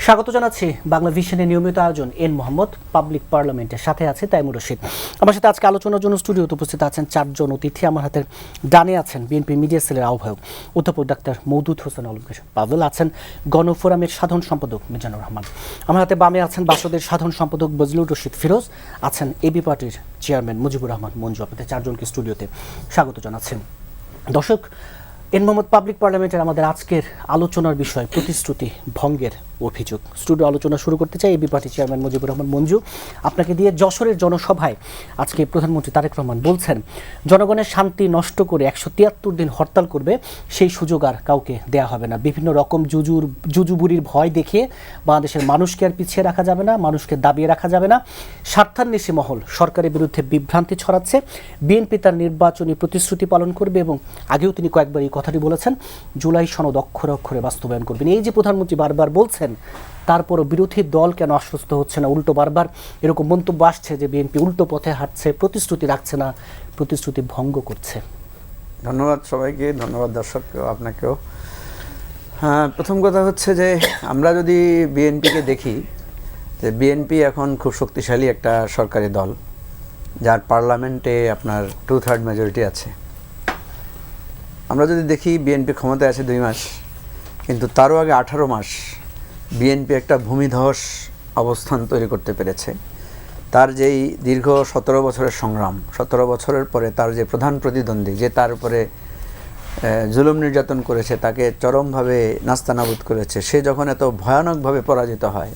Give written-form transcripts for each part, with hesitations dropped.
স্বাগত জানাচ্ছি বাংলা ভিশনের নিয়মিত আয়োজন এন মোহাম্মদ পাবলিক পার্লামেন্টের সাথে আছে তাইমুর রশিদ। আমার সাথে আজকে আলোচনার জন্য স্টুডিওতে উপস্থিত আছেন চারজন অতিথি। আমার হাতের ডানে আছেন বিএনপি মিডিয়া সেলের আহ্বায়ক অধ্যাপক ডাক্তার মওদুদ হোসেন পাভেল, আছেন গণফোরামের সাধারণ সম্পাদক মিজানুর রহমান। আমার হাতে বামে আছেন বাসদের সাধারণ সম্পাদক বজলুর রশিদ ফিরোজ, আছেন এবি পার্টির চেয়ারম্যান মুজিবুর রহমান মঞ্জু। আপনাদের চারজনকে স্টুডিওতে স্বাগত জানাচ্ছেন। দর্শক, এন মোহাম্মদ পাবলিক পার্লামেন্টের আমাদের আজকের আলোচনার বিষয় প্রতিশ্রুতি ভঙ্গের অভিযোগ। স্টুডিও আলোচনা শুরু করতে চাই AB party chairman Mujibur Rahman Manju, আপনাকে দিয়ে। যশোরের জনসভায় আজকে প্রধানমন্ত্রী তারেক রহমান বলছেন জনগণের শান্তি নষ্ট করে 173 দিন হরতাল করবে, সেই সুযোগ আর কাউকে দেয়া হবে না। বিভিন্ন রকম জুজুবুরির ভয় দেখিয়ে বাংলাদেশের মানুষকে আর পিছিয়ে রাখা যাবে না, মানুষকে দাবিয়ে রাখা যাবে না। স্বার্থান্বেষী মহল সরকারের বিরুদ্ধে বিভ্রান্তি ছড়াচ্ছে। বিএনপি তার নির্বাচনী প্রতিশ্রুতি পালন করবে এবং আগেও তিনি কয়েকবার এই কথাটি বলেছেন, জুলাই সনদ অক্ষরে অক্ষরে বাস্তবায়ন করবেন। এই যে প্রধানমন্ত্রী বারবার বলছেন, তারপরও বিরোধী দল কেন আশ্বস্ত হচ্ছে না? উল্টো বারবার এরকম মন্তব্য আসছে যে বিএনপি উল্টো পথে হাঁটছে, প্রতিশ্রুতি রাখছে না, প্রতিশ্রুতি ভঙ্গ করছে। ধন্যবাদ সবাইকে, ধন্যবাদ দর্শক আপনাকেও। হ্যাঁ, প্রথম কথা হচ্ছে যে আমরা যদি বিএনপিকে দেখি, যে বিএনপি এখন খুব শক্তিশালী একটা সরকারি দল, যার পার্লামেন্টে আপনার 2/3 মেজরিটি আছে। আমরা যদি দেখি বিএনপি ক্ষমতায় আছে 2 মাস, কিন্তু তারও আগে 18 মাস বিএনপি একটা ভূমিধস অবস্থান তৈরি করতে পেরেছে। তার যেই দীর্ঘ 17 বছরের সংগ্রাম, 17 বছরের পরে তার যে প্রধান প্রতিদ্বন্দ্বী, যে তার উপরে জুলুম নির্যাতন করেছে, তাকে চরমভাবে নাস্তানাবুদ করেছে, সে যখন এত ভয়ানকভাবে পরাজিত হয়,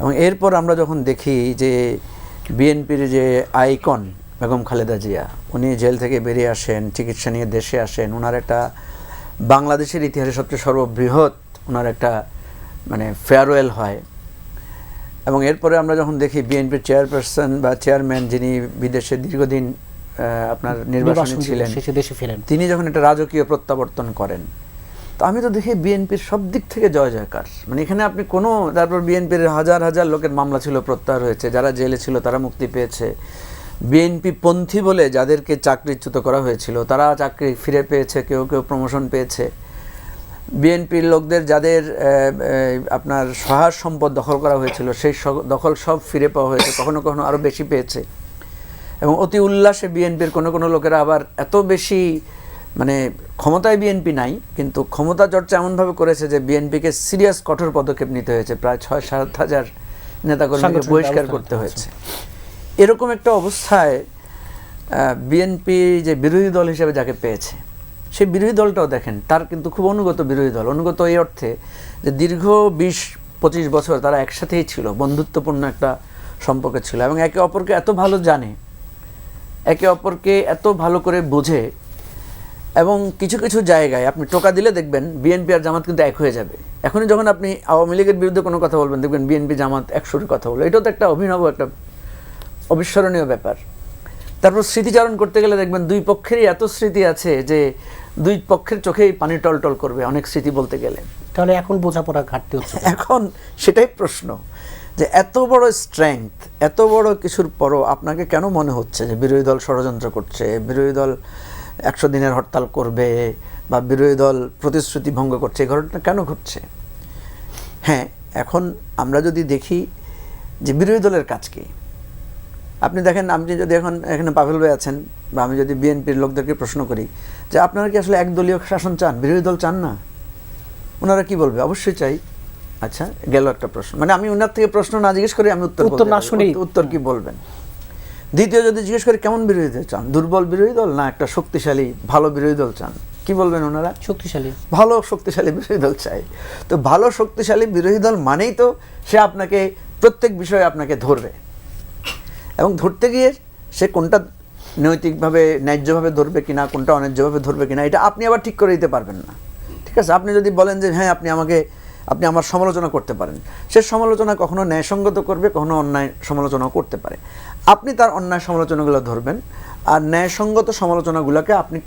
এবং এরপর আমরা যখন দেখি যে বিএনপির যে আইকন বেগম খালেদা জিয়া, উনি জেল থেকে বেরিয়ে আসেন, চিকিৎসা নিয়ে দেশে আসেন, ওনার একটা বাংলাদেশের ইতিহাসে সবচেয়ে সর্ববৃহৎ ওনার একটা মানে ফেয়ারওয়েল হয়। এবং এরপরে আমরা যখন দেখি বিএনপির চেয়ারপারসন বা চেয়ারম্যান, যিনি বিদেশে দীর্ঘদিন আপনার নির্বাচনে ছিলেন, তিনি যখন একটা রাজকীয় প্রত্যাবর্তন করেন, তো আমি তো দেখি বিএনপির সব দিক থেকে জয় জয়কার। মানে এখানে আপনি কোনো, তারপর বিএনপির হাজার হাজার লোকের মামলা ছিল, প্রত্যাহার হয়েছে, যারা জেলে ছিল তারা মুক্তি পেয়েছে। বিএনপি পন্থী বলে যাদেরকে চাকরিচ্যুত করা হয়েছিল তারা চাকরি ফিরে পেয়েছে, কেউ কেউ প্রমোশন পেয়েছে। বিএনপির লোকদের যাদের আপনার সহায় সম্পদ দখল করা হয়েছিল, সেই দখল সব ফিরে পাওয়া হয়েছে, কখনো কখনো আরও বেশি পেয়েছে। এবং অতি উল্লাসে বিএনপির কোনো লোকেরা আবার এত বেশি, মানে ক্ষমতায় বিএনপি নাই, কিন্তু ক্ষমতা চর্চা এমনভাবে করেছে যে বিএনপিকে সিরিয়াস কঠোর পদক্ষেপ নিতে হয়েছে, প্রায় 6-7 হাজার নেতাকর্মীকে বহিষ্কার করতে হয়েছে। এরকম একটা অবস্থায় বিএনপি যে বিরোধী দল হিসেবে যাকে পেয়েছে, সেই বিরোধী দলটাও দেখেন, তার কিন্তু খুব অনুগত বিরোধী দল। অনুগত এই অর্থে যে দীর্ঘ 20-25 বছর তারা একসাথেই ছিল, বন্ধুত্বপূর্ণ একটা সম্পর্ক ছিল, এবং একে অপরকে এত ভালো জানে, একে অপরকে এত ভালো করে বোঝে। এবং কিছু কিছু জায়গায় আপনি টোকা দিলে দেখবেন বিএনপি আর জামাত কিন্তু এক হয়ে যাবে। এখনই যখন আপনি আওয়ামী লীগের বিরুদ্ধে কোনো কথা বলবেন, দেখবেন বিএনপি জামাত একসুরে কথা বলবে। এটাও তো একটা অভিনব, একটা অবিস্মরণীয় ব্যাপার। তারপর স্মৃতিচারণ করতে গেলে দেখবেন দুই পক্ষেরই এত স্মৃতি আছে যে দুই পক্ষের চোখেই পানি টলটল করবে অনেক স্মৃতি বলতে গেলে। তাহলে এখন বোঝাপড়া ঘাটতি হচ্ছে। এখন সেটাই প্রশ্ন, যে এত বড় স্ট্রেংথ, এত বড় কিছুর পরও আপনাকে কেন মনে হচ্ছে যে বিরোধী দল ষড়যন্ত্র করছে, বিরোধী দল 100 দিনের হরতাল করবে, বা বিরোধী দল প্রতিশ্রুতি ভঙ্গ করছে? এই ঘটনা কেন ঘটছে? হ্যাঁ, এখন আমরা যদি দেখি যে বিরোধী দলের কাজ কি, আপনি দেখেন, আপনি যদি এখন এখানে পাভেল ভাই আছেন, বা আমি যদি বিএনপির লোকদেরকে প্রশ্ন করি যে আপনারা কি আসলে একদলীয় শাসন চান, বিরোধী দল চান না, ওনারা কি বলবে? অবশ্যই চাই। আচ্ছা, গেল একটা প্রশ্ন। মানে আমি ওনার থেকে প্রশ্ন না জিজ্ঞেস করি, আমি উত্তর না শুনি উত্তর কি বলবেন। দ্বিতীয় যদি জিজ্ঞেস করি কেমন বিরোধী দল চান, দুর্বল বিরোধী দল না একটা শক্তিশালী ভালো বিরোধী দল চান, কি বলবেন ওনারা? শক্তিশালী, ভালো শক্তিশালী বিরোধী দল চাই। তো ভালো শক্তিশালী বিরোধী দল মানেই তো সে আপনাকে প্রত্যেক বিষয়ে আপনাকে ধরবে, এবং ধরতে গিয়ে সে কোনটা নৈতিকভাবে ন্যায্যভাবে ধরবে কিনা, কোনটা অন্যায্যভাবে ধরবে কিনা, এটা আপনি আবার ঠিক করে দিতে পারবেন না। ঠিক আছে, আপনি যদি বলেন যে হ্যাঁ আপনি আমার সমালোচনা করতে পারেন, সে সমালোচনা কখনো ন্যায়সঙ্গত করবে, কখনো অন্যায় সমালোচনাও করতে পারে। আপনি তার অন্যায় সমালোচনাগুলো ধরবেন, আর ন্যায়সঙ্গত সমালোচনাগুলোকে আপনি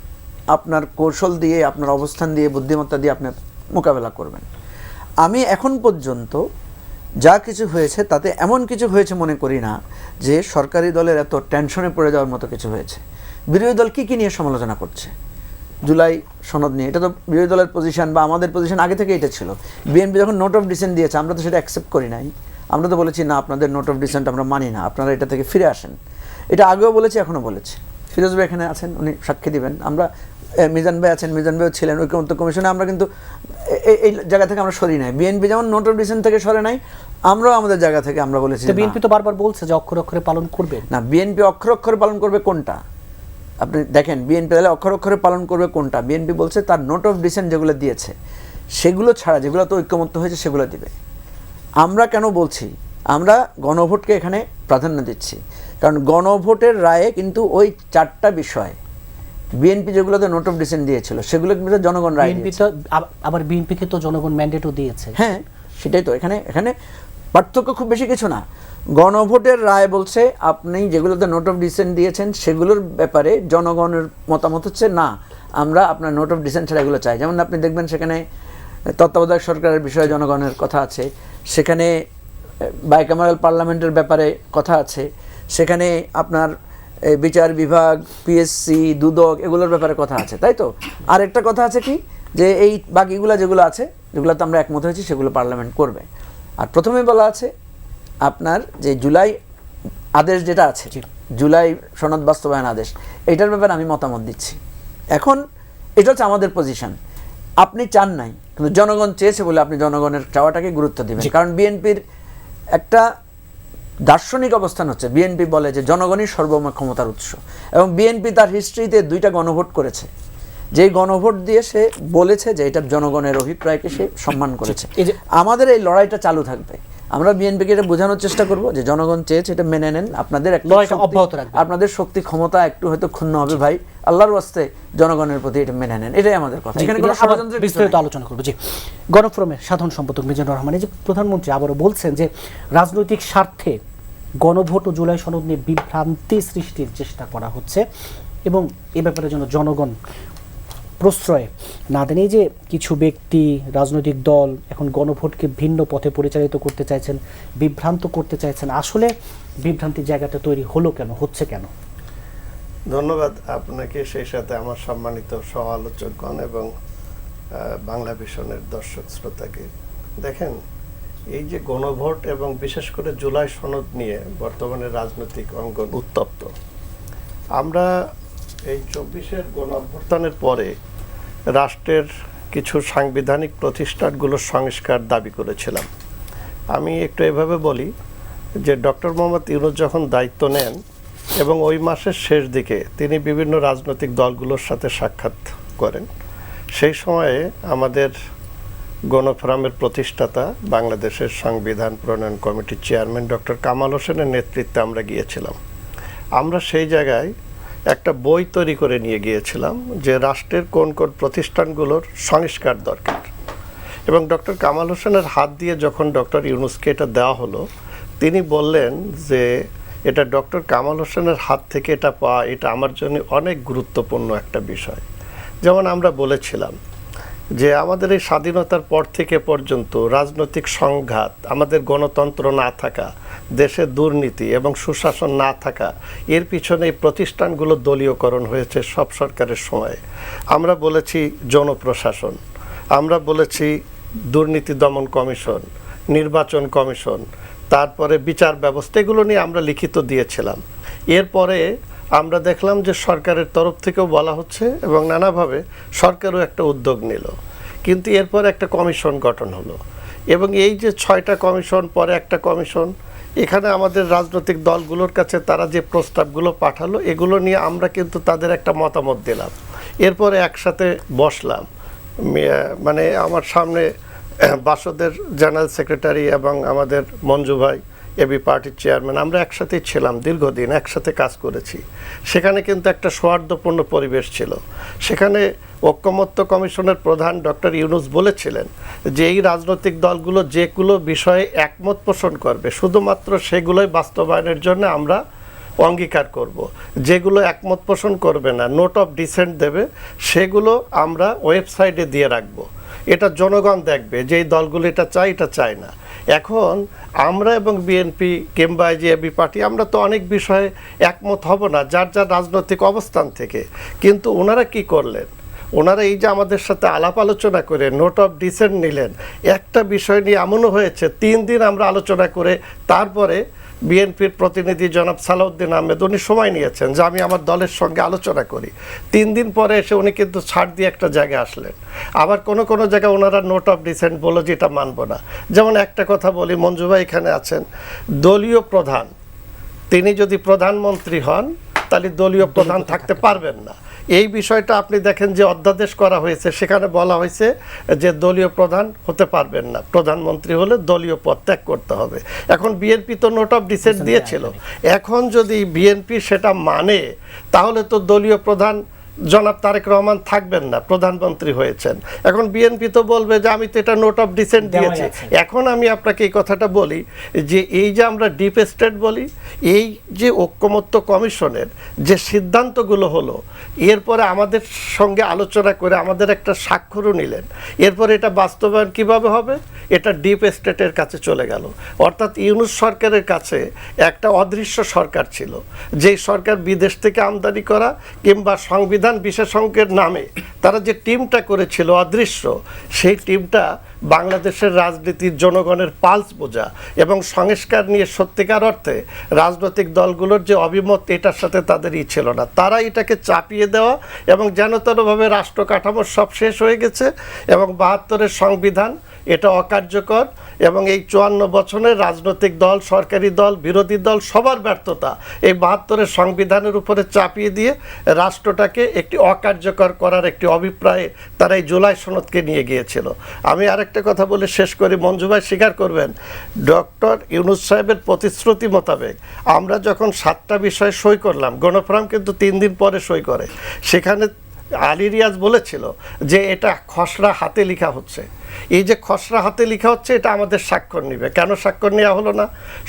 আপনার কৌশল দিয়ে, আপনার অবস্থান দিয়ে, বুদ্ধিমত্তা দিয়ে আপনি মোকাবেলা করবেন। আমি এখন পর্যন্ত যা কিছু হয়েছে তাতে এমন কিছু হয়েছে মনে করি না যে সরকারি দলের এত টেনশনে পড়ে যাওয়ার মতো কিছু হয়েছে। বিরোধী দল কী কী নিয়ে সমালোচনা করছে? জুলাই সনদ নিয়ে, এটা তো বিরোধী দলের পজিশন বা আমাদের পজিশন আগে থেকে এটা ছিল। বিএনপি যখন নোট অফ ডিসেন্ট দিয়েছে আমরা তো সেটা অ্যাকসেপ্ট করি নাই, আমরা তো বলেছি না আপনাদের নোট অফ ডিসেন্ট আমরা মানি না, আপনারা এটা থেকে ফিরে আসেন। এটা আগেও বলেছি, এখনও বলেছি। ফিরোজ ভাই এখানে আছেন, উনি সাক্ষী দিবেন। আমরা মিজান ভাই আছেন, মিজান ভাইও ছিলেন ঐক্যমত্য কমিশনে, আমরা কিন্তু এই জায়গা থেকে আমরা সরি নাই। বিএনপি যেমন নোট অফ ডিসেন্ট থেকে সরে নাই, আমরাও আমাদের জায়গা থেকে আমরা বলেছি বিএনপি তো বারবার বলছে যে অক্ষরে অক্ষরে পালন করবে না। বিএনপি অক্ষরে অক্ষরে পালন করবে কোনটা? আপনি দেখেন বিএনপি তাহলে অক্ষর অক্ষরে পালন করবে কোনটা? বিএনপি বলছে তার নোট অফ ডিসেন্ট যেগুলো দিয়েছে সেগুলো ছাড়া যেগুলো তো ঐক্যমত্য হয়েছে সেগুলো দিবে। আমরা কেন বলছি? আমরা গণভোটকে এখানে প্রাধান্য দিচ্ছি, কারণ গণভোটের রায়ে কিন্তু ওই 4টা বিষয় বিএনপি যেগুলোতে নোট অফ ডিসেন্ট দিয়েছিল সেগুলো কিন্তু জনগণ রায় দিয়েছে। আবার বিএনপিকে তো জনগণ ম্যান্ডেটও দিয়েছে। হ্যাঁ, সেটাই তো। এখানে পার্থক্য খুব বেশি কিছু না। গণভোটের রায় বলছে আপনি যেগুলোতে নোট অফ ডিসেন্ট দিয়েছেন সেগুলোর ব্যাপারে জনগণের মতামত হচ্ছে না, আমরা আপনার নোট অফ ডিসেন্ট ছাড়া এগুলো চাই। যেমন আপনি দেখবেন সেখানে তত্ত্বাবধায়ক সরকারের বিষয়ে জনগণের কথা আছে, সেখানে বাইক্যামেরাল পার্লামেন্টের ব্যাপারে কথা আছে, সেখানে আপনার বিচার বিভাগ, পিএসসি, দুদক এগুলোর ব্যাপারে কথা আছে, তাই তো? আর একটা কথা আছে কি, যে এই বাকিগুলো যেগুলো আছে যেগুলোতে আমরা একমত হয়েছি সেগুলো পার্লামেন্ট করবে। আর প্রথমে বলা আছে আপনার যে জুলাই আদেশ যেটা আছে, জুলাই সনদ বাস্তবায়ন আদেশ, এটার ব্যাপারে আমি মতামত দিচ্ছি। এখন এটা হচ্ছে আমাদের পজিশন। আপনি চান নাই, কিন্তু জনগণ চেয়েছে বলে আপনি জনগণের চাওয়াটাকে গুরুত্ব দিবেন। কারণ বিএনপির একটা দার্শনিক অবস্থান হচ্ছে, বিএনপি বলে যে জনগণই সর্বময় ক্ষমতার উৎস, এবং বিএনপি তার হিস্ট্রিতে 2টা গণভোট করেছে, যেই গণভোট দিয়ে সে বলেছে যে এটা জনগণের অভিপ্রায়কে সে সম্মান করেছে। আমাদের এই লড়াইটা চালু থাকবে। আমরা বিএনপিকে এটা বোঝানোর চেষ্টা করব যে জনগণ চেয়েছে, এটা মেনে নেন, আপনাদের আপনাদের শক্তি ক্ষমতা একটু হয়তো ক্ষুণ্ণ হবে ভাই, আল্লাহর ওয়াস্তে জনগণের প্রতি এটা মেনে নেন, এটাই আমাদের কথা। এখানে কোনো ষড়যন্ত্রের বিস্তারিত আলোচনা করব। জি, গণফোরামের সাধারণ সম্পাদক মিজানুর রহমান, এই যে প্রধানমন্ত্রী আবারও বলছেন যে রাজনৈতিক স্বার্থে গণভোট ও জুলাই সনদ নিয়ে বিভ্রান্তি সৃষ্টির চেষ্টা করা হচ্ছে এবং এ ব্যাপারে যেন জনগণ প্রশ্রয় না দেন। এই যে কিছু ব্যক্তি, রাজনৈতিক দল এখন গণভোটকে ভিন্ন পথে পরিচালিত করতে চাইছেন, বিভ্রান্ত করতে চাইছেন, আসলে বিভ্রান্তির জায়গাটা তৈরি হলো কেন, হচ্ছে কেন? ধন্যবাদ আপনাকে, সেই সাথে আমার সম্মানিত সহ আলোচকগণ এবং বাংলা ভিশনের দর্শক শ্রোতাকে। দেখেন, এই যে গণভোট এবং বিশেষ করে জুলাই সনদ নিয়ে বর্তমানে রাজনৈতিক অঙ্গন উত্তপ্ত। আমরা এই 24-এর গণঅভ্যুত্থানের পরে রাষ্ট্রের কিছু সাংবিধানিক প্রতিষ্ঠানগুলোর সংস্কার দাবি করেছিলাম। আমি একটু এভাবে বলি যে ডক্টর মোহাম্মদ ইউনূস যখন দায়িত্ব নেন এবং ওই মাসের শেষ দিকে তিনি বিভিন্ন রাজনৈতিক দলগুলোর সাথে সাক্ষাৎ করেন, সেই সময়ে আমাদের গণফোরামের প্রতিষ্ঠাতা বাংলাদেশের সংবিধান প্রণয়ন কমিটির চেয়ারম্যান ডক্টর কামাল হোসেনের নেতৃত্বে আমরা গিয়েছিলাম। আমরা সেই জায়গায় একটা বই তৈরি করে নিয়ে গিয়েছিলাম যে রাষ্ট্রের কোন কোন প্রতিষ্ঠানগুলোর সংস্কার দরকার, এবং ডক্টর কামাল হোসেনের হাত দিয়ে যখন ডক্টর ইউনূসকে এটা দেওয়া হলো, তিনি বললেন যে এটা ডক্টর কামাল হোসেনের হাত থেকে এটা পাওয়া, এটা আমার জন্য অনেক গুরুত্বপূর্ণ একটা বিষয়। যেমন আমরা বলেছিলাম যে আমাদের এই স্বাধীনতার পর থেকে পর্যন্ত রাজনৈতিক সংঘাত, আমাদের গণতন্ত্র না থাকা, দেশে দুর্নীতি এবং সুশাসন না থাকা, এর পিছনে এই প্রতিষ্ঠানগুলো দলীয়করণ হয়েছে সব সরকারের সময়ে। আমরা বলেছি জনপ্রশাসন, আমরা বলেছি দুর্নীতি দমন কমিশন, নির্বাচন কমিশন, তারপরে বিচার ব্যবস্থা, এগুলো নিয়ে আমরা লিখিত দিয়েছিলাম। এরপরে আমরা দেখলাম যে সরকারের তরফ থেকেও বলা হচ্ছে এবং নানাভাবে সরকারও একটা উদ্যোগ নিল, কিন্তু এরপর একটা কমিশন গঠন হলো এবং এই যে 6টা কমিশন, পরে একটা কমিশন, এখানে আমাদের রাজনৈতিক দলগুলোর কাছে তারা যে প্রস্তাবগুলো পাঠালো এগুলো নিয়ে আমরা কিন্তু তাদের একটা মতামত দিলাম। এরপরে একসাথে বসলাম, মানে আমার সামনে বাসদের জেনারেল সেক্রেটারি এবং আমাদের মঞ্জু ভাই এবি পার্টির চেয়ারম্যান, আমরা একসাথেই ছিলাম, দীর্ঘদিন একসাথে কাজ করেছি। সেখানে কিন্তু একটা সৌহার্দ্যপূর্ণ পরিবেশ ছিল। সেখানে ঐকমত্য কমিশনের প্রধান ডক্টর ইউনূস বলেছিলেন যে এই রাজনৈতিক দলগুলো যেগুলো বিষয়ে একমত পোষণ করবে শুধুমাত্র সেগুলোই বাস্তবায়নের জন্য আমরা অঙ্গীকার করব, যেগুলো একমত পোষণ করবে না, নোট অফ ডিসেন্ট দেবে, সেগুলো আমরা ওয়েবসাইটে দিয়ে রাখবো। এটা জনগণ দেখবে যে এই দলগুলো এটা চায়, এটা চায় না। এখন আমরা এবং বিএনপি কিংবা যে এবি পার্টি, আমরা তো অনেক বিষয়ে একমত হব না যার যার রাজনৈতিক অবস্থান থেকে, কিন্তু ওনারা কি করলেন, ওনারা এই যে আমাদের সাথে আলাপ আলোচনা করে নোট অফ ডিসেন্ট নিলেন, একটা বিষয় নিয়ে এমনও হয়েছে 3 দিন আমরা আলোচনা করে তারপরে বিএনপির প্রতিনিধি জনাব সালাউদ্দিন আহমেদ উনি সময় নিয়েছেন যে আমি আমার দলের সঙ্গে আলোচনা করি। 3 দিন পরে এসে উনি কিন্তু ছাড় দিয়ে একটা জায়গায় আসলেন। আবার কোনো জায়গায় ওনারা নোট অফ ডিসেন্ট বললো যে এটা মানবো না। যেমন একটা কথা বলি, মঞ্জু ভাই এখানে আছেন, দলীয় প্রধান তিনি যদি প্রধানমন্ত্রী হন তাহলে দলীয় প্রধান থাকতে পারবেন না। এই বিষয়টা আপনি দেখেন যে অধ্যাদেশ করা হয়েছে, সেখানে বলা হয়েছে যে দলীয় প্রধান হতে পারবেন না, প্রধানমন্ত্রী হলে দলীয় পদ ত্যাগ করতে হবে। এখন বিএনপি তো নোট অফ ডিসেন্ট দিয়েছিল, এখন যদি বিএনপি সেটা মানে তাহলে তো দলীয় প্রধান জনাব তারেক রহমান থাকবেন না, প্রধানমন্ত্রী হয়েছেন। এখন বিএনপি তো বলবে যে আমি তো এটা নোট অফ ডিসেন্ট দিয়েছি। এখন আমি আপনাকে এই কথাটা বলি যে এই যে আমরা ডিপ স্টেট বলি, এই যে ঐকমত্য কমিশনের যে সিদ্ধান্তগুলো হলো, এরপরে আমাদের সঙ্গে আলোচনা করে আমাদের একটা স্বাক্ষরও নিলেন, এরপরে এটা বাস্তবায়ন কিভাবে হবে? এটা ডিপ স্টেটের কাছে চলে গেল। অর্থাৎ ইউনূস সরকারের কাছে একটা অদৃশ্য সরকার ছিল, যেই সরকার বিদেশ থেকে আমদানি করা কিংবা সংবিধান বিশেষজ্ঞের নামে তারা যে টিমটা করেছিল অদৃশ্য, সেই টিমটা বাংলাদেশের রাজনীতির জনগণের পালস বোঝা এবং সংস্কার নিয়ে সত্যিকার অর্থে রাজনৈতিক দলগুলোর যে অভিমত এটার সাথে তাদের ছিল না। তারা এটাকে চাপিয়ে দেওয়া এবং যেনতেনভাবে রাষ্ট্র কাঠামো সব শেষ হয়ে গেছে এবং ৭২-এর সংবিধান এটা অকার্যকর এবং এই ৫৪ বছরের রাজনৈতিক দল, সরকারি দল, বিরোধী দল সবার ব্যর্থতা এই ৭২-এর সংবিধানের উপরে চাপিয়ে দিয়ে রাষ্ট্রটাকে একটি অকার্যকর করার একটি অভিপ্রায়ে তারা এই জুলাই সনদকে নিয়ে গিয়েছিল। আমি আরেকটা কথা বলে শেষ করি, মঞ্জু ভাই স্বীকার করবেন, ডক্টর ইউনূস সাহেবের প্রতিশ্রুতি মোতাবেক আমরা যখন 7টা বিষয়ে সই করলাম, গণফোরাম কিন্তু 3 দিন পরে সই করে, সেখানে আলী রিয়াজ বলেছিল যে এটা খসড়া হাতে লেখা হচ্ছে। এই যে খসড়া হাতে লেখা হচ্ছে এটা আমাদের স্বাক্ষর নেবে, কেন স্বাক্ষর নেওয়া হলো না?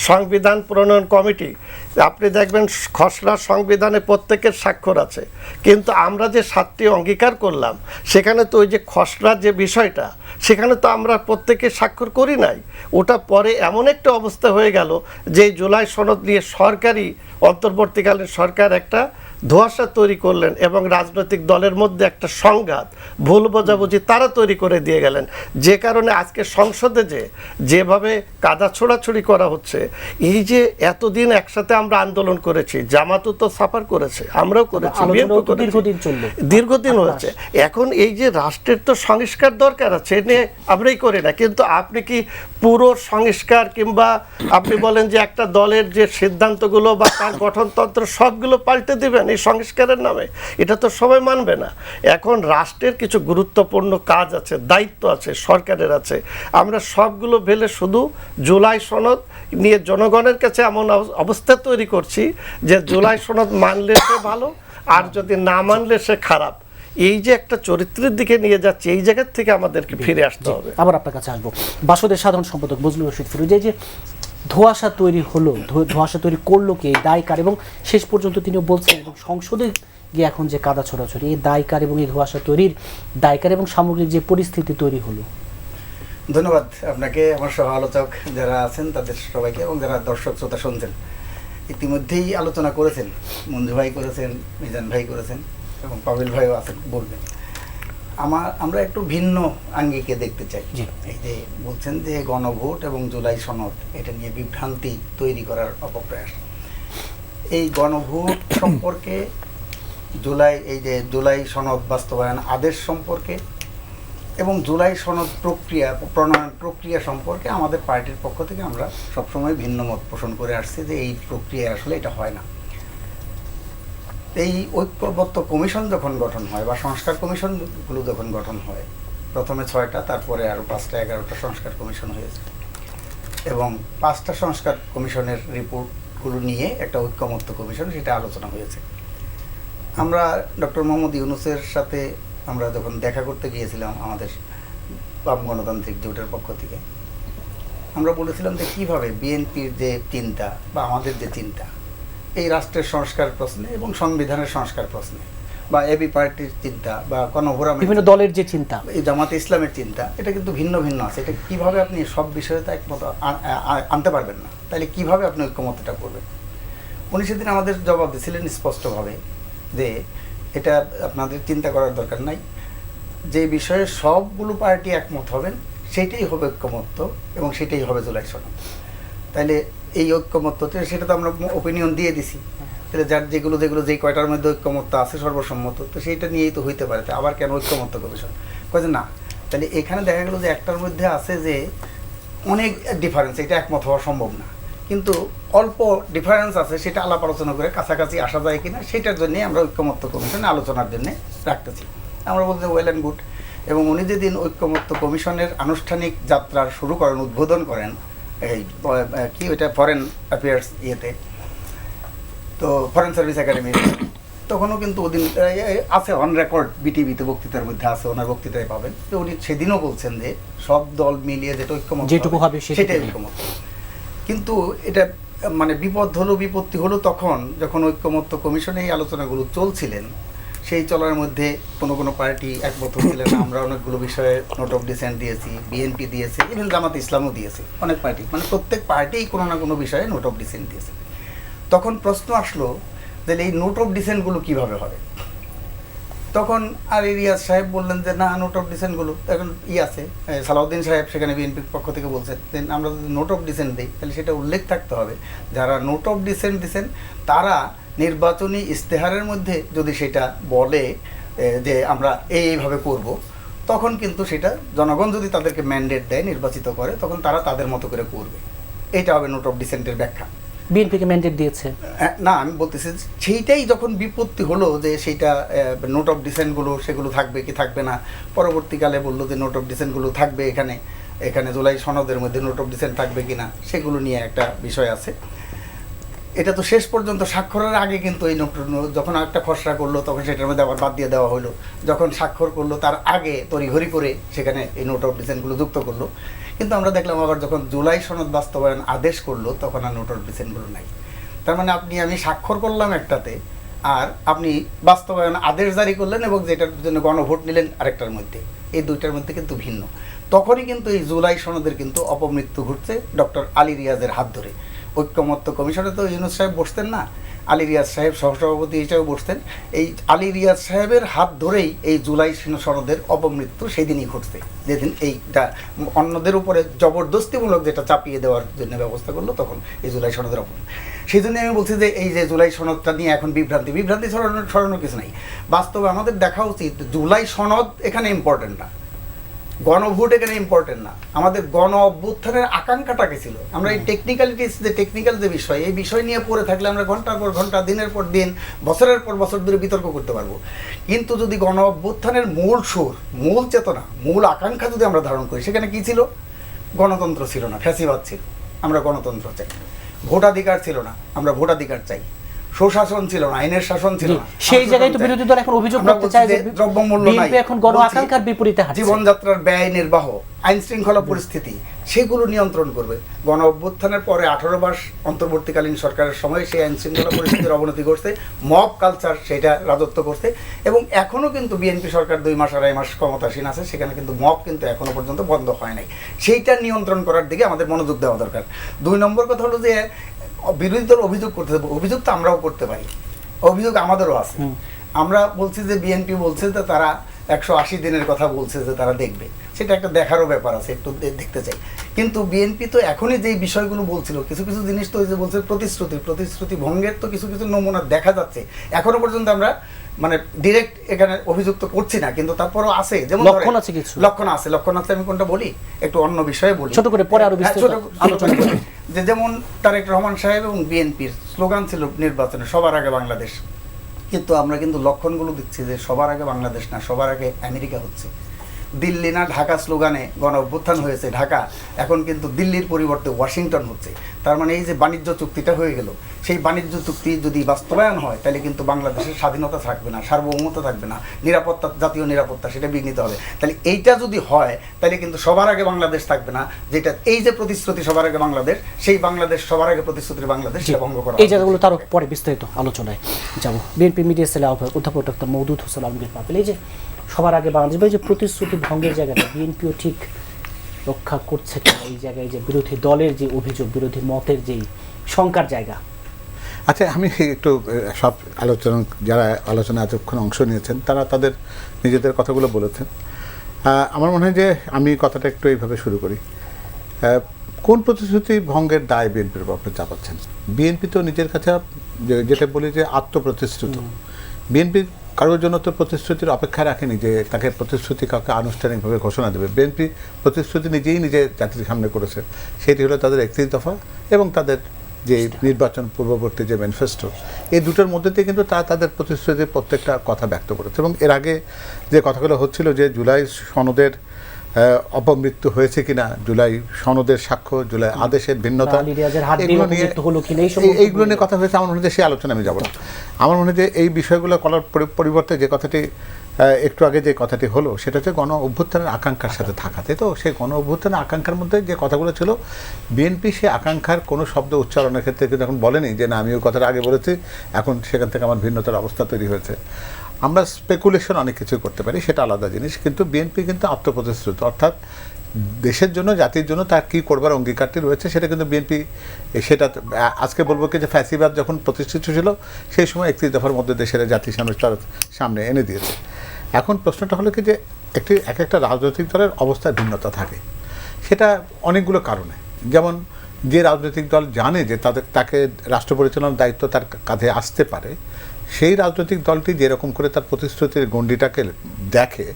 সংবিধান প্রণয়ন কমিটি, আপনি দেখবেন খসড়া সংবিধানে প্রত্যেকের স্বাক্ষর আছে, কিন্তু আমরা যে 7টি অঙ্গীকার করলাম সেখানে তো ওই যে খসড়া যে বিষয়টা সেখানে তো আমরা প্রত্যেকে স্বাক্ষর করি নাই। ওটা পরে এমন একটা অবস্থা হয়ে গেল যে জুলাই সনদ নিয়ে সরকারি অন্তর্বর্তীকালীন সরকার একটা ধোঁয়াশা তৈরি করলেন এবং রাজনৈতিক দলের মধ্যে একটা সংঘাত, ভুল বোঝাবুঝি তারা তৈরি করে দিয়ে গেলেন, যে কারণে আজকে সংসদে যেভাবে কাদা ছোড়াছুড়ি করা হচ্ছে। এই যে এতদিন একসাথে আমরা আন্দোলন করেছি, জামাতও তো সাফার করেছে, আমরাও করেছি, দীর্ঘদিন হয়েছে। এখন এই যে রাষ্ট্রের তো সংস্কার দরকার আছে, এ নিয়ে আমরাই করি না, কিন্তু আপনি কি পুরো সংস্কার কিংবা আপনি বলেন যে একটা দলের যে সিদ্ধান্তগুলো বা তার গঠনতন্ত্র সবগুলো পাল্টে দিবেন এই সংস্কারের নামে? এটা তো সবাই মানবে না। এখন রাষ্ট্রের কিছু গুরুত্বপূর্ণ কাজ আছে, দায়িত্ব আছে, সরকারের আছে, আমরা সবগুলো ফেলে শুধু জুলাই সনদ নিয়ে জনগণের কাছে এমন অবস্থা তৈরি করছি যে জুলাই সনদ মানলে সে ভালো আর যদি না মানলে সে খারাপ। এই যে একটা চরিত্রের দিকে নিয়ে যাচ্ছে, এই জায়গার থেকে আমাদেরকে ফিরে আসতে হবে। আবার আপনার কাছে আসবো, বাসদের সাধারণ সম্পাদক বজলুর রশিদ ফিরোজ, যে ধোঁয়াশা তৈরি হলো, ধোঁয়াশা তৈরি করলো কে, এই দায়কার, এবং শেষ পর্যন্ত তিনিও বলছেন এবং সংসদে গিয়ে এখন যে কাদা ছড়াছড়ি, এই দায়কার এবং এই ধোঁয়াশা তৈরির দায়কার এবং সামগ্রিক যে পরিস্থিতি তৈরি হলো। ধন্যবাদ আপনাকে, আমার সহ আলোচক যারা আছেন তাদের সবাইকে এবং যারা দর্শক শ্রোতা শুনছেন। ইতিমধ্যেই আলোচনা করেছেন, মঞ্জু ভাই করেছেন, মিজান ভাই করেছেন এবং পাবিল ভাইও আছেন, বলবেন। আমরা একটু ভিন্ন আঙ্গিকে দেখতে চাই। এই যে বলছেন যে গণভোট এবং জুলাই সনদ এটা নিয়ে বিভ্রান্তি তৈরি করার অপপ্রয়াস, এই গণভোট সম্পর্কে এই যে জুলাই সনদ বাস্তবায়ন আদেশ সম্পর্কে এবং জুলাই সনদ প্রণয়ন প্রক্রিয়া সম্পর্কে আমাদের পার্টির পক্ষ থেকে আমরা সবসময় ভিন্ন মত পোষণ করে আসছি যে এই প্রক্রিয়া আসলে এটা হয় না। এই ঐক্যবদ্ধ কমিশন যখন গঠন হয় বা সংস্কার কমিশনগুলো যখন গঠন হয়, প্রথমে 6টা, তারপরে আরও 5টা 11টা সংস্কার কমিশন হয়েছে এবং 5টা সংস্কার কমিশনের রিপোর্টগুলো নিয়ে একটা ঐক্যমত্য কমিশন, সেটা আলোচনা হয়েছে। আমরা ডক্টর মোহাম্মদ ইউনূসের সাথে আমরা যখন দেখা করতে গিয়েছিলাম আমাদের বাম গণতান্ত্রিক জোটের পক্ষ থেকে, আমরা বলেছিলাম যে কীভাবে বিএনপির যে চিন্তা বা আমাদের যে চিন্তা এই রাষ্ট্রের সংস্কার প্রশ্নে এবং সংবিধানের সংস্কার প্রশ্নে, বা এবি পার্টির চিন্তা বা গণফোরাম বিভিন্ন দলের যে চিন্তা, এই জামাতে ইসলামের চিন্তা, এটা কিন্তু ভিন্ন ভিন্ন আছে। এটা কীভাবে আপনি সব বিষয়ে তো একমত আনতে পারবেন না, তাহলে কীভাবে আপনি ঐক্যমতটা করবেন? উনি সেদিন আমাদের জবাব দিয়েছিলেন স্পষ্টভাবে যে এটা আপনাদের চিন্তা করার দরকার নাই, যে বিষয়ে সবগুলো পার্টি একমত হবেন সেটাই হবে ঐক্যমত্য এবং সেটাই হবে জুলাই সনদ। তাইলে এই ঐক্যমত্যতে সেটা তো আমরা ওপিনিয়ন দিয়ে দিছি, তাহলে যার যেগুলো যেই কয়টার মধ্যে ঐক্যমত্য আছে সর্বসম্মত, তো সেইটা নিয়েই তো হইতে পারে, আবার কেন ঐক্যমত্য কমিশন কয় যে না। তাহলে এখানে দেখা গেল যে একটার মধ্যে আছে যে অনেক ডিফারেন্স, এটা একমত হওয়া সম্ভব না, কিন্তু অল্প ডিফারেন্স আছে, সেটা আলাপ আলোচনা করে কাছাকাছি আসা যায় কিনা সেটার জন্যই আমরা ঐক্যমত্য কমিশনে আলোচনার জন্য রাখতেছি। আমরা বলতে ওয়েল অ্যান্ড গুড। এবং উনি যেদিন ঐক্যমত্য কমিশনের আনুষ্ঠানিক যাত্রা শুরু করেন, উদ্বোধন করেন এই কি ওইটা ফরেন অ্যাফেয়ার্স ইয়েতে, তো ফরেন সার্ভিস একাডেমি, তখনও কিন্তু ওদিন আছে অন রেকর্ড বিটিভিতে বক্তৃতার মধ্যে আছে, ওনার বক্তৃতায় পাবেন যে উনি সেদিনও বলছেন যে সব দল মিলিয়ে যেটা ঐক্যমত্য যেটুকু হবে সেটাই ঐক্যমত্য। কিন্তু এটা মানে বিপত্তি হলো তখন যখন ঐক্যমত্য কমিশনে এই আলোচনাগুলো চলছিলেন, সেই চলার মধ্যে কোনো পার্টি একমত হচ্ছিলেন না। আমরা অনেকগুলো বিষয়ে নোট অফ ডিসেন্ট দিয়েছি, বিএনপি দিয়েছে, ইভেন জামাত ইসলামও দিয়েছে, অনেক পার্টি, মানে প্রত্যেক পার্টি কোনো না কোনো বিষয়ে নোট অফ ডিসেন্ট দিয়েছে। তখন প্রশ্ন আসলো যে এই নোট অফ ডিসেন্টগুলো কীভাবে হবে। তখন আলী রিয়াজ সাহেব বললেন যে না, নোট অফ ডিসেন্টগুলো এখন আছে, সালাউদ্দিন সাহেব সেখানে বিএনপির পক্ষ থেকে বলছেন যে আমরা যদি নোট অফ ডিসেন্ট দিই তাহলে সেটা উল্লেখ থাকতে হবে যারা নোট অফ ডিসেন্ট দিচ্ছেন তারা নির্বাচনী ইশতেহারের মধ্যে যদি সেটা বলে যে আমরা এইভাবে করব, তখন কিন্তু সেটা জনগণ যদি তাদেরকে ম্যান্ডেট দেয়, নির্বাচিত করে, তখন তারা তাদের মতো করে করবে। এইটা হবে নোট অফ ডিসেন্টের ব্যাখ্যা। বিএনপিকে ম্যান্ডেট দিয়েছে না, আমি বলতেছি সেইটাই যখন বিপত্তি হলো যে সেইটা নোট অফ ডিসেন্টগুলো সেগুলো থাকবে কি থাকবে না, পরবর্তীকালে বললো যে নোট অফ ডিসেন্টগুলো থাকবে, এখানে জুলাই সনদের মধ্যে নোট অফ ডিসেন্ট থাকবে কি না সেগুলো নিয়ে একটা বিষয় আছে। এটা তো শেষ পর্যন্ত স্বাক্ষরের আগে কিন্তু এই নোট যখন একটা খসড়া করলো তখন সেটার মধ্যে আবার বাদ দিয়ে দেওয়া হলো, যখন স্বাক্ষর করলো তার আগে তড়িঘড়ি করে সেখানে এই নোট অফ ডিসেন্টগুলো যুক্ত করলো। কিন্তু আমরা দেখলাম আবার যখন জুলাই সনদ বাস্তবায়ন আদেশ করলো তখন আর নোট অফ ডিসেন্টগুলো নাই। তার মানে আমি স্বাক্ষর করলাম একটাতে, আর আপনি বাস্তবায়ন আদেশ জারি করলেন এবং যেটার জন্য গণভোট নিলেন আরেকটার মধ্যে, এই দুইটার মধ্যে কিন্তু ভিন্ন। তখনই কিন্তু এই জুলাই সনদের কিন্তু অপমৃত্যু ঘটছে ডক্টর আলী রিয়াজের হাত ধরে। ঐক্যমত্য কমিশনে তো ইউনূস সাহেব বসতেন না, আলী রিয়াজ সাহেব সহসভাপতি হিসেবে বসতেন। এই আলী রিয়াজ সাহেবের হাত ধরেই এই জুলাই সনদের অপমৃত্যু সেই দিনই ঘটছে, যেদিন এইটা অন্যদের উপরে জবরদস্তিমূলক যেটা চাপিয়ে দেওয়ার জন্য ব্যবস্থা করলো, তখন এই জুলাই সনদের অপমৃত্যু। সেই জন্য আমি বলছি যে এই যে জুলাই সনদটা নিয়ে এখন বিভ্রান্তি ছড়ানোর কিছু নাই। বাস্তবে আমাদের দেখা উচিত জুলাই সনদ এখানে ইম্পর্টেন্ট না, গণভোট এখানে ইম্পর্টেন্ট না, আমাদের গণ অভ্যুত্থানের আকাঙ্ক্ষাটা কি ছিল। আমরা এই টেকনিক্যালিটিস যে টেকনিক্যাল যে বিষয়, এই বিষয় নিয়ে পড়ে থাকলে আমরা ঘন্টার পর ঘন্টা, দিনের পর দিন, বছরের পর বছর ধরে বিতর্ক করতে পারবো। কিন্তু যদি গণ অভ্যুত্থানের মূল সুর, মূল চেতনা, মূল আকাঙ্ক্ষা যদি আমরা ধারণ করি, সেখানে কি ছিল? গণতন্ত্র ছিল না, ফ্যাসিবাদ ছিল, আমরা গণতন্ত্র চাই। ভোটাধিকার ছিল না, আমরা ভোটাধিকার চাই। সুশাসন ছিল না, আইনের শাসন ছিল না, সেই জায়গায় তো বিরোধী দল এখন অভিযোগ করতে চায় যে দ্রব্যমূল্য নাই, এখন গণ আকাঙ্ক্ষার বিপরীতে হাঁটছে। জীবনযাত্রার ব্যয় নির্বাহ, আইন শৃঙ্খলা পরিস্থিতি, সেগুলো নিয়ন্ত্রণ করবে। গণ অভ্যুত্থানের পরে 18 মাস অন্তর্বর্তীকালীন সরকারের সময় সেই আইন শৃঙ্খলা পরিস্থিতির অবনতি করছে, মব কালচার সেটা রাজত্ব করছে। এবং এখনও কিন্তু বিএনপি সরকার 2 মাস 2.5 মাস ক্ষমতাসীন আছে, সেখানে কিন্তু মব কিন্তু এখনো পর্যন্ত বন্ধ হয় নাই। সেইটা নিয়ন্ত্রণ করার দিকে আমাদের মনোযোগ দেওয়া দরকার। 2 নম্বর কথা হলো যে বিরোধী দল অভিযোগ করতে হবে, অভিযোগ তো আমরাও করতে পারি, অভিযোগ আমাদেরও আছে। আমরা বলছি যে বিএনপি বলছে যে তারা 180 দিনের কথা বলছে যে তারা দেখবে, সেটা একটা দেখারও ব্যাপার আছে, একটু দেখতে চাই। কিন্তু বিএনপি তো এখনই যেই বিষয়গুলো বলছিল, কিছু কিছু জিনিস তো ওই যে বলছে প্রতিশ্রুতি ভঙ্গের তো কিছু কিছু নমুনা দেখা যাচ্ছে। এখনো পর্যন্ত আমরা মানে ডিরেক্ট এখানে অভিযুক্ত করছি না, কিন্তু তারপরও আছে, যেমন লক্ষণ আছে, কিছু লক্ষণ আছে। আমি কোনটা বলি, একটু অন্য বিষয়ে বলি, ছোট করে পরে আরো বিস্তারিত আলোচনা করি। যে যেমন তারেক রহমান সাহেব এবং বিএনপির স্লোগান ছিল নির্বাচনে সবার আগে বাংলাদেশ, কিন্তু আমরা কিন্তু লক্ষণগুলো দিচ্ছি যে সবার আগে বাংলাদেশ না, সবার আগে আমেরিকা হচ্ছে। দিল্লি না ঢাকা স্লোগানে গণ অভ্যুত্থান হয়েছে ঢাকা, এখন কিন্তু দিল্লির পরিবর্তে ওয়াশিংটন হচ্ছে। তার মানে এই যে বাণিজ্য চুক্তিটা হয়ে গেল, সেই বাণিজ্য চুক্তি যদি বাস্তবায়ন হয় তাহলে কিন্তু বাংলাদেশের স্বাধীনতা থাকবে না, সার্বভৌমত্ব থাকবে না, নিরাপত্তা, জাতীয় নিরাপত্তা সেটা বিঘ্নিত হবে। তাহলে এইটা যদি হয় তাহলে কিন্তু সবার আগে বাংলাদেশ থাকবে না, যেটা এই যে প্রতিশ্রুতি সবার আগে বাংলাদেশ, সেই বাংলাদেশ সবার আগে প্রতিশ্রুতির বাংলাদেশ সেটা ভঙ্গ করা। এই জায়গাগুলো তার পরে বিস্তারিত আলোচনায় যাব। বিএনপি মিডিয়া সেলের আহ্বায়ক অধ্যাপক ডক্টর মওদুদ হোসেন আলমগীর পাপেল, এই যে সবার আগে বাংলাদেশ, যে প্রতিশ্রুতি ভঙ্গের জায়গাটা বিএনপিও ঠিক রক্ষা করছে কিনা, এই জায়গায় যে বিরোধী দলের যে অভিযোগ, বিরোধী মতের যেই শঙ্কার জায়গা। আচ্ছা, আমি একটু সব যারা আলোচনা এতক্ষণ অংশ নিয়েছেন তারা তাদের নিজেদের কথাগুলো বলেছেন। আমার মনে হয় যে আমি কথাটা একটু এইভাবে শুরু করি। কোন প্রতিশ্রুতি ভঙ্গের দায় বিএনপির উপর চাপাচ্ছেন? বিএনপি তো নিজের কাছে যেটা বলি যে আত্মপ্রতিশ্রুত। বিএনপি কারোর জন্য তো প্রতিশ্রুতির অপেক্ষা রাখেনি যে তাকে প্রতিশ্রুতি কাউকে আনুষ্ঠানিকভাবে ঘোষণা দেবে। বিএনপি প্রতিশ্রুতি নিজেই নিজে জাতির সামনে করেছে, সেটি হলো তাদের 31 দফা এবং তাদের যে নির্বাচন পূর্ববর্তী যে ম্যানিফেস্টো, এই দুটোর মধ্যে দিয়ে কিন্তু তারা তাদের প্রতিশ্রুতির প্রত্যেকটা কথা ব্যক্ত করেছে। এবং এর আগে যে কথাগুলো হচ্ছিল যে জুলাই সনদের অপমৃত্যু হয়েছে কিনা, জুলাই সনদের সাক্ষ্য, জুলাই আদেশের ভিন্নতা, এইগুলো নিয়ে কথা হয়েছে। আমার মনে হয় সেই আলোচনা আমি যাব না। আমার মনে হয় যে এই বিষয়গুলো করার পরিবর্তে যে কথাটি একটু আগে যে কথাটি হলো সেটা হচ্ছে গণ অভ্যুত্থানের আকাঙ্ক্ষার সাথে থাকা। তাই তো সেই গণ অভ্যুত্থানের আকাঙ্ক্ষার মধ্যে যে কথাগুলো ছিল, বিএনপি সে আকাঙ্ক্ষার কোনো শব্দ উচ্চারণের ক্ষেত্রে কিন্তু এখন বলেনি যে না আমি ওই কথাটা আগে বলেছি, এখন সেখান থেকে আমার ভিন্নতার অবস্থা তৈরি হয়েছে। আমরা স্পেকুলেশন অনেক কিছু করতে পারি, সেটা আলাদা জিনিস, কিন্তু বিএনপি কিন্তু আত্মপ্রতিশ্রুত, অর্থাৎ দেশের জন্য জাতির জন্য তার কী করবার অঙ্গীকারটি রয়েছে সেটা কিন্তু বিএনপি সেটা আজকে বলবো কি যে ফ্যাসিবাদ যখন প্রতিষ্ঠিত ছিল সেই সময় 31 দফার মধ্যে দেশের জাতি তার সামনে এনে দিয়েছে। এখন প্রশ্নটা হলো কি যে এক একটা রাজনৈতিক দলের অবস্থায় ভিন্নতা থাকে, সেটা অনেকগুলো কারণে। যেমন যে রাজনৈতিক দল জানে যে তাকে রাষ্ট্র পরিচালনার দায়িত্ব তার কাঁধে আসতে পারে, সেই রাজনৈতিক দলটি যেরকম করে তার প্রতিশ্রুতির গণ্ডিটাকে দেখে,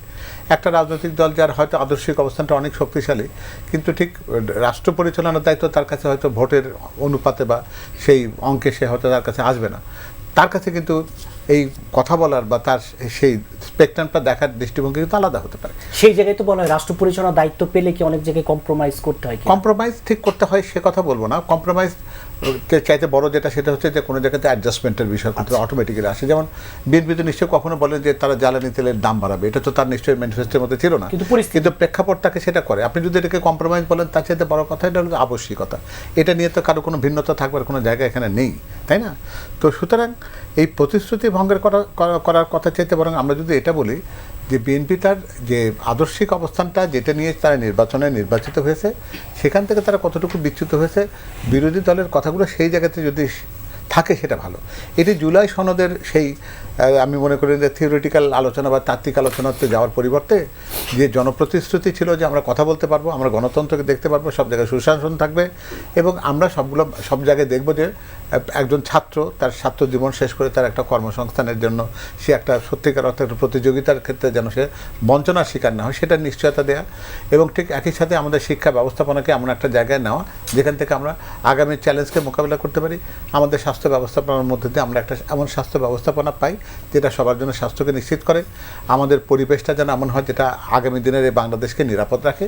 একটা রাজনৈতিক দল যার হয়তো আদর্শিক অবস্থানটা অনেক শক্তিশালী কিন্তু ঠিক রাষ্ট্র পরিচালনার দায়িত্ব তার কাছে হয়তো ভোটের অনুপাতে বা সেই অঙ্কে সে হয়তো তার কাছে আসবে না, তার কাছে কিন্তু এই কথা বলার বা তার সেই স্পেকট্রামটা দেখার দৃষ্টিভঙ্গি কিন্তু আলাদা হতে পারে। সেই জায়গায় তো বলা হয় রাষ্ট্র পরিচালনার দায়িত্ব পেলে কি অনেক জায়গায় কম্প্রোমাইজ করতে হয়। কম্প্রোমাইজ ঠিক করতে হয় সে কথা বলবো না, কম্প্রোমাইজ চাইতে বড় যেটা সেটা হচ্ছে যে কোনো জায়গাতে অ্যাডজাস্টমেন্টের বিষয় কিন্তু অটোমেটিক্যালি আসে। যেমন বিএনপি তো নিশ্চয়ই কখনো বলেন যে তারা জ্বালানি তেলের দাম বাড়াবে, এটা তো তার নিশ্চয়ই ম্যানিফেস্টোর মধ্যে ছিল না, কিন্তু প্রেক্ষাপটটাকে সেটা করে। আপনি যদি এটাকে কম্প্রোমাইজ বলেন তার চাইতে বড় কথা এটা হলো আবশ্যিকতা, এটা নিয়ে তো কারো কোনো ভিন্নতা থাকবার কোনো জায়গা এখানে নেই, তাই না? তো সুতরাং এই প্রতিশ্রুতি ভঙ্গের করার কথা চাইতে বরং আমরা যদি এটা বলি যে বিএনপি তার যে আদর্শিক অবস্থানটা যেটা নিয়ে তারা নির্বাচনে নির্বাচিত হয়েছে সেখান থেকে তারা কতটুকু বিচ্যুত হয়েছে, বিরোধী দলের কথাগুলো সেই জায়গাতে যদি থাকে সেটা ভালো। এটি জুলাই সনদের সেই আমি মনে করি যে থিওরিটিক্যাল আলোচনা বা তাত্ত্বিক আলোচনাতে যাওয়ার পরিবর্তে যে জনপ্রতিশ্রুতি ছিল যে আমরা কথা বলতে পারবো, আমরা গণতন্ত্রকে দেখতে পারবো, সব জায়গায় সুশাসন থাকবে এবং আমরা সব জায়গায় দেখব যে একজন ছাত্র তার ছাত্র জীবন শেষ করে তার একটা কর্মসংস্থানের জন্য সে একটা সত্যিকার অর্থে একটা প্রতিযোগিতার ক্ষেত্রে যেন সে বঞ্চনার শিকার না হয় সেটার নিশ্চয়তা দেওয়া এবং ঠিক একই সাথে আমাদের শিক্ষা ব্যবস্থাপনাকে এমন একটা জায়গায় নেওয়া যেখান থেকে আমরা আগামী চ্যালেঞ্জকে মোকাবিলা করতে পারি। আমাদের স্বাস্থ্য ব্যবস্থাপনার মধ্যে দিয়ে আমরা একটা এমন স্বাস্থ্য ব্যবস্থাপনা পাই যেটা সবার জন্য স্বাস্থ্যকে নিশ্চিত করে, আমাদের পরিবেশটা যেন এমন হয় যেটা আগামী দিনের এই বাংলাদেশকে নিরাপদ রাখে।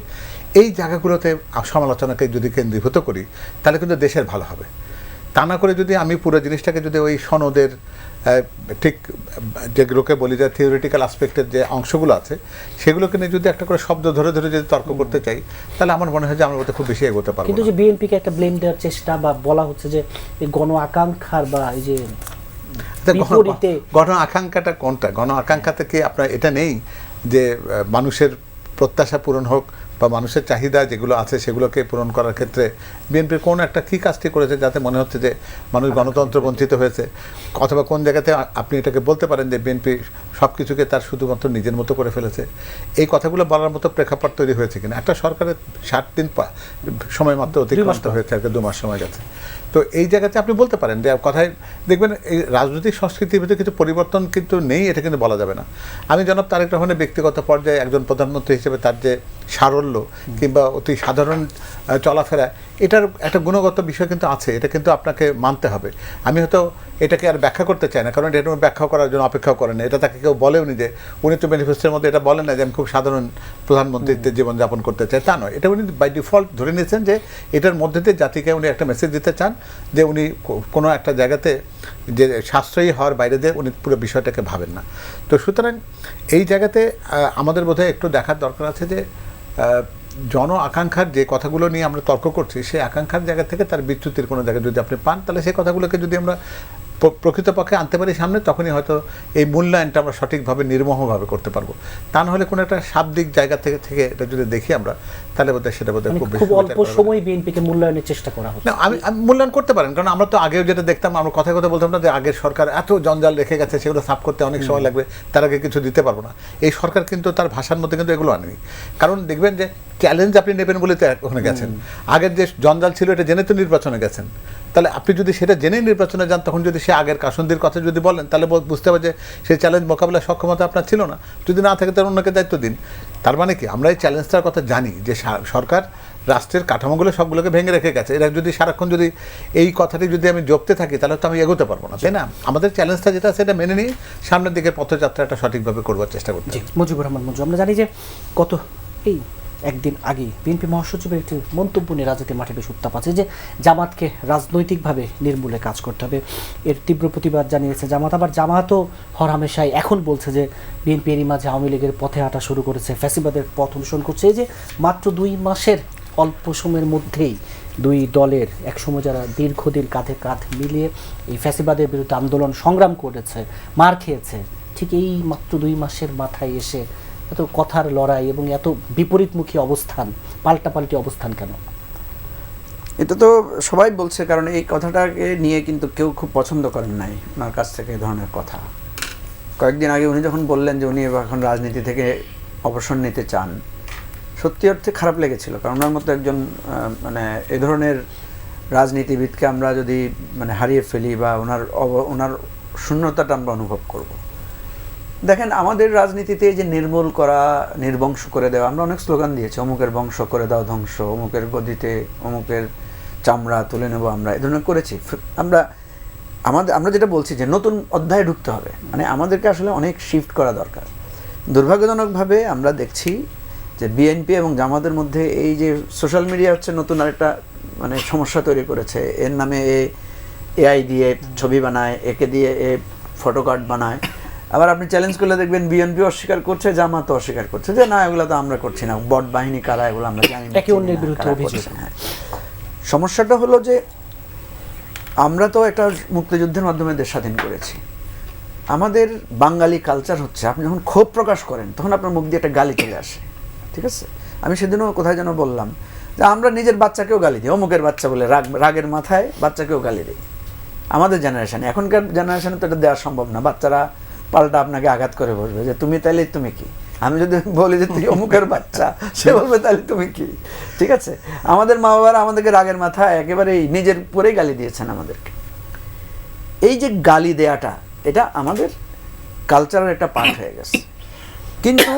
এই জায়গাগুলোতে সমালোচনাকে যদি কেন্দ্রীভূত করি তাহলে কিন্তু দেশের ভালো হবে। তা না করে যদি আমি পুরো জিনিসটাকে যদি ওই সনদের ঠিক যেগুলোকে বলি যে থিওরিটিক্যাল আসপেক্টের যে অংশগুলো আছে সেগুলোকে নিয়ে যদি একটা করে শব্দ ধরে ধরে যদি তর্ক করতে চাই তাহলে আমার মনে হয় যে আমরা ওটা খুব বেশি এগোতে পারবো। কিন্তু যে বিএনপিকে একটা ব্লেম দেওয়ার চেষ্টা বা বলা হচ্ছে যে গণ আকাঙ্ক্ষার বা এই যে গণ আকাঙ্ক্ষাটা কোনটা? গণ আকাঙ্ক্ষা থেকে আপনার এটা নেই যে মানুষের প্রত্যাশা পূরণ হোক বা মানুষের চাহিদা যেগুলো আছে সেগুলোকে পূরণ করার ক্ষেত্রে বিএনপির কোন একটা কী কাজটি করেছে যাতে মনে হচ্ছে যে মানুষ গণতন্ত্র বঞ্চিত হয়েছে, অথবা কোন জায়গাতে আপনি এটাকে বলতে পারেন যে বিএনপি সব কিছুকে তার শুধুমাত্র নিজের মতো করে ফেলেছে। এই কথাগুলো বলার মতো প্রেক্ষাপট তৈরি হয়েছে কিনা? একটা সরকারের 60 দিন সময় মাত্র অতিক্রান্ত হয়েছে, আর 2 মাস সময় গেছে। তো এই জায়গাতে আপনি বলতে পারেন যে কথায় দেখবেন এই রাজনৈতিক সংস্কৃতির ভিতরে কিছু পরিবর্তন কিন্তু নেই, এটা কিন্তু বলা যাবে না। আমি জনাব তারেক রহমানের ব্যক্তিগত পর্যায়ে একজন প্রধানমন্ত্রী হিসেবে তার যে সারল্য কিংবা অতি সাধারণ চলাফেরা এটার একটা গুণগত বিষয় কিন্তু আছে, এটা কিন্তু আপনাকে মানতে হবে। আমি হয়তো এটাকে আর ব্যাখ্যা করতে চাই না, কারণ এটা ব্যাখ্যা করার জন্য অপেক্ষাও করেন না, এটা তাকে কেউ বলেওনি যে উনি তো ম্যানিফেস্টোর মধ্যে এটা বলেন না যে আমি খুব সাধারণ প্রধানমন্ত্রীদের জীবনযাপন করতে চাই, তা নয়। এটা উনি বাই ডিফল্ট ধরে নিয়েছেন যে এটার মধ্যে দিয়ে জাতিকে উনি একটা মেসেজ দিতে চান যে উনি কোনো একটা জায়গাতে যে সাশ্রয়ী হওয়ার বাইরে দিয়ে উনি পুরো বিষয়টাকে ভাবেন না। তো সুতরাং এই জায়গাতে আমাদের বোধহয় একটু দেখার দরকার আছে যে জন আকাঙ্ক্ষার যে কথাগুলো নিয়ে আমরা তর্ক করছি সেই আকাঙ্ক্ষার জায়গা থেকে তার বিচ্যুতির কোনো জায়গায় যদি আপনি পান তাহলে সেই কথাগুলোকে যদি আমরা প্রকৃতপক্ষে আনতে পারি সামনে, তখনই হয়তো এই মূল্যায়নটা আমরা সঠিকভাবে নির্মোহভাবে করতে পারবো। তা না হলে কোনো একটা শাব্দিক জায়গা থেকে থেকে এটা যদি দেখি আমরা, তাহলে বোধহয় সেটা বোধহয় খুব বেশি খুব অল্প সময় বিএনপিকে মূল্যায়নের চেষ্টা করা হচ্ছে। না, আমি মূল্যায়ন করতে পারেন, কারণ আমরা তো আগেও যেটা দেখতাম, আমরা কথায় কথা বলতাম না যে আগের সরকার এত জঞ্জাল রেখে গেছে, সেগুলো সাফ করতে অনেক সময় লাগবে, তার আগে কিছু দিতে পারবো না। এই সরকার কিন্তু তার ভাষার মধ্যে কিন্তু এগুলো আনেনি, কারণ দেখবেন যে চ্যালেঞ্জ আপনি নেবেন বলে তো ওখানে গেছেন। আগের যে জঞ্জাল ছিল এটা জেনে তো নির্বাচনে গেছেন, তাহলে আপনি যদি সেটা জেনেই নির্বাচনে যান, তখন যদি সে আগের কাসুন্দির কথা যদি বলেন, তাহলে বুঝতে হবে যে সেই চ্যালেঞ্জ মোকাবিলার সক্ষমতা আপনার ছিল না। যদি না থাকে তার অন্যকে দায়িত্ব দিন। তার মানে কি, আমরা এই চ্যালেঞ্জটার কথা জানি যে সরকার রাষ্ট্রের কাঠামোগুলো সবগুলোকে ভেঙে রেখে গেছে। এরা যদি সারাক্ষণ যদি এই কথাটি যদি আমি জপতে থাকি, তাহলে তো আমি এগোতে পারবো না, তাই না? আমাদের চ্যালেঞ্জটা যেটা সেটা মেনে নিয়ে সামনের দিকের পথযাত্রাটা সঠিকভাবে করবার চেষ্টা করতে হবে। মুজিবুর রহমান মঞ্জু, আমরা জানি যে গত এই একদিন আগে বিএনপি মহাসচিবের একটি মন্তব্য নিয়ে রাজনীতির মাঠে বেশ উত্তাপ আছে যে জামাতকে রাজনৈতিকভাবে নির্মূলে কাজ করতে হবে। এর তীব্র প্রতিবাদ জানিয়েছে জামাত। আবার জামাতও হরহামেশাই এখন বলছে যে বিএনপি এরই মাঝে আওয়ামী লীগের পথে হাঁটা শুরু করেছে, ফ্যাসিবাদের পথ অনুসরণ করছে। এই যে মাত্র 2 মাসের অল্প সময়ের মধ্যেই দুই দলের একসময় যারা দীর্ঘদিন কাঁধে কাঁধ মিলিয়ে এই ফ্যাসিবাদের বিরুদ্ধে আন্দোলন সংগ্রাম করেছে, মার খেয়েছে, ঠিক এই মাত্র 2 মাসের মাথায় এসে এত কথার লড়াই এবং এত বিপরীতমুখী অবস্থান, পাল্টাপাল্টি অবস্থান কেন? এটা তো সবাই বলছে, কারণ এই কথাটাকে নিয়ে কিন্তু কেউ খুব পছন্দ করেন নাই ওনার কাছ থেকে এই ধরনের কথা। কয়েকদিন আগে উনি যখন বললেন যে উনি এখন রাজনীতি থেকে অবসর নিতে চান, সত্যি অর্থে খারাপ লেগেছিল, কারণ ওনার মতো একজন মানে এ ধরনের রাজনীতিবিদকে আমরা যদি মানে হারিয়ে ফেলি বা ওনার শূন্যতাটা আমরা অনুভব করব। দেখেন, আমাদের রাজনীতিতে যে নির্মূল করা, নির্বংশ করে দেওয়া, আমরা অনেক স্লোগান দিয়েছি, অমুকের বংশ করে দাও ধ্বংস, অমুকের গদিতে অমুকের চামড়া তুলে নেব, আমরা এ ধরনের করেছি। আমরা যেটা বলছি যে নতুন অধ্যায়ে ঢুকতে হবে, মানে আমাদেরকে আসলে অনেক শিফট করা দরকার। দুর্ভাগ্যজনকভাবে আমরা দেখছি যে বিএনপি এবং জামাতের মধ্যে এই যে সোশ্যাল মিডিয়া হচ্ছে নতুন আরেকটা মানে সমস্যা তৈরি করেছে। এর নামে এআই দিয়ে ছবি বানায়, একে দিয়ে ফটো কার্ড বানায়। আবার আপনি চ্যালেঞ্জ করলে দেখবেন বিএনপি অস্বীকার করছে, জামাত অস্বীকার করছে যে না, এগুলো তো আমরা করছি না, বট বাহিনী কারা এগুলো আমরা জানি না, একে অন্যের বিরুদ্ধে অভিযোগ। সমস্যাটা হলো যে আমরা তো একটা মুক্তিযুদ্ধের মাধ্যমে দেশ স্বাধীন করেছি। আমাদের বাঙালি কালচার হচ্ছে আপনি যখন ক্ষোভ প্রকাশ করেন তখন আপনার মুখ দিয়ে একটা গালি চলে আসে, ঠিক আছে? আমি সেদিনও কোথায় যেন বললাম যে আমরা নিজের বাচ্চাকেও গালি দিই, অমুকের বাচ্চা বলে রাগের মাথায় বাচ্চাকেও গালি দিই। আমাদের জেনারেশনে, এখনকার জেনারেশনে তো এটা দেওয়া সম্ভব না। বাচ্চারা পাল্টা আপনাকে আঘাত করে বসবে যে তুমি তাইলে তুমি কি। আমি যদি বলি যে তুই অমুকের বাচ্চা, সে বলবে তাহলে তুমি কি, ঠিক আছে? আমাদের মা বাবারা আমাদেরকে রাগের মাথায় একেবারেই নিজের উপরেই গালি দিয়েছেন আমাদেরকে। এই যে গালি দেয়াটা, এটা আমাদের কালচারের একটা পার্ট হয়ে গেছে। কিন্তু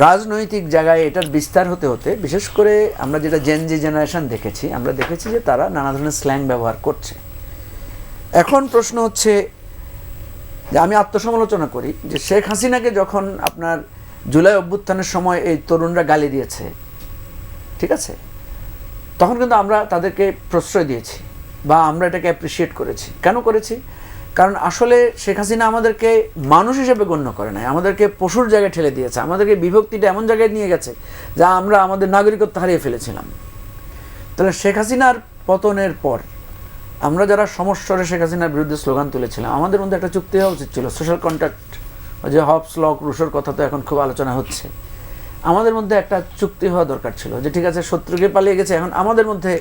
রাজনৈতিক জায়গায় এটার বিস্তার হতে হতে, বিশেষ করে আমরা যেটা জেনজি জেনারেশন দেখেছি, আমরা দেখেছি যে তারা নানা ধরনের স্ল্যাং ব্যবহার করছে। এখন প্রশ্ন হচ্ছে যে আমি আত্মসমালোচনা করি যে শেখ হাসিনাকে যখন আপনার জুলাই অভ্যুত্থানের সময় এই তরুণরা গালি দিয়েছে, ঠিক আছে, তখন কিন্তু আমরা তাদেরকে প্রশ্রয় দিয়েছি বা আমরা এটাকে অ্যাপ্রিসিয়েট করেছি। কেন করেছি? কারণ আসলে শেখ হাসিনা আমাদেরকে মানুষ হিসেবে গণ্য করে নাই, আমাদেরকে পশুর জায়গায় ঠেলে দিয়েছে, আমাদেরকে বিভক্তিটা এমন জায়গায় নিয়ে গেছে যা আমরা আমাদের নাগরিকত্ব হারিয়ে ফেলেছিলাম। তাহলে শেখ হাসিনার পতনের পর আমরা যারা সমস্বরে শেখ হাসিনার বিরুদ্ধে স্লোগান তুলেছিলাম, আমাদের মধ্যে একটা চুক্তি হওয়া উচিত ছিল, সোশ্যাল কন্ট্রাক্ট, যে হবস লক রুশোর কথা তো এখন খুব আলোচনা হচ্ছে। আমাদের মধ্যে একটা চুক্তি হওয়া দরকার ছিল যে ঠিক আছে, শত্রুকে পালিয়ে গেছে, এখন আমাদের মধ্যে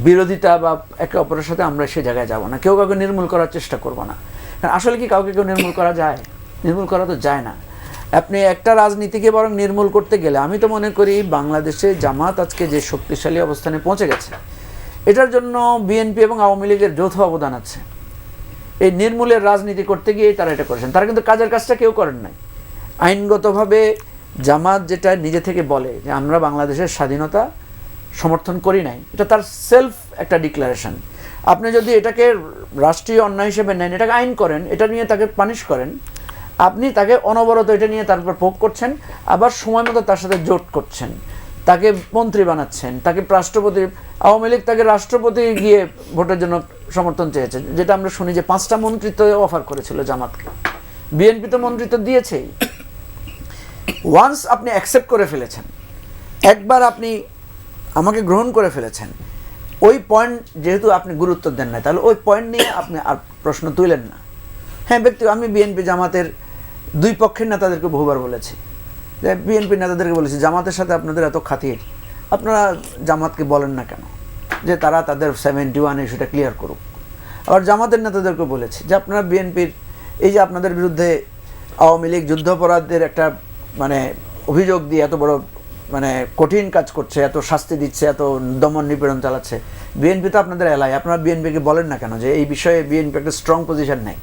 বিরোধিতা বা একে অপরের সাথে আমরা সে জায়গায় যাব না, কেউ কাউকে নির্মূল করার চেষ্টা করব না। কারণ আসলে কি কাউকে কেউ নির্মূল করা যায়? নির্মূল করা তো যায় না। আপনি একটা রাজনীতিকে বরং নির্মূল করতে গেলে আমি তো মনে করি বাংলাদেশে জামাত আজকে যে শক্তিশালী অবস্থানে পৌঁছে গেছে, এটার জন্য বিএনপি এবং আওয়ামী লীগের যৌথ অবদান আছে। এই নির্মূলের রাজনীতি করতে গিয়ে তারা এটা করেছেন। তারা কিন্তু কাজের কাজটা কেউ করেন নাই। আইনগতভাবে জামাত যেটা নিজে থেকে বলে যে আমরা বাংলাদেশের স্বাধীনতা সমর্থন করি নাই, এটা তার সেলফ একটা ডিক্লারেশন। আপনি যদি এটাকে রাষ্ট্রীয় অন্যায় হিসেবে নেন, এটাকে আইন করেন, এটা নিয়ে তাকে পানিশ করেন, আপনি তাকে অনবরত এটা নিয়ে তারপর ভোগ করছেন, আবার সময় মতো তার সাথে জোট করছেন, তাকে মন্ত্রী বানাচ্ছেন, তাকে রাষ্ট্রপতি, আওয়ামী লীগ তাকে রাষ্ট্রপতি গিয়ে ভোটের জন্য সমর্থন চেয়েছে, যেটা আমরা শুনি যে 5টা মন্ত্রিত্ব অফার করেছিল জামাতকে। বিএনপি তো মন্ত্রিত্ব দিয়েছেই। ওয়ান্স আপনি অ্যাকসেপ্ট করে ফেলেছেন, একবার আপনি আমাকে গ্রহণ করে ফেলেছেন, ওই পয়েন্ট যেহেতু আপনি গুরুত্ব দেন না, তাহলে ওই পয়েন্ট নিয়ে আপনি আর প্রশ্ন তুলেন না। হ্যাঁ আমি বিএনপি জামাতের দুই পক্ষের নেতাদেরকে বহুবার বলেছি, যে বিএনপি নেতাদেরকে বলেছি জামাতের সাথে আপনাদের এত খাতির, আপনারা জামাতকে বলেন না কেন যে তারা তাদের 71 ইস্যুটা ক্লিয়ার করুক। আবার জামাতের নেতাদেরকে বলেছি যে আপনারা বিএনপির এই যে আপনাদের বিরুদ্ধে আওয়ামী লীগ যুদ্ধাপরাধের একটা মানে অভিযোগ দিয়ে এত বড় মানে কঠিন কাজ করছে, এত শাস্তি দিচ্ছে, এত দমন নিপীড়ন চালাচ্ছে, বিএনপি তো আপনাদের এলাকায়, আপনারা বিএনপিকে বলেন না কেন যে এই বিষয়ে বিএনপি একটা স্ট্রং পজিশন নেয়।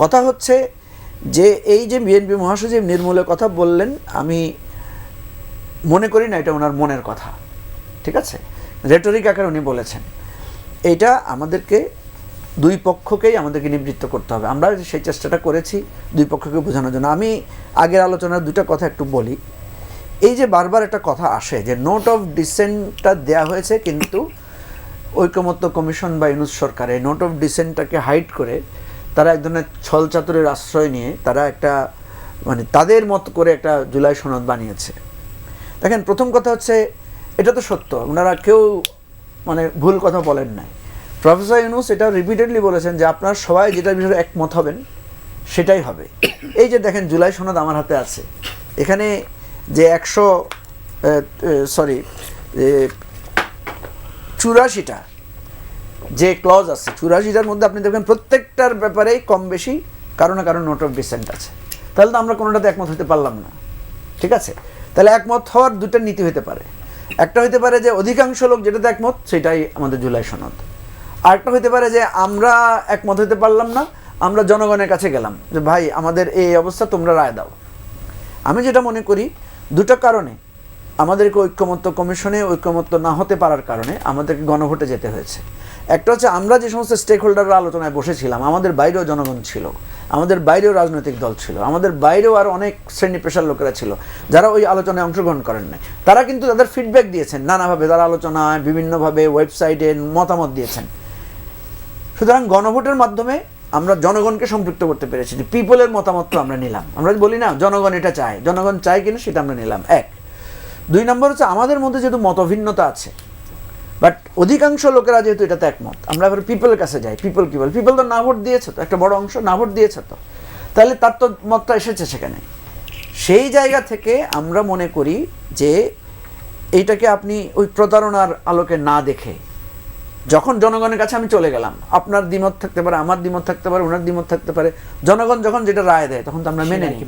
কথা হচ্ছে যে এই যে বিএনপি মহাসচিব নির্মূলের কথা বললেন, আমি মনে করি না এটা ওনার মনের কথা, ঠিক আছে, রেটরিক আকারে উনি বলেছেন। এটা আমাদেরকে দুই পক্ষকেই আমাদেরকে নিবৃত্ত করতে হবে, আমরা সেই চেষ্টাটা করেছি দুই পক্ষকে বোঝানোর জন্য। আমি আগের আলোচনার দুটো কথা একটু বলি। এই যে বারবার একটা কথা আসে যে নোট অফ ডিসেন্টটা দেয়া হয়েছে, কিন্তু ঐকমত্য কমিশন বা ইউনূস সরকার এই নোট অফ ডিসেন্টটাকে হাইড করে তারা এক ধরনের ছলচাতুরের আশ্রয় নিয়ে তারা একটা মানে তাদের মত করে একটা জুলাই সনদ বানিয়েছে। দেখেন, প্রথম কথা হচ্ছে এটা তো সত্য, ওনারা কেউ মানে ভুল কথা বলেন নাই। প্রফেসর ইউনূস এটা রিপিটেডলি বলেছেন যে আপনারা সবাই যেটার বিষয়ে একমত হবেন সেটাই হবে। এই যে দেখেন জুলাই সনদ আমার হাতে আছে, এখানে যে 84টা যে ক্লজ আছে, 84টার মধ্যে আপনি দেখবেন প্রত্যেকটার ব্যাপারেই কম বেশি কারো না কারো নোট অফ ডিসেন্ট আছে। তাহলে তো আমরা কোনোটাতে একমত হতে পারলাম না, ঠিক আছে। তাহলে একমত হওয়ার দুটো নীতি হতে পারে, একটা হতে পারে যে অধিকাংশ লোক যেটাতে একমত সেটাই আমাদের জুলাই সনদ, আরেকটা হতে পারে যে আমরা একমত হতে পারলাম না, আমরা জনগণের কাছে গেলাম যে ভাই আমাদের এই অবস্থা, তোমরা রায় দাও। আমি যেটা মনে করি দুটো কারণে আমাদেরকে ঐক্যমত্য কমিশনে ঐক্যমত্য না হতে পারার কারণে আমাদেরকে গণভোটে যেতে হয়েছে। একটা হচ্ছে আমরা যে সমস্ত স্টেক হোল্ডাররা আলোচনায় বসেছিলাম, আমাদের বাইরেও জনগণ ছিল, আমাদের বাইরেও রাজনৈতিক দল ছিল, আমাদের বাইরেও আর অনেক শ্রেণী পেশার লোকেরা ছিল যারা ওই আলোচনায় অংশগ্রহণ করেন নাই। তারা কিন্তু তাদের ফিডব্যাক দিয়েছেন নানাভাবে, তারা আলোচনায় বিভিন্নভাবে ওয়েবসাইটে মতামত দিয়েছেন। সুতরাং গণভোটের মাধ্যমে আমরা জনগণকে সম্পৃক্ত করতে পেরেছি, যে পিপলের মতামত তো আমরা নিলাম। আমরা বলি না জনগণ এটা চায়, জনগণ চায় কিনা সেটা আমরা নিলাম, এক। দুই নম্বর হচ্ছে আমাদের মধ্যে যেহেতু মতভিন্নতা আছে, বাট অধিকাংশ লোকেরা যেহেতু এটাতে একমত, আমরা এবার পিপলের কাছে যাই। পিপল কি বল? পিপল তো না ভোট দিয়েছে, তো একটা বড় অংশ না ভোট দিয়েছে, তো তাহলে তার তো মতটা এসেছে সেখানে। সেই জায়গা থেকে আমরা মনে করি যে এইটাকে আপনি ওই প্রতারণার আলোকে না দেখে যখন জনগণের কাছে আমি চলে গেলাম, আপনার দ্বিমত থাকতে পারে, আমার দ্বিমত থাকতে পারে, ওনার দ্বিমত থাকতে পারে, জনগণ যখন যেটা রায় দেয় তখন তো আমরা মেনে নিই।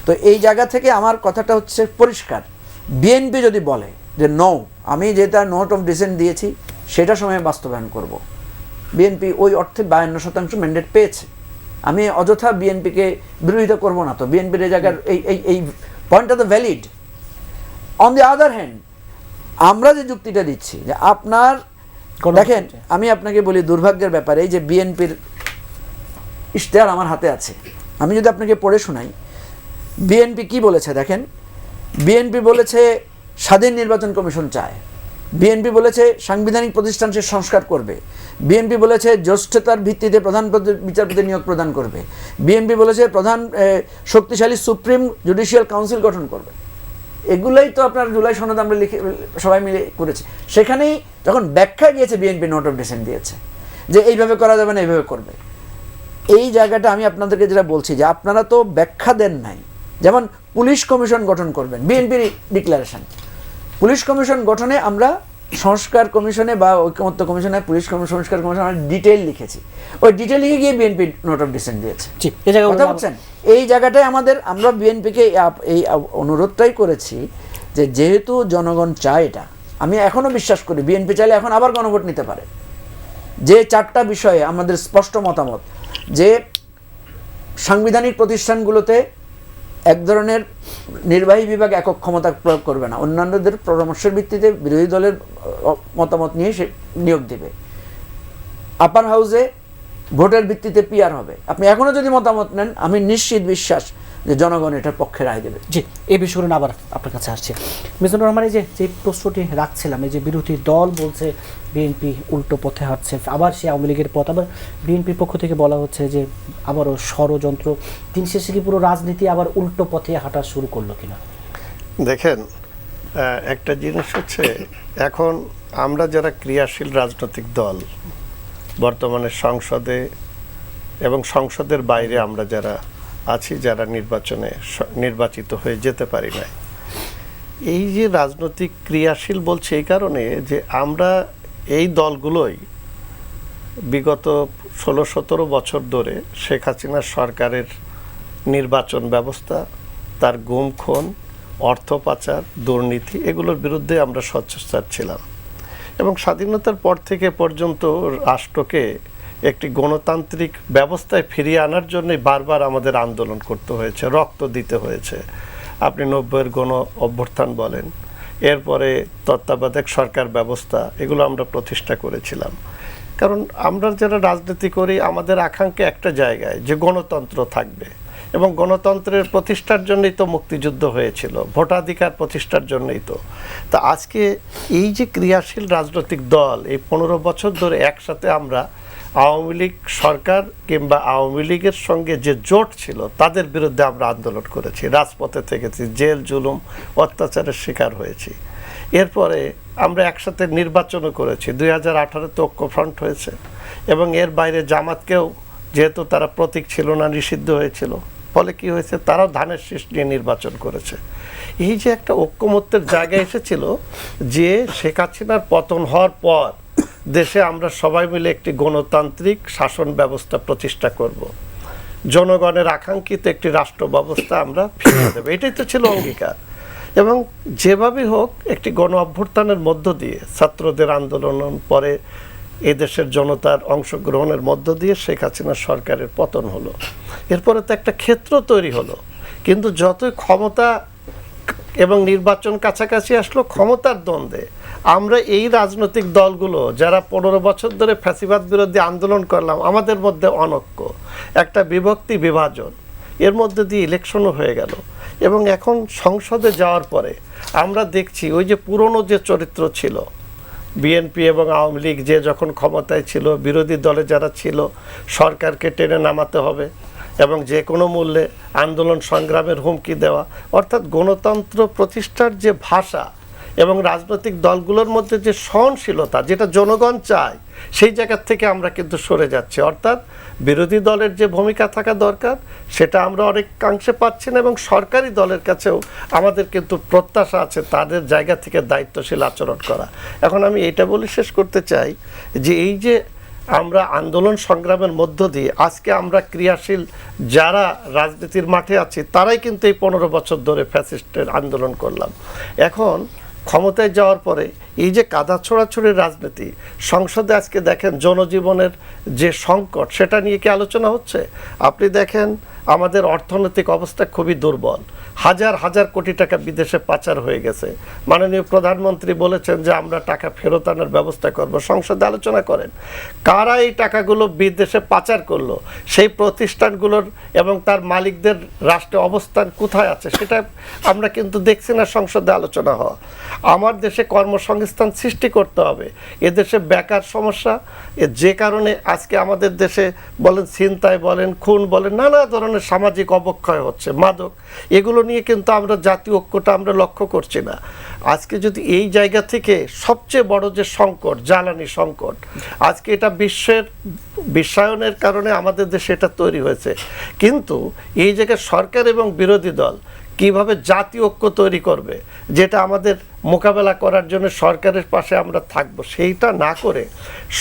তো এই জায়গা থেকে আমার কথাটা হচ্ছে পরিষ্কার, বিএনপি যদি বলে যে নো, আমি যেটা নোট অফ ডিসেন্ট দিয়েছি সেটা সময় বাস্তবায়ন করব, বিএনপি ওই অর্থে 52% ম্যান্ডেট পেয়েছে। আমি অযথা বিএনপিকে বিরোধিতা করব না, তো বিএনপির এই জায়গার এই পয়েন্টটা তো valid. On the other hand আমরা যে যুক্তিটা দিচ্ছি যে আপনার দেখেন, আমি আপনাকে বলি দুর্ভাগ্যের ব্যাপারে, এই যে বিএনপির ইশতেহার আমার হাতে আছে, আমি যদি আপনাকে পড়ে শোনাই বিএনপি কি বলেছে। দেখেন, বিএনপি বলেছে স্বাধীন নির্বাচন কমিশন চায়, বিএনপি বলেছে সাংবিধানিক প্রতিষ্ঠান সে সংস্কার করবে, বিএনপি বলেছে জ্যেষ্ঠতার ভিত্তিতে প্রধান বিচারপতি নিয়োগ প্রদান করবে, বিএনপি বলেছে প্রধান শক্তিশালী সুপ্রিম জুডিশিয়াল কাউন্সিল গঠন করবে। এগুলোই তো আপনার জুলাই সনদ আমরা লিখে সবাই মিলে করেছি। সেখানেই যখন ব্যাখ্যা গিয়েছে বিএনপি নোট অফ ডিসেন্ট দিয়েছে যে এইভাবে করা যাবে না, এইভাবে করবে। এই জায়গাটা আমি আপনাদেরকে যেটা বলছি যে আপনারা তো ব্যাখ্যা দেন নাই। যেমন পুলিশ কমিশন গঠন করবেন, বিএনপির ডিক্লারেশন, পুলিশ কমিশন গঠনে আমরা সংস্কার কমিশনে বা ঐক্যমত্য কমিশনে পুলিশ সংস্কার কমিশন আমরা ডিটেইল লিখেছি, ওই ডিটেইল লিখে গিয়ে বিএনপি নোট অফ ডিসেন্ট দিয়েছে। কথা বলছেন, এই জায়গাটায় আমরা বিএনপিকে এই অনুরোধটাই করেছি যে যেহেতু জনগণ চায় এটা, আমি এখনও বিশ্বাস করি বিএনপি চাইলে এখন আবার গণভোট নিতে পারে। যে 4টা বিষয়ে আমাদের স্পষ্ট মতামত, যে সাংবিধানিক প্রতিষ্ঠানগুলোতে এক ধরনের নির্বাহী বিভাগ একক ক্ষমতা প্রয়োগ করবে না, অন্যান্যদের পরামর্শের ভিত্তিতে বিরোধী দলের মতামত নিয়ে সে নিয়োগ দেবে। আপার হাউসে ভোটের ভিত্তিতে পিআর হবে। আপনি এখনও যদি মতামত নেন, আমি নিশ্চিত বিশ্বাস যে জনগণ এটার পক্ষে রায় দেবে। জি, এই বিষয়গুলো আবার আপনার কাছে আসছে। মিজানুর রহমান, এই যে প্রশ্নটি রাখছিলাম, এই যে বিরোধী দল বলছে বিএনপি উল্টো পথে হাঁটছে, আবার সে আওয়ামী লীগের পথ, আবার বিএনপির পক্ষ থেকে বলা হচ্ছে যে আবারও ষড়যন্ত্র, দিন শেষে কি পুরো রাজনীতি আবার উল্টো পথে হাঁটা শুরু করলো কিনা? দেখেন, একটা জিনিস হচ্ছে, এখন আমরা যারা ক্রিয়াশীল রাজনৈতিক দল বর্তমানে সংসদে এবং সংসদের বাইরে আমরা যারা আছি, যারা নির্বাচিত হয়ে যেতে পারি নাই, এই যে রাজনৈতিক ক্রিয়াশীল বলছে এই কারণে যে আমরা এই দলগুলোই বিগত 16-17 বছর ধরে শেখ হাসিনার সরকারের নির্বাচন ব্যবস্থা, তার গুম খুন, অর্থ পাচার, দুর্নীতি, এগুলোর বিরুদ্ধে আমরা সোচ্চার ছিলাম। এবং স্বাধীনতার পর থেকে পর্যন্ত রাষ্ট্রকে একটি গণতান্ত্রিক ব্যবস্থায় ফিরিয়ে আনার জন্যই বারবার আমাদের আন্দোলন করতে হয়েছে, রক্ত দিতে হয়েছে। আপনি 90-এর গণ অভ্যুত্থান বলেন, এরপরে তত্ত্বাবধায়ক সরকার ব্যবস্থা, এগুলো আমরা প্রতিষ্ঠা করেছিলাম। কারণ আমরা যারা রাজনীতি করি আমাদের আকাঙ্ক্ষা একটা জায়গায় যে গণতন্ত্র থাকবে, এবং গণতন্ত্রের প্রতিষ্ঠার জন্যই তো মুক্তিযুদ্ধ হয়েছিল, ভোটাধিকার প্রতিষ্ঠার জন্যই তো। তা আজকে এই যে ক্রিয়াশীল রাজনৈতিক দল, এই 15 বছর ধরে একসাথে আমরা আওয়ামী লীগ সরকার কিংবা আওয়ামী লীগের সঙ্গে যে জোট ছিল তাদের বিরুদ্ধে আমরা আন্দোলন করেছি, রাজপথে থেকেছি, জেল জুলুম অত্যাচারের শিকার হয়েছি। এরপরে আমরা একসাথে নির্বাচনও করেছি, 2018-তে ঐক্যফ্রন্ট হয়েছে, এবং এর বাইরে জামাতকেও, যেহেতু তারা প্রতীক ছিল না, নিষিদ্ধ হয়েছিল, ফলে কি হয়েছে, তারাও ধানের শীষ নিয়ে নির্বাচন করেছে। এই যে একটা ঐক্যমত্যের জায়গায় এসেছিল যে শেখ হাসিনার পতন হওয়ার পর দেশে আমরা সবাই মিলে একটি গণতান্ত্রিক শাসন ব্যবস্থা প্রতিষ্ঠা করব, জনগণের আকাঙ্ক্ষিত একটি রাষ্ট্র ব্যবস্থা আমরা ফিরিয়ে দেব, এটাই তো ছিল অঙ্গীকার। এবং যেভাবে হোক একটি গণ অভ্যুত্থানের মধ্য দিয়ে, ছাত্রদের আন্দোলন পরে এদেশের জনতার অংশগ্রহণের মধ্য দিয়ে শেখ হাসিনা সরকারের পতন হলো। এরপরে তো একটা ক্ষেত্র তৈরি হলো, কিন্তু যতই ক্ষমতা এবং নির্বাচন কাছাকাছি আসলো, ক্ষমতার দ্বন্দ্বে আমরা এই রাজনৈতিক দলগুলো যারা 15 বছর ধরে ফ্যাসিবাদ বিরোধী আন্দোলন করলাম, আমাদের মধ্যে অনৈক্য, একটা বিভক্তি, বিভাজন, এর মধ্যে দিয়ে ইলেকশনও হয়ে গেল। এবং এখন সংসদে যাওয়ার পরে আমরা দেখছি ওই যে পুরনো যে চরিত্র ছিল, বিএনপি এবং আওয়ামী লীগ যে যখন ক্ষমতায় ছিল, বিরোধী দলে যারা ছিল, সরকারকে টেনে নামাতে হবে এবং যে কোনো মূল্যে আন্দোলন সংগ্রামের হুমকি দেওয়া, অর্থাৎ গণতন্ত্র প্রতিষ্ঠার যে ভাষা এবং রাজনৈতিক দলগুলোর মধ্যে যে সহনশীলতা, যেটা জনগণ চায়, সেই জায়গার থেকে আমরা কিন্তু সরে যাচ্ছি। অর্থাৎ বিরোধী দলের যে ভূমিকা থাকা দরকার সেটা আমরা অনেকাংশে পাচ্ছি না, এবং সরকারি দলের কাছেও আমাদের কিন্তু প্রত্যাশা আছে তাদের জায়গা থেকে দায়িত্বশীল আচরণ করা। এখন আমি এটা বলে শেষ করতে চাই যে এই যে আমরা আন্দোলন সংগ্রামের মধ্য দিয়ে আজকে আমরা ক্রিয়াশীল যারা রাজনীতির মাঠে আছি, তারাই কিন্তু এই 15 বছর ধরে ফ্যাসিস্টের আন্দোলন করলাম। এখন ক্ষমতায় যাওয়ার পরে এই যে কাদা ছোড়াছুড়ির রাজনীতি, সংসদে আজকে দেখেন জনজীবনের যে সংকট, সেটা নিয়ে কি আলোচনা হচ্ছে? আপনি দেখেন আমাদের অর্থনৈতিক অবস্থা খুবই দুর্বল, হাজার হাজার কোটি টাকা বিদেশে পাচার হয়ে গেছে। মাননীয় প্রধানমন্ত্রী বলেছেন যে আমরা টাকা ফেরত আনার ব্যবস্থা করব, সংসদে আলোচনা করেন। কারা এই টাকাগুলো বিদেশে পাচার করলো, সেই প্রতিষ্ঠানগুলোর এবং তার মালিকদের রাষ্ট্রে অবস্থান কোথায় আছে, সেটা আমরা কিন্তু দেখছি না সংসদে আলোচনা হওয়া। আমার দেশে কর্মসংস্থান সৃষ্টি করতে হবে, এদেশে বেকার সমস্যা, যে কারণে আজকে আমাদের দেশে বলেন ছিনতাই বলেন, খুন বলেন, নানা ধরনের সামাজিক অবক্ষয় হচ্ছে, মাদক, এগুলো নিয়ে কিন্তু আমরা জাতীয় ঐক্যটা আমরা লক্ষ্য করছি না। আজকে যদি এই জায়গা থেকে সবচেয়ে বড় যে সংকট, জ্বালানি সংকট, আজকে এটা বিশ্বের বিশ্বায়নের কারণে আমাদের দেশে এটা তৈরি হয়েছে, কিন্তু এই জায়গায় সরকার এবং বিরোধী দল কিভাবে জাতীয় ঐক্য তৈরি করবে, যেটা আমাদের মোকাবেলা করার জন্য সরকারের পাশে আমরা থাকব, সেইটা না করে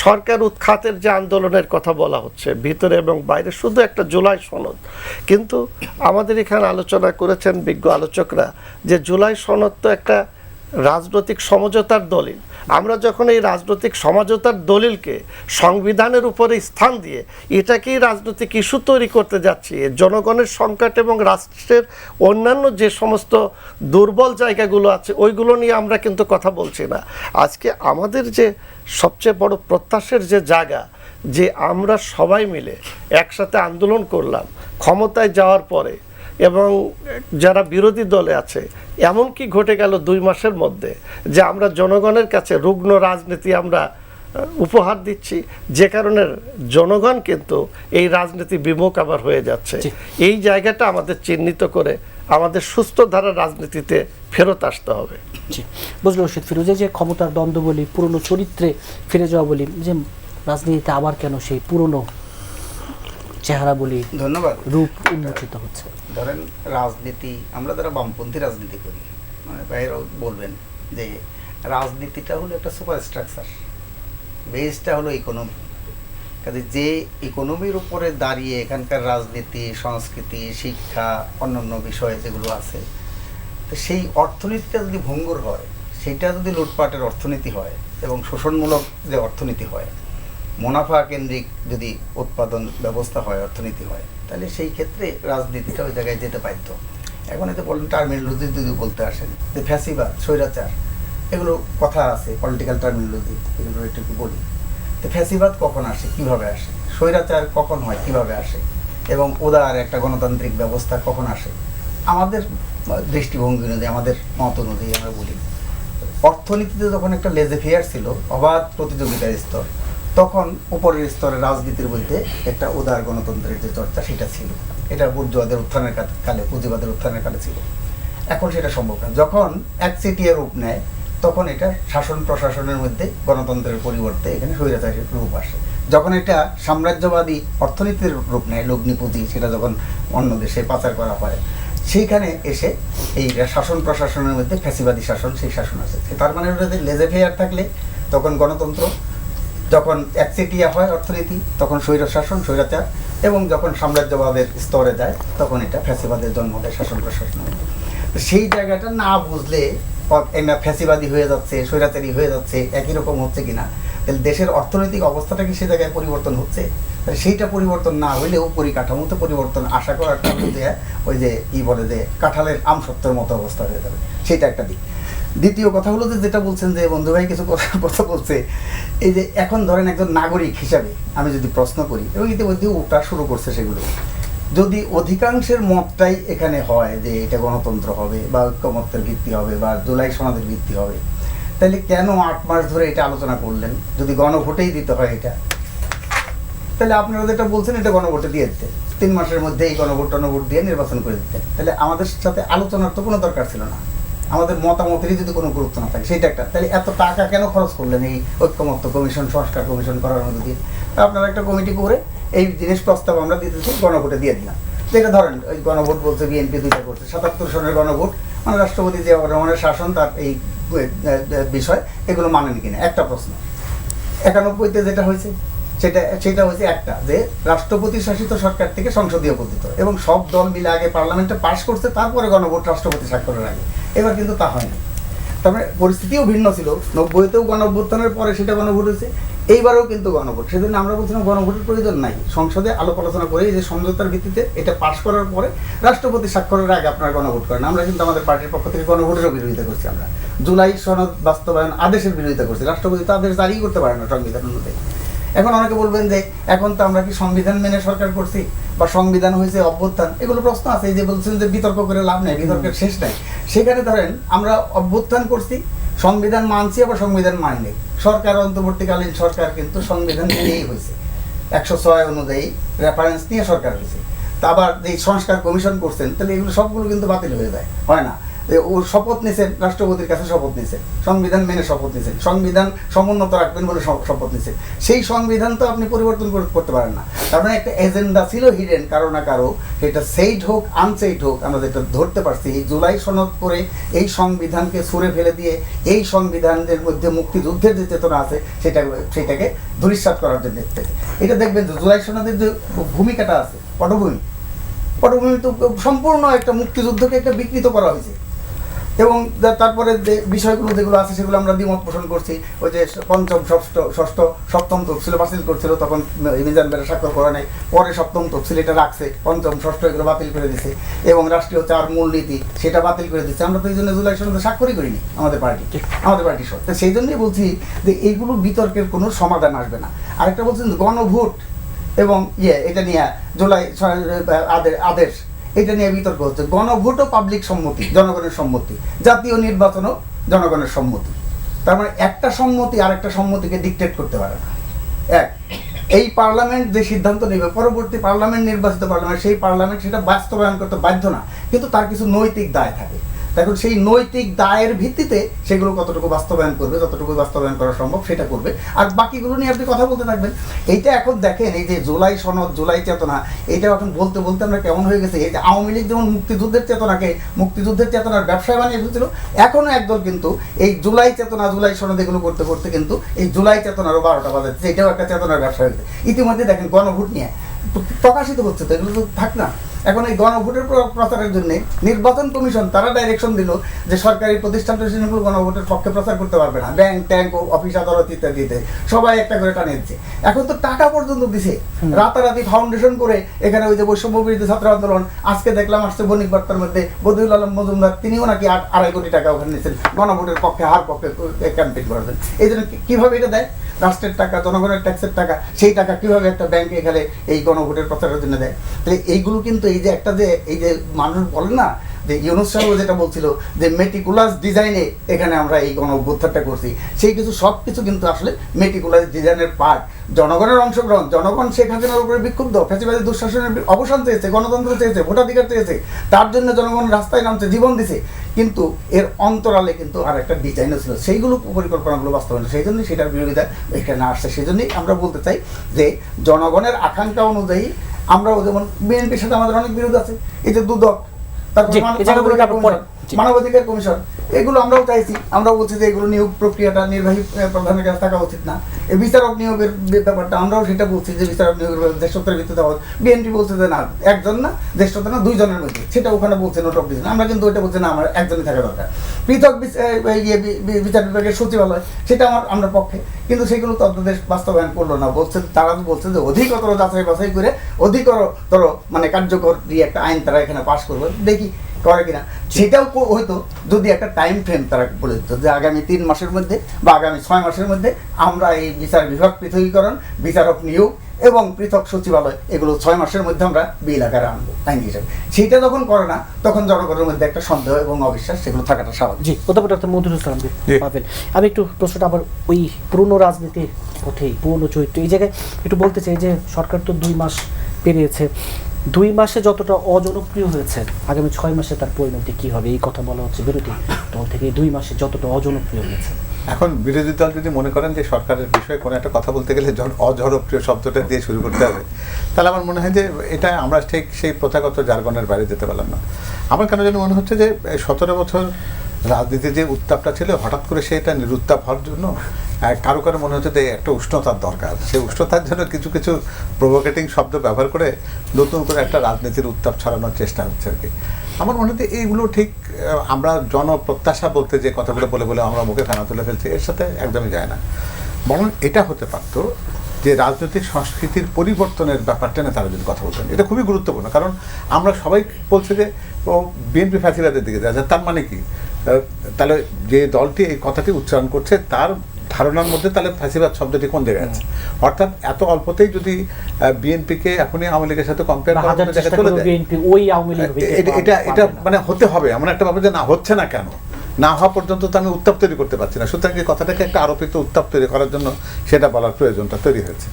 সরকার উৎখাতের যে আন্দোলনের কথা বলা হচ্ছে ভিতরে এবং বাইরে, শুধু একটা জুলাই সনদ। কিন্তু আমাদের এখানে আলোচনা করেছেন বিজ্ঞ আলোচকরা যে জুলাই সনদ তো একটা রাজনৈতিক সমঝোতার দলিল। আমরা যখন এই রাজনৈতিক সমঝোতার দলিলকে সংবিধানের উপরে স্থান দিয়ে এটাকেই রাজনৈতিক ইস্যু তৈরি করতে যাচ্ছি, জনগণের সংকট এবং রাষ্ট্রের অন্যান্য যে সমস্ত দুর্বল জায়গাগুলো আছে ওইগুলো নিয়ে আমরা কিন্তু কথা বলছি না। আজকে আমাদের যে সবচেয়ে বড় প্রত্যাশার যে জায়গা, যে আমরা সবাই মিলে একসাথে আন্দোলন করলাম ক্ষমতায় যাওয়ার পরে, এবং যারা বিরোধী দলে আছে, এমন কি ঘটে গেল 2 মাসের মধ্যে যে আমরা জনগণের কাছে রুগ্ন রাজনীতি আমরা উপহার দিচ্ছি, যে কারণে জনগণ কিন্তু এই রাজনীতি বিমুখ আবার হয়ে যাচ্ছে। এই জায়গাটা আমাদের চিহ্নিত করে আমাদের সুস্থ ধারা রাজনীতিতে ফেরত আসতে হবে। বুঝলো রশিদ ফিরোজে, যে ক্ষমতার দ্বন্দ্ব বলি, পুরনো চরিত্রে ফিরে যাওয়া বলি, যে রাজনীতিতে আবার কেন সেই পুরনো চেহারা বলি ধন্যবাদ। রূপ উন্মোচিত হচ্ছে? ধরেন রাজনীতি, আমরা যারা বামপন্থী রাজনীতি করি, মানে বাইরেও বলবেন যে রাজনীতিটা হলো একটা সুপার স্ট্রাকচার, বেসটা হলো ইকোনমি। কাজে যে ইকোনমির উপরে দাঁড়িয়ে এখানকার রাজনীতি, সংস্কৃতি, শিক্ষা, অন্যান্য বিষয় যেগুলো আছে, তো সেই অর্থনীতিটা যদি ভঙ্গুর হয়, সেটা যদি লুটপাটের অর্থনীতি হয় এবং শোষণমূলক যে অর্থনীতি হয়, মুনাফা কেন্দ্রিক যদি উৎপাদন ব্যবস্থা হয়, অর্থনীতি হয়, তাহলে সেই ক্ষেত্রে রাজনীতিটা ওই জায়গায় যেতে বাধ্য। এখন এতে বলেন টার্মিনোলজি যদি বলতে আসেন যে ফ্যাসিবাদ, স্বৈরাচার, এগুলো কথা আছে, পলিটিক্যাল টার্মিনোলজি, এগুলো একটু বলি। তো ফ্যাসিবাদ কখন আসে, কিভাবে আসে, স্বৈরাচার কখন হয়, কিভাবে আসে, এবং উদার একটা গণতান্ত্রিক ব্যবস্থা কখন আসে, আমাদের দৃষ্টিভঙ্গি অনুযায়ী, আমাদের মত অনুযায়ী আমরা বলি অর্থনীতিতে যখন একটা লেজে ফেয়ার ছিল, অবাধ প্রতিযোগিতার স্তর, তখন উপরের স্তরে রাজনীতির মধ্যে একটা উদার গণতন্ত্রের যে চর্চা সেটা ছিল। এটা বুর্জোয়াদের উত্থানের কালে, পুঁজিবাদের উত্থানের কালে ছিল। এখন সেটা সম্ভব না। যখন একচেটিয়া রূপ নেয়, তখন এটা শাসন প্রশাসনের মধ্যে গণতন্ত্রের পরিবর্তে এখানে স্বৈরাচারের রূপ আসে। যখন এটা সাম্রাজ্যবাদী অর্থনীতির রূপ নেয়, লগ্নি পুঁজি, সেটা যখন অন্য দেশে পাচার করা হয়, সেইখানে এসে এই শাসন প্রশাসনের মধ্যে ফ্যাসিবাদী শাসন, সেই শাসন আছে। তার মানে লেজে ফেয়ার থাকলে তখন গণতন্ত্র, যখন একচেটিয়া হয় অর্থনীতি তখন স্বৈর শাসন, স্বৈরাচার, এবং যখন সাম্রাজ্যবাদের স্তরে যায় তখন এটা ফ্যাসিবাদের জন্ম দেয় শাসন প্রশাসনের মধ্যে। সেই জায়গাটা না বুঝলে ফ্যাসিবাদী হয়ে যাচ্ছে, স্বৈরাচারী হয়ে যাচ্ছে, একই রকম হচ্ছে কিনা, তাহলে দেশের অর্থনৈতিক অবস্থাটা কি সে জায়গায় পরিবর্তন হচ্ছে? সেইটা পরিবর্তন না হইলেও পরিকাঠামোতে পরিবর্তন আশা করাটা যে ওই যে কি বলে যে কাঁঠালের আমসত্বের মতো অবস্থা হয়ে যাবে, সেটা একটা দিক। দ্বিতীয় কথা হলো যে যেটা বলছেন যে বন্ধু ভাই কিছু কথা বলছে, এই যে এখন ধরেন একজন নাগরিক হিসাবে আমি যদি প্রশ্ন করি, এবং ইতিমধ্যে ওটা শুরু করছে, সেগুলো যদি অধিকাংশের মতটাই এখানে হয় যে এটা গণতন্ত্র হবে বা ঐক্যমত্যের ভিত্তি হবে বা জুলাই সনদের ভিত্তি হবে, তাহলে কেন 8 মাস ধরে এটা আলোচনা করলেন? যদি গণভোটেই দিতে হয় এটা, তাহলে আপনারা যেটা বলছেন এটা গণভোটে দিয়ে দিতেন, 3 মাসের মধ্যে এই গণভোট দিয়ে নির্বাচন করে দিতেন, তাহলে আমাদের সাথে আলোচনার তো কোনো দরকার ছিল না। আমাদের মতামতেরই যদি কোনো গুরুত্ব না থাকে, সেটা একটা। তাহলে এত টাকা কেন খরচ করলেন এই ঐক্যমত্য কমিশন, সংস্কার কমিশন করার মধ্যে দিয়ে? আপনারা একটা কমিটি করে এই জিনিস প্রস্তাব আমরা দিতেছি, গণভোটে দিয়ে দিলাম। যেটা ধরেন ওই গণভোট বলছে বিএনপি 2টা করছে, 77 সনের গণভোট, মানে রাষ্ট্রপতি জিয়াউর রহমানের শাসন, তার এই বিষয়, এগুলো মানেন কিনা একটা প্রশ্ন। 91-তে যেটা হয়েছে সেটা হয়েছে একটা, যে রাষ্ট্রপতি শাসিত সরকার থেকে সংসদীয় পদ্ধতি, এবং সব দল মিলে আগে পার্লামেন্টে পাশ করছে, তারপরে গণভোট রাষ্ট্রপতি স্বাক্ষরের আগে। এবার কিন্তু তা হয়নি। তারপরে পরিস্থিতিও ভিন্ন ছিল। 90-তেও গণঅভ্যুত্থানের পরে সেটা গণভোট হয়েছে, এইবারও কিন্তু গণভোট। সেজন্য আমরা বলছিলাম গণভোটের প্রয়োজন নাই, সংসদে আলাপ আলোচনা করে যে সমঝোতার ভিত্তিতে এটা পাশ করার পরে রাষ্ট্রপতি স্বাক্ষরের আগে আপনারা গণভোট করেন। আমরা কিন্তু আমাদের পার্টির পক্ষ থেকে গণভোটেরও বিরোধিতা করছি। আমরা জুলাই সনদ বাস্তবায়ন আদেশের বিরোধিতা করছি। রাষ্ট্রপতি তো আদেশ জারি করতে পারে না সংবিধান অনুযায়ী। এখন অনেকে বলবেন যে এখন তো আমরা কি সংবিধান মেনে সরকার করছি বা সংবিধান হয়েছে অভ্যুত্থান, এগুলো প্রশ্ন আছে। এই যে বলছেন যে বিতর্ক করে লাভ নেই, বিতর্কের শেষ নাই। সেখানে ধরেন আমরা অভ্যুত্থান করছি, সংবিধান মানছি, আবার সংবিধান মানিনি। সরকার, অন্তর্বর্তীকালীন সরকার কিন্তু সংবিধান নিয়েই হয়েছে, 106 অনুযায়ী রেফারেন্স নিয়ে সরকার হয়েছে। তা আবার যে সংস্কার কমিশন করছেন, তাহলে এগুলো সবগুলো কিন্তু বাতিল হয়ে যায়, হয় না? ও শপথ নিয়েছেন, রাষ্ট্রপতির কাছে শপথ নিয়েছেন, সংবিধান মেনে শপথ নিয়েছেন, সংবিধান সমুন্নত রাখবেন বলে শপথ নিয়েছেন। সেই সংবিধান তো আপনি পরিবর্তন করতে পারেন না। তার মানে একটা এজেন্ডা ছিল হিডেন কারো না কারো, সেটা সেইড হোক আনসেইড হোক, আমরা যেটা ধরতে পারছি এই জুলাই সনদ করে এই সংবিধানকে ছুঁড়ে ফেলে দিয়ে এই সংবিধানের মধ্যে মুক্তিযুদ্ধের যে চেতনা আছে সেটাকে ধূলিসাৎ করার জন্য। এটা দেখবেন যে জুলাই সনদের যে ভূমিকাটা আছে, পটভূমি তো সম্পূর্ণ একটা মুক্তিযুদ্ধকে একটা বিকৃত করা হয়েছে। এবং তারপরে যে বিষয়গুলো যেগুলো আছে সেগুলো আমরা দ্বিমত পোষণ করছি। ওই যে 5ম, 6ষ্ঠ, 7ম তফসিল বাতিল করছিল, তখন মিজান বেরা স্বাক্ষর করা নাই, পরে 7ম তফসিল এটা রাখছে, 5ম, 6ষ্ঠ এগুলো বাতিল করে দিচ্ছে, এবং রাষ্ট্রীয় 4 মূলনীতি সেটা বাতিল করে দিচ্ছে। আমরা তো এই জন্য জুলাই সনদে স্বাক্ষরই করিনি, আমাদের পার্টি সহ। তো সেই জন্যই বলছি যে এইগুলো বিতর্কের কোনো সমাধান আসবে না। আরেকটা বলছেন গণভোট এবং এটা নিয়ে জুলাই আদেশ, এটা নিয়ে বিতর্ক হচ্ছে। গণভোটও পাবলিক সম্মতি, জনগণের সম্মতি, জাতীয় নির্বাচনও জনগণের সম্মতি। তার মানে একটা সম্মতি আরেকটা সম্মতিকে ডিকটেট করতে পারে না। এই পার্লামেন্ট যে সিদ্ধান্ত নেবে, পরবর্তী পার্লামেন্ট, নির্বাচিত পার্লামেন্ট, সেই পার্লামেন্ট সেটা বাস্তবায়ন করতে বাধ্য না, কিন্তু তার কিছু নৈতিক দায় থাকে। এখন সেই নৈতিক দায়ের ভিত্তিতে সেগুলো কতটুকু বাস্তবায়ন করবে, যতটুকু বাস্তবায়ন করা সম্ভব সেটা করবে, আর বাকিগুলো নিয়ে আপনি কথা বলতে থাকবেন। এইটা এখন দেখেন, এই যে জুলাই সনদ, জুলাই চেতনা, এইটা এখন বলতে বলতে আমরা কেমন হয়ে গেছে। এই যে আওয়ামী লীগ যেমন মুক্তিযুদ্ধের চেতনাকে মুক্তিযুদ্ধের চেতনার ব্যবসায় বানিয়ে ফেলছিল, এখনো একদল কিন্তু এই জুলাই চেতনা, জুলাই সনদ এগুলো করতে করতে কিন্তু এই জুলাই চেতনারও 12টা বাজাচ্ছে। এটাও একটা চেতনার ব্যবসা হয়েছে। ইতিমধ্যে দেখেন গণভোট নিয়ে প্রকাশিত হচ্ছে, তো এগুলো তো থাক না। এখন এই গণভোটের প্রচারের জন্য নির্বাচন কমিশন তারা ডাইরেকশন দিল যে সরকারি প্রতিষ্ঠানগুলো গণভোটের পক্ষে প্রচার করতে পারবে না, ব্যাংক ট্যাঙ্ক অফিস আদালত ইত্যাদিতে সবাই একটা করে টানিয়ে দিচ্ছে। এখন তো টাকা পর্যন্ত দিছে, রাতারাতি ফাউন্ডেশন করে এখানে ওই যে বৈষম্য বিরোধী ছাত্র আন্দোলন, আজকে দেখলাম আসছে বণিক বার্তার মধ্যে বদিউল আলম মজুমদার, তিনিও নাকি 2.5 কোটি টাকা ওখানে নিয়েছেন গণভোটের পক্ষে, হার পক্ষে ক্যাম্পেইন করার জন্য। এই জন্য কীভাবে এটা দেয়? রাষ্ট্রের টাকা, জনগণের ট্যাক্সের টাকা, সেই টাকা কীভাবে একটা ব্যাংকে এখানে এই গণভোটের প্রচারের জন্য দেয়? তাহলে এইগুলো কিন্তু এই যে একটা যে এই যে মানুষ বলে না যে ইউনুস সাহেব যেটা বলছিল যে মেটিকুলাস ডিজাইনে এখানে আমরা এই গণঅভ্যুত্থানটা করছি, সেই কিছু সব কিছু কিন্তু আসলে মেটিকুলাস ডিজাইনের পার্ট। জনগণের অংশগ্রহণ, জনগণ শেখ হাসিনার উপরে বিক্ষুব্ধ, ফ্যাসিবাদী দুঃশাসনের অবসান চেয়েছে, গণতন্ত্র চেয়েছে, ভোটাধিকার চেয়েছে, তার জন্য জনগণ রাস্তায় নামছে, জীবন দিছে, কিন্তু এর অন্তরালে কিন্তু আর একটা ডিজাইনও ছিল, সেইগুলো পরিকল্পনাগুলো বাস্তবায়ন, সেই জন্যই সেটার বিরোধিতা এখানে আসছে। সেই জন্যই আমরা বলতে চাই যে জনগণের আকাঙ্ক্ষা অনুযায়ী আমরাও, যেমন বিএনপির সাথে আমাদের অনেক বিরোধ আছে, এই যে দুদক, তারপর মানবাধিকার কমিশন, এগুলো আমরাও চাইছি। আমরাও বলছি যে এগুলো নিয়োগ প্রক্রিয়াটা নির্বাহী প্রধানের কাছে থাকা উচিত না। এই বিচারক নিয়োগের ব্যাপারটা আমরাও সেটা বলছি যে বিচারক নিয়োগের জ্যেষ্ঠতার ভিত্তিতে হবে। বিএনপি বলছে যে না, একজন না, জ্যেষ্ঠতা না, 2 জনের মধ্যে, সেটা ওখানে বলছে নোট অফ ডিসিশন। আমরা কিন্তু ওইটা বলছি না, আমার একজনই থাকা দরকার। পৃথক বিচার বিভাগের সচিবালয়, সেটা আমরা পক্ষে, কিন্তু সেগুলো তো আপনাদের বাস্তবায়ন করলো না। বলছে তারা বলছে যে অধিকতর যাচাই বাছাই করে অধিকতর মানে কার্যকর একটা আইন তারা এখানে পাশ করবে, দেখি করে কিনা। সেটাও হয়তো যদি একটা টাইম ফ্রেম তারা বলে দিত যে আগামী 3 মাসের মধ্যে বা আগামী 6 মাসের মধ্যে আমরা এই বিচার বিভাগ পৃথকীকরণ, বিচারক নিয়োগ এবং পৃথক সচিবালয়, এগুলো 6 মাসের মধ্যে আমরা বিল আকারে আনবো আইন হিসাবে। সেটা যখন করে না, তখন জনগণের মধ্যে একটা সন্দেহ এবং অবিশ্বাস, সেগুলো থাকাটা স্বাভাবিক। জি, অধ্যাপক ডক্টর মঞ্জুরুল ইসলাম পাবেন। আমি একটু প্রশ্নটা আবার ওই পুরনো রাজনীতির পথেই, পুরনো চরিত্র, এই জায়গায় একটু বলতে চাই যে সরকার তো 2 মাস পেরিয়েছে, 2 মাসে যতটা অজনপ্রিয় হয়েছে, আগামী 6 মাসে তার পরিণতি কী হবে, এই কথা বলা হচ্ছে বিরোধী দল থেকে। 2 মাসে যতটা অজনপ্রিয় হয়েছে, এখন বিরোধী দল যদি মনে করেন যে সরকারের বিষয়ে কোনো একটা কথা বলতে গেলে অজনপ্রিয় শব্দটা দিয়ে শুরু করতে হবে, তাহলে আমার মনে হয় যে এটা আমরা ঠিক সেই প্রথাগত জার্গনের বাইরে যেতে পারলাম না। আমার কেন যেন মনে হচ্ছে যে 17 বছর রাজনীতির যে উত্তাপটা ছিল, হঠাৎ করে সেটা নিরুত্তাপ হওয়ার জন্য কারো কারো মনে হচ্ছে যে একটা উষ্ণতার দরকার। সেই উষ্ণতার জন্য কিছু কিছু প্রভোকেটিং শব্দ ব্যবহার করে নতুন করে একটা রাজনীতির উত্তাপ ছড়ানোর চেষ্টা হচ্ছে আর কি। আমার মনে হয় এইগুলো ঠিক আমরা জনপ্রত্যাশা বলতে যে কথাগুলো বলে বলে আমরা মুখে ফেনা তুলে ফেলছি, এর সাথে একদমই যায় না। বরং এটা হতে পারত যে রাজনৈতিক সংস্কৃতির পরিবর্তনের ব্যাপারটা নিয়ে তারা যদি কথা বলতেন, এটা খুবই গুরুত্বপূর্ণ। কারণ আমরা সবাই বলছে যে বিএনপি ফ্যাসিবাদের দিকে যায়, তার মানে কি? তাহলে যে দলটি এই কথাটি উচ্চারণ করছে তার ধারণার মধ্যে তাহলে ফ্যাসিবাদ শব্দটি কোন জায়গায় আছে? অর্থাৎ এত অল্পতেই যদি বিএনপিকে এখনই আওয়ামী লীগের সাথে কম্পেয়ার করা এটা মানে হতে হবে এমন একটা ব্যাপার যে না হচ্ছে না, কেন না হওয়া পর্যন্ত তো আমি উত্তাপ তৈরি করতে পারছি না। সুতরাং এই কথাটাকে একটা আরোপিত উত্তাপ তৈরি করার জন্য সেটা বলার প্রয়োজনটা তৈরি হয়েছে।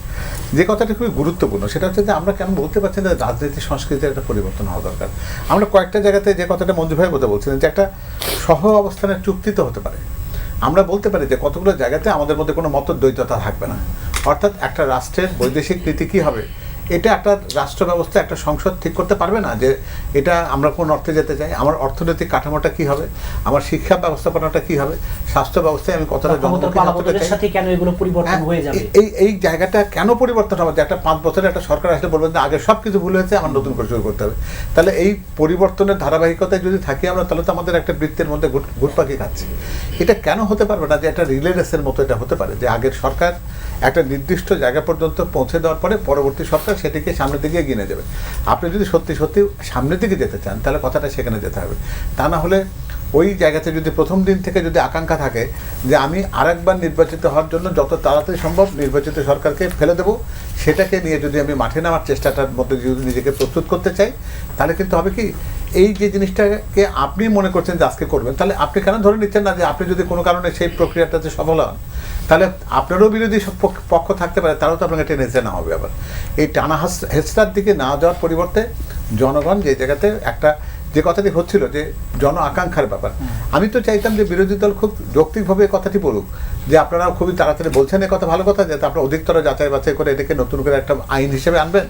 যে কথাটা খুবই গুরুত্বপূর্ণ সেটা হচ্ছে যে আমরা কেন বলতে পারছি না রাজনীতি সংস্কৃতির একটা পরিবর্তন হওয়া দরকার। আমরা কয়েকটা জায়গাতে যে কথাটা মঞ্জু ভাই বলছিলেন যে একটা সহ অবস্থানের চুক্তি তো হতে পারে। আমরা বলতে পারি যে কতগুলো জায়গাতে আমাদের মধ্যে কোনো মতদ্বৈততা থাকবে না। অর্থাৎ একটা রাষ্ট্রের বৈদেশিক নীতি কী হবে, এটা একটা রাষ্ট্র ব্যবস্থা, একটা সংসদ ঠিক করতে পারবে না যে এটা আমরা কোন অর্থে যেতে চাই, আমার অর্থনৈতিক কাঠামোটা কী হবে, আমার শিক্ষা ব্যবস্থাপনাটা কী হবে, স্বাস্থ্য ব্যবস্থায় আমি কতটা এই জায়গাটা কেন পরিবর্তন হবে। যে একটা 5 বছরের একটা সরকার আসলে বলবেন যে আগে সব কিছু ভুল হয়েছে, আমার নতুন করে শুরু করতে হবে। তাহলে এই পরিবর্তনের ধারাবাহিকতায় যদি থাকি আমরা, তাহলে তো আমাদের একটা বৃত্তের মধ্যে ঘুরপাকি খাচ্ছি। এটা কেন হতে পারবে না যে একটা রিলে রেসের মতো এটা হতে পারে যে আগের সরকার একটা নির্দিষ্ট জায়গা পর্যন্ত পৌঁছে দেওয়ার পরে পরবর্তী সরকার সেটিকে সামনের দিকে এগিয়ে নিয়ে যাবে। আপনি যদি সত্যি সত্যি সামনের দিকে যেতে চান তাহলে কথাটা সেখানে যেতে হবে। তা না হলে ওই জায়গাতে যদি প্রথম দিন থেকে যদি আকাঙ্ক্ষা থাকে যে আমি আরেকবার নির্বাচিত হওয়ার জন্য যত তাড়াতাড়ি সম্ভব নির্বাচিত সরকারকে ফেলে দেবো, সেটাকে নিয়ে যদি আমি মাঠে নামার চেষ্টাটার মধ্যে যদি নিজেকে প্রস্তুত করতে চাই, তাহলে কিন্তু হবে কি, এই যে জিনিসটাকে আপনি মনে করছেন যে আজকে করবেন, তাহলে আপনি কেন ধরে নিচ্ছেন না যে আপনি যদি কোনো কারণে সেই প্রক্রিয়াটাতে সফল হন, তাহলে আপনারও বিরোধী পক্ষ থাকতে পারে, তারাও তো আপনাকে টেনে না হবে। আবার এই টানা হেঁচড়ার দিকে না যাওয়ার পরিবর্তে জনগণ যে জায়গাতে একটা যে কথাটি হচ্ছিল যে জন আকাঙ্ক্ষার ব্যাপার, আমি তো চাইতাম যে বিরোধী দল খুব যৌক্তিকভাবে এই কথাটি বলুক যে আপনারা খুবই তাড়াতাড়ি বলছেন এই কথা, ভালো কথা, যাতে আপনারা অধিকতর যাচাই বাছাই করে এটাকে নতুন করে একটা আইন হিসেবে আনবেন,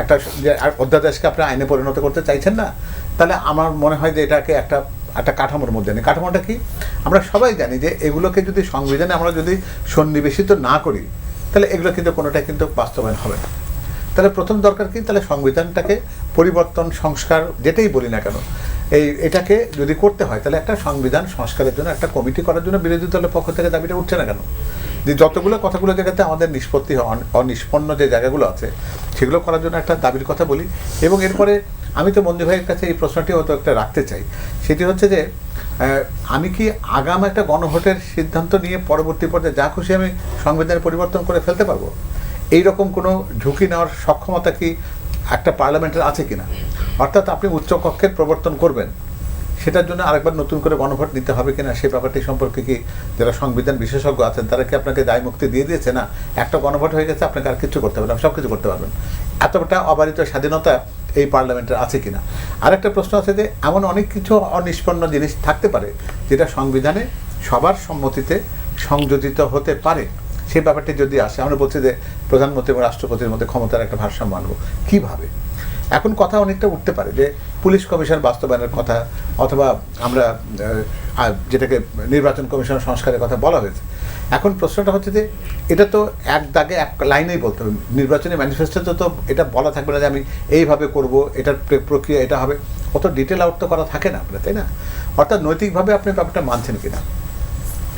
একটা যে অধ্যাদেশকে আপনারা আইনে পরিণত করতে চাইছেন না, তাহলে আমার মনে হয় যে এটাকে একটা কাঠামোর মধ্যে নেই। কাঠামোটা কি আমরা সবাই জানি যে এগুলোকে যদি সংবিধানে আমরা যদি সন্নিবেশিত না করি তাহলে এগুলো কিন্তু কোনোটাই কিন্তু বাস্তবায়ন হবে না। তাহলে প্রথম দরকার কি, তাহলে সংবিধানটাকে পরিবর্তন সংস্কার যেটাই বলি না কেন এটাকে যদি করতে হয় তাহলে একটা সংবিধান সংস্কারের জন্য একটা কমিটি করার জন্য বিরোধী দলের পক্ষ থেকে দাবিটা উঠছে না কেন? যে যতগুলো কথাগুলো জায়গাতে আমাদের নিষ্পত্তি অনিষ্পন্ন যে জায়গাগুলো আছে সেগুলো করার জন্য একটা দাবির কথা বলি। এবং এরপরে আমি তো মঞ্জু ভাইয়ের কাছে এই প্রশ্নটি হয়তো একটা রাখতে চাই, সেটি হচ্ছে যে আমি কি আগাম একটা গণভোটের সিদ্ধান্ত নিয়ে পরবর্তী পর্যায়ে যা খুশি আমি সংবিধানের পরিবর্তন করে ফেলতে পারবো? এইরকম কোনো ঝুঁকি নেওয়ার সক্ষমতা কি একটা পার্লামেন্টের আছে কিনা? অর্থাৎ আপনি উচ্চকক্ষের প্রবর্তন করবেন, সেটার জন্য আরেকবার নতুন করে গণভোট নিতে হবে কিনা সেই ব্যাপারটি সম্পর্কে কি যারা সংবিধান বিশেষজ্ঞ আছেন তারা কি আপনাকে দায় মুক্তি দিয়ে দিয়েছে? না, একটা গণভোট হয়ে গেছে, আপনাকে আর কিছু করতে হবে না, সব কিছু করতে পারবেন। এতটা অবারিত স্বাধীনতা এই পার্লামেন্টের আছে কিনা? আরেকটা প্রশ্ন আছে যে এমন অনেক কিছু অনিষ্পন্ন জিনিস থাকতে পারে যেটা সংবিধানে সবার সম্মতিতে সংযোজিত হতে পারে, সেই ব্যাপারটি যদি আসে, আমরা বলছি যে প্রধানমন্ত্রী এবং রাষ্ট্রপতির মধ্যে ক্ষমতার একটা ভারসাম্য আনবো কীভাবে? এখন কথা অনেকটা উঠতে পারে যে পুলিশ কমিশন বাস্তবায়নের কথা, অথবা আমরা যেটাকে নির্বাচন কমিশন সংস্কারের কথা বলা হয়েছে। এখন প্রশ্নটা হচ্ছে যে এটা তো এক দাগে এক লাইনেই বলতে হবে, নির্বাচনী ম্যানিফেস্টোতে তো এটা বলা থাকবে না যে আমি এইভাবে করব, এটার প্রক্রিয়া এটা হবে, অত ডিটেল আউট তো করা থাকে না আপনার, তাই না? অর্থাৎ নৈতিকভাবে আপনি ব্যাপারটা মানছেন কিনা।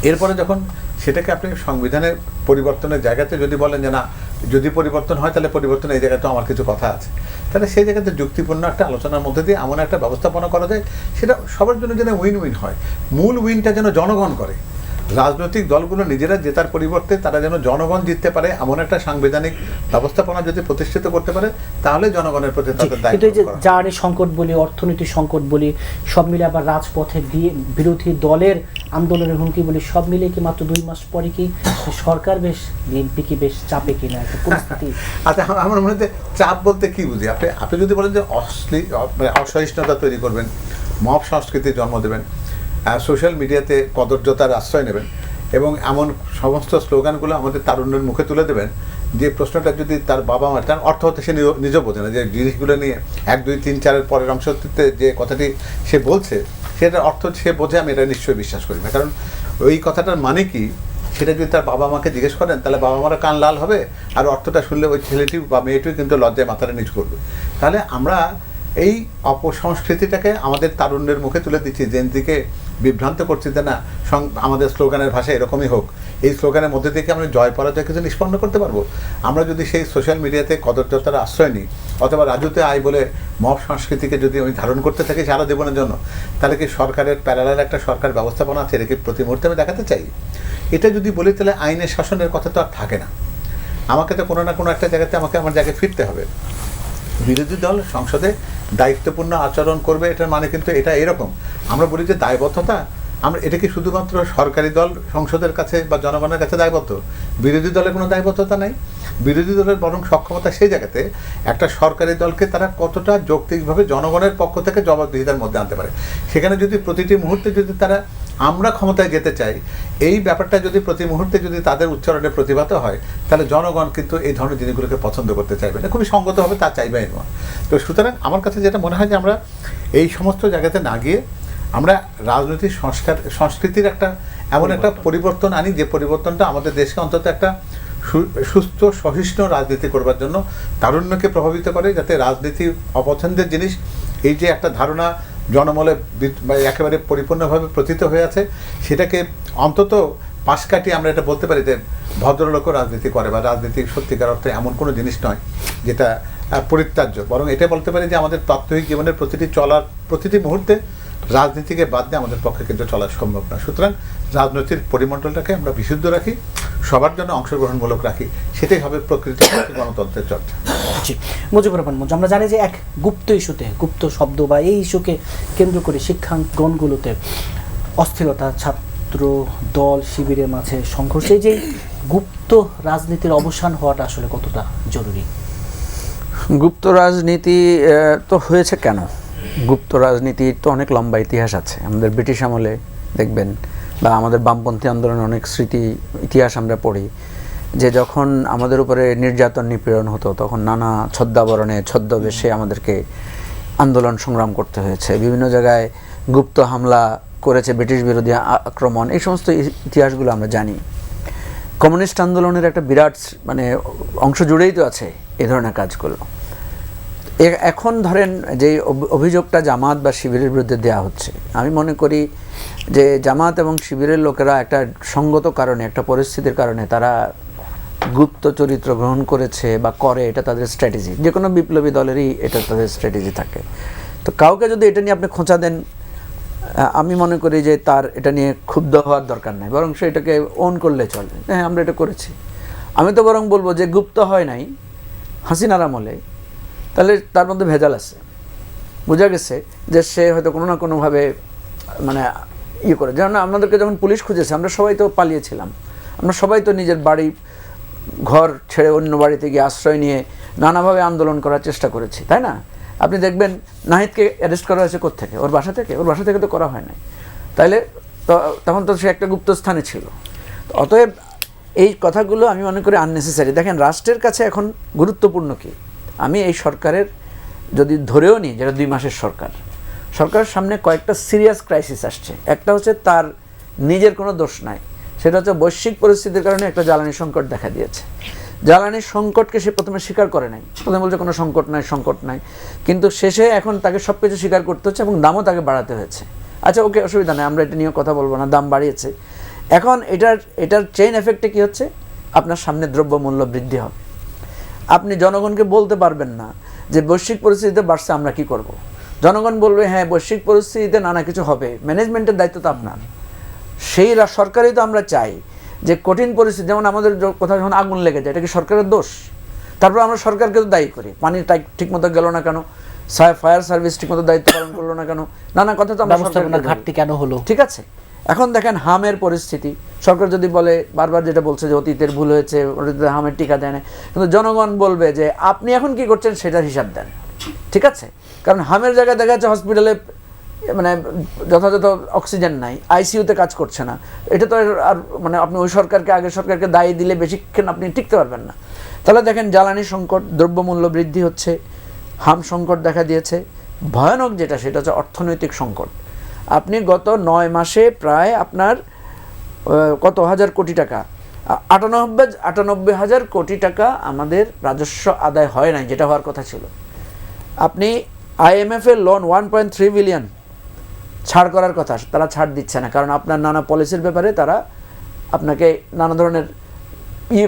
এরপরে যখন সেটাকে আপনি সংবিধানের পরিবর্তনের জায়গাতে যদি বলেন যে না, যদি পরিবর্তন হয় তাহলে পরিবর্তন এই জায়গায় তো আমার কিছু কথা আছে, তাহলে সেই জায়গাতে যুক্তিপূর্ণ একটা আলোচনার মধ্যে দিয়ে এমন একটা ব্যবস্থাপনা করা যায় সেটা সবার জন্য যেন উইন উইন হয়। মূল উইনটা যেন জনগণ করে, রাজনৈতিক দলগুলো নিজেরা জেতার পরিবর্তে তারা যেন জনগণ জিততে পারে এমন একটা সাংবিধানিক ব্যবস্থাপনা যদি প্রতিষ্ঠিত করতে পারে তাহলে জনগণের প্রতি তাদের দায়িত্ব। কিন্তু এই যে জ্বালানি সংকট বলি, অর্থনীতি সংকট বলি, সব মিলে আবার রাজপথে বিরোধী দলের আন্দোলনের হুমকি বলি, সব মিলে কি মাত্র 2 মাস পরে কি সরকার বেশ বিএনপি কি বেশ চাপে কিনা একটা পরিস্থিতি? আচ্ছা, আমার মনে হয় চাপ বলতে কি বুঝি, আপনি যদি বলেন যে অসহিষ্ণুতা তৈরি করবেন, মব সংস্কৃতির জন্ম দেবেন, সোশ্যাল মিডিয়াতে কদর্যতার আশ্রয় নেবেন এবং এমন সমস্ত স্লোগানগুলো আমাদের তারুণ্যের মুখে তুলে দেবেন যে প্রশ্নটা যদি তার বাবা মা, তার অর্থ হতে সে নিজেও বোঝে না, যে জিনিসগুলো নিয়ে 1, 2, 3, 4 পরের অংশটিতে যে কথাটি সে বলছে সেটার অর্থ সে বোঝে, আমি এটা নিশ্চয়ই বিশ্বাস করি না। কারণ ওই কথাটার মানে কি সেটা যদি তার বাবা মাকে জিজ্ঞেস করেন তাহলে বাবা মারা কান লাল হবে, আর অর্থটা শুনলে ওই ছেলেটি বা মেয়েটিও কিন্তু লজ্জায় মাথাটা নিচু করবে। তাহলে আমরা এই অপসংস্কৃতিটাকে আমাদের তারুণ্যের মুখে তুলে দিচ্ছি, জেনজিকে বিভ্রান্ত করছি যে না আমাদের স্লোগানের ভাষা এরকমই হোক, এই স্লোগানের মধ্যে থেকে আমরা জয় পরাজয় কিছু নিষ্পন্ন করতে পারবো। আমরা যদি সেই সোশ্যাল মিডিয়াতে কদর্যতার আশ্রয় নিই অথবা রাজুতে আয় বলে মব সংস্কৃতিকে যদি আমি ধারণ করতে থাকি সারা জীবনের জন্য, তাহলে কি সরকারের প্যারালাল একটা সরকার ব্যবস্থাপনা আছে, এটা কি প্রতি মুহূর্তে আমি দেখাতে চাই? এটা যদি বলি তাহলে আইনের শাসনের কথা তো আর থাকে না, আমাকে তো কোনো না কোনো একটা জায়গাতে আমাকে আমার জায়গায় ফিরতে হবে। বিরোধী দল সংসদে দায়িত্বপূর্ণ আচরণ করবে, এটার মানে কিন্তু এটা এরকম আমরা বলি যে দায়বদ্ধতা, আমরা এটা কি শুধুমাত্র সরকারি দল সংসদের কাছে বা জনগণের কাছে দায়বদ্ধ? বিরোধী দলের কোনো দায়বদ্ধতা নাই। বিরোধী দলের বরং সক্ষমতা সেই জায়গাতে একটা সরকারি দলকে তারা কতটা যৌক্তিকভাবে জনগণের পক্ষ থেকে জবাবদিহিতার মধ্যে আনতে পারে। সেখানে যদি প্রতিটি মুহূর্তে যদি তারা আমরা ক্ষমতায় যেতে চাই এই ব্যাপারটা যদি প্রতি মুহূর্তে যদি তাদের উচ্চারণে প্রতিভাত হয় তাহলে জনগণ কিন্তু এই ধরনের জিনিসগুলোকে পছন্দ করতে চাইবে না, খুবই সঙ্গত হবে, তা চাইবেই না। তো সুতরাং আমার কাছে যেটা মনে হয় যে আমরা এই সমস্ত জায়গাতে না গিয়ে আমরা রাজনৈতিক সংস্কৃতির একটা এমন একটা পরিবর্তন আনি যে পরিবর্তনটা আমাদের দেশকে অন্তত একটা সুস্থ সহিষ্ণু রাজনীতি করবার জন্য তারুণ্যকে প্রভাবিত করে, যাতে রাজনীতি অপছন্দের জিনিস এই যে একটা ধারণা জনমলে একেবারে পরিপূর্ণভাবে প্রতীত হয়ে আছে সেটাকে অন্তত পাশ কাটিয়ে আমরা এটা বলতে পারি যে ভদ্রলোকও রাজনীতি করে, বা রাজনীতি সত্যিকার অর্থে এমন কোনো জিনিস নয় যেটা পরিত্যাজ্য, বরং এটা বলতে পারি যে আমাদের প্রাত্যহিক জীবনের প্রতিটি মুহূর্তে রাজনীতিকে বাদ দিয়ে আমাদের পক্ষে কিন্তু চলা সম্ভব না। সুতরাং রাজনৈতিক পরিমণ্ডলটাকে আমরা বিশুদ্ধ রাখি, সবার জন্য অংশগ্রহণমূলক রাখি, সেটাই হবে প্রকৃত গণতন্ত্রের চর্চা। মুজিবুর রহমান মঞ্জু, আমরা জানি যে এক গুপ্ত ইস্যুতে, গুপ্ত শব্দ বা এই ইস্যুকে কেন্দ্র করে শিক্ষাঙ্গনগুলোতে অস্থিরতা, ছাত্র দল শিবিরের মাঝে সংঘর্ষ, এই যে গুপ্ত রাজনীতির অবসান হওয়াটা আসলে কতটা জরুরি? গুপ্ত রাজনীতি তো হয়েছে কেন, গুপ্ত রাজনীতির তো অনেক লম্বা ইতিহাস আছে। আমাদের ব্রিটিশ আমলে দেখবেন, বা আমাদের বামপন্থী আন্দোলনের অনেক স্মৃতি ইতিহাস আমরা পড়ি, যে যখন আমাদের উপরে নির্যাতন নিপীড়ন হতো তখন নানা ছদ্মাবরণে ছদ্মবেশে আমাদেরকে আন্দোলন সংগ্রাম করতে হয়েছে। বিভিন্ন জায়গায় গুপ্ত হামলা করেছে, ব্রিটিশ বিরোধী আক্রমণ, এই সমস্ত ইতিহাসগুলো আমরা জানি। কমিউনিস্ট আন্দোলনের একটা বিরাট মানে অংশ জুড়েই তো আছে এই ধরনের কাজগুলো। এখন ধরেন যে অভিযোগটা জামাত বা শিবিরের বিরুদ্ধে দেওয়া হচ্ছে, আমি মনে করি যে জামাত এবং শিবিরের লোকেরা একটা সঙ্গত কারণে, একটা পরিস্থিতির কারণে তারা গুপ্ত চরিত্র গ্রহণ করেছে বা করে, এটা তাদের স্ট্র্যাটেজি। যে কোনো বিপ্লবী দলেরই এটা তাদের স্ট্র্যাটেজি থাকে। তো কাউকে যদি এটা নিয়ে আপনি খোঁচা দেন, আমি মনে করি যে তার এটা নিয়ে ক্ষুব্ধ হওয়ার দরকার নেই, বরং সে এটাকে ওন করলে চলে, হ্যাঁ আমরা এটা করেছি। আমি তো বরং বলবো যে গুপ্ত হয় নাই হাসিনার আমলে, তাহলে তার মধ্যে ভেজাল আছে। বোঝা গেছে যে সে হয়তো কোনো না কোনোভাবে মানে করে, যেমন আমাদেরকে যখন পুলিশ খুঁজেছে আমরা সবাই তো পালিয়েছিলাম, আমরা সবাই তো নিজের বাড়ি ঘর ছেড়ে অন্য বাড়িতে গিয়ে আশ্রয় নিয়ে নানাভাবে আন্দোলন করার চেষ্টা করেছি, তাই না? আপনি দেখবেন নাহিদকে অ্যারেস্ট করা হয়েছে কোত্থেকে? ওর বাসা থেকে? ওর বাসা থেকে তো করা হয় নাই। তাইলে তখন তো সে একটা গুপ্ত স্থানে ছিল। অতএব এই কথাগুলো আমি মনে করি আননেসেসারি। দেখেন রাষ্ট্রের কাছে এখন গুরুত্বপূর্ণ কি, আমি এই সরকারের যদি ধরেও নিই, যেটা 2 মাসের সরকারের সামনে কয়েকটা সিরিয়াস ক্রাইসিস আসছে। একটা হচ্ছে তার নিজের কোনো দোষ নাই, সেটা হচ্ছে বৈশ্বিক পরিস্থিতির কারণে একটা জ্বালানি সংকট দেখা দিয়েছে। জ্বালানির সংকটকে সে প্রথমে স্বীকার করে নাই, প্রথমে বলছে কোনো সংকট নাই, কিন্তু শেষে এখন তাকে সব কিছু স্বীকার করতে হচ্ছে এবং দামও তাকে বাড়াতে হয়েছে। আচ্ছা ওকে, অসুবিধা নেই, আমরা এটা নিয়ে কথা বলবো না, দাম বাড়িয়েছে। এখন এটার চেইন এফেক্টে কী হচ্ছে, আপনার সামনে দ্রব্যমূল্য বৃদ্ধি হবে। আপনি জনগণকে বলতে পারবেন না যে বৈশ্বিক পরিস্থিতিতে বাড়ছে, আমরা কি করব। জনগণ বলবে হ্যাঁ বৈশ্বিক পরিস্থিতিতে নানা কিছু হবে, ম্যানেজমেন্টের দায়িত্ব তো আপনার। সেই সরকারই তো আমরা চাই যে কঠিন পরিস্থিতি, যেমন আমাদের কোথাও যখন আগুন লেগে যায়, এটা কি সরকারের দোষ? তারপর আমরা সরকারকে তো দায়ী করি, পানি ঠিকমতো গেল না কেন, ফায়ার সার্ভিস ঠিকমতো দায়িত্ব পালন করলো না কেন, নানা কথা তো আমরা সরকারের ঘাটতি কেন হলো। ঠিক আছে, এখন দেখেন হামের পরিস্থিতি, সরকার যদি বলে বারবার যেটা বলছে যে অতীতের ভুল হয়েছে, হামের টিকা দেয় না, কিন্তু জনগণ বলবে যে আপনি এখন কি করছেন সেটার হিসাব দেন। ঠিক আছে, কারণ হামের জায়গায় দেখা যাচ্ছে হসপিটালে মানে যথাযথ অক্সিজেন নাই, আইসিইউতে কাজ করছে না, এটা তো আর মানে আপনি ওই সরকারকে, আগের সরকারকে দায়ী দিলে বেশিক্ষণ আপনি টিকতে পারবেন না। তাহলে দেখেন জ্বালানি সংকট, দ্রব্যমূল্য বৃদ্ধি হচ্ছে, হাম সংকট দেখা দিয়েছে। ভয়ানক যেটা সেটা হচ্ছে অর্থনৈতিক সংকট। আপনি গত 9 মাসে প্রায় আপনার কত হাজার কোটি টাকা, 98,000 কোটি টাকা আমাদের রাজস্ব আদায় হয় নাই, যেটা হওয়ার কথা ছিল। আপনি IMF এর লোন 1.3 বিলিয়ন ছাড় করার কথা, তারা ছাড় দিচ্ছে না, কারণ আপনার নানা পলিসির ব্যাপারে তারা আপনাকে নানা ধরনের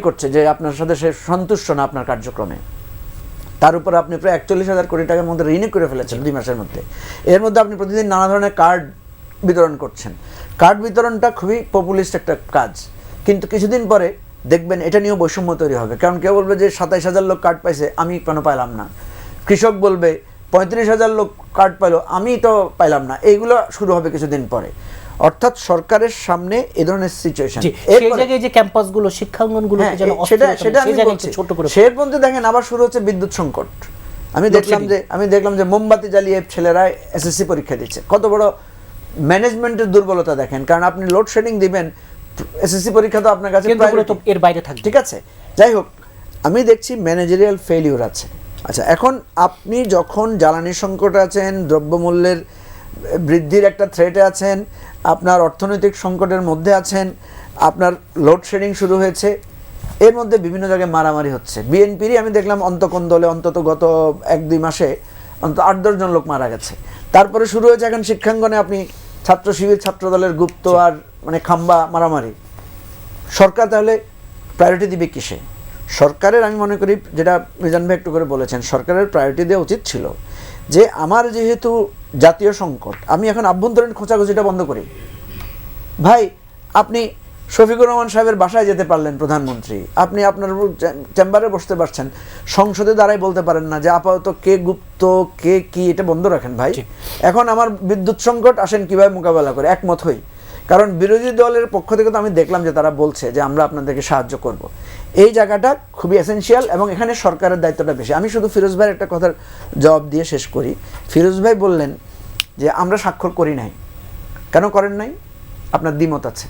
করছে যে আপনার সাথে সে সন্তুষ্ট না আপনার কার্যক্রমে। তার উপর আপনি প্রায় 41,000 কোটি টাকার মধ্যে ঋণই করে ফেলেছেন 2 মাসের মধ্যে। এর মধ্যে আপনি প্রতিদিন নানা ধরনের কার্ড বিতরণ করছেন। কার্ড বিতরণটা খুবই পপুলিস্ট একটা কাজ, কিন্তু কিছুদিন পরে দেখবেন এটা নিয়েও বৈষম্য তৈরি হবে। কারণ কেউ বলবে যে 27,000 লোক কার্ড পাইছে, আমি কেন পাইলাম না। কৃষক বলবে 35,000 লোক কার্ড পাইলো, আমি তো পাইলাম না। এইগুলো শুরু হবে কিছুদিন পরে। অর্থাৎ সরকারের সামনে এই ধরনের সিচুয়েশন। এই জায়গায় যে ক্যাম্পাসগুলো, শিক্ষাঙ্গনগুলো যেন সেটা আমি বলছি। ছোট করে এর মধ্যে দেখেন আবার শুরু হচ্ছে বিদ্যুৎ সংকট। আমি দেখলাম যে মোমবাতি জ্বালিয়ে ছেলেরা SSC পরীক্ষা দিচ্ছে। কত বড় ম্যানেজমেন্টের দুর্বলতা দেখেন। কারণ আপনি লোডশেডিং দিবেন, SSC পরীক্ষা তো আপনার কাছে এর বাইরে থাকবে। ঠিক আছে, যাই হোক, আমি দেখছি ম্যানেজারিয়াল ফেলিউর আছে। আচ্ছা, এখন আপনি যখন জ্বালানি সংকটে আছেন, দ্রব্যমূল্যের বৃদ্ধির একটা থ্রেটে আছেন, আপনার অর্থনৈতিক সংকটের মধ্যে আছেন, আপনার লোডশেডিং শুরু হয়েছে, এর মধ্যে বিভিন্ন জায়গায় মারামারি হচ্ছে। বিএনপিরই আমি দেখলাম অন্তকোন্দলে অন্তত গত 1-2 মাসে অন্তত 8-10 জন লোক মারা গেছে। তারপরে শুরু হয়েছে এখন শিক্ষাঙ্গনে আপনি ছাত্র শিবির, ছাত্রদলের গুপ্ত আর মানে খাম্বা মারামারি। সরকার তাহলে প্রায়োরিটি দিবে কিসে? সরকারের আমি মনে করি, যেটা মিজান ভাই একটু করে বলেছেন, সরকারের প্রায়োরিটি দেওয়া উচিত ছিল যে আমার যেহেতু জাতীয় সংকট, আমি এখন আভ্যন্তরীণ খোঁচাখুচিটা বন্ধ করি। ভাই, আপনি শফিকুর রহমান সাহেবের বাসায় যেতে পারলেন প্রধানমন্ত্রী, আপনি আপনার চেম্বারে বসতে পারছেন, সংসদে দাঁড়াই বলতে পারেন না যে আপাতত কে গুপ্ত কে কি, এটা বন্ধ রাখেন ভাই। এখন আমার বিদ্যুৎ সংকট, আসেন কিভাবে মোকাবেলা করে একমত হই। কারণ বিরোধী দলের পক্ষ থেকে তো আমি দেখলাম যে তারা বলছে যে আমরা আপনাদেরকে সাহায্য করব। এই জায়গাটা খুবই এসেনশিয়াল এবং এখানে সরকারের দায়িত্বটা বেশি। আমি শুধু ফিরোজ ভাইয়ের একটা কথার জবাব দিয়ে শেষ করি। ফিরোজ ভাই বললেন যে আমরা স্বাক্ষর করি নাই। কেন করেন নাই? আপনার দ্বিমত আছে।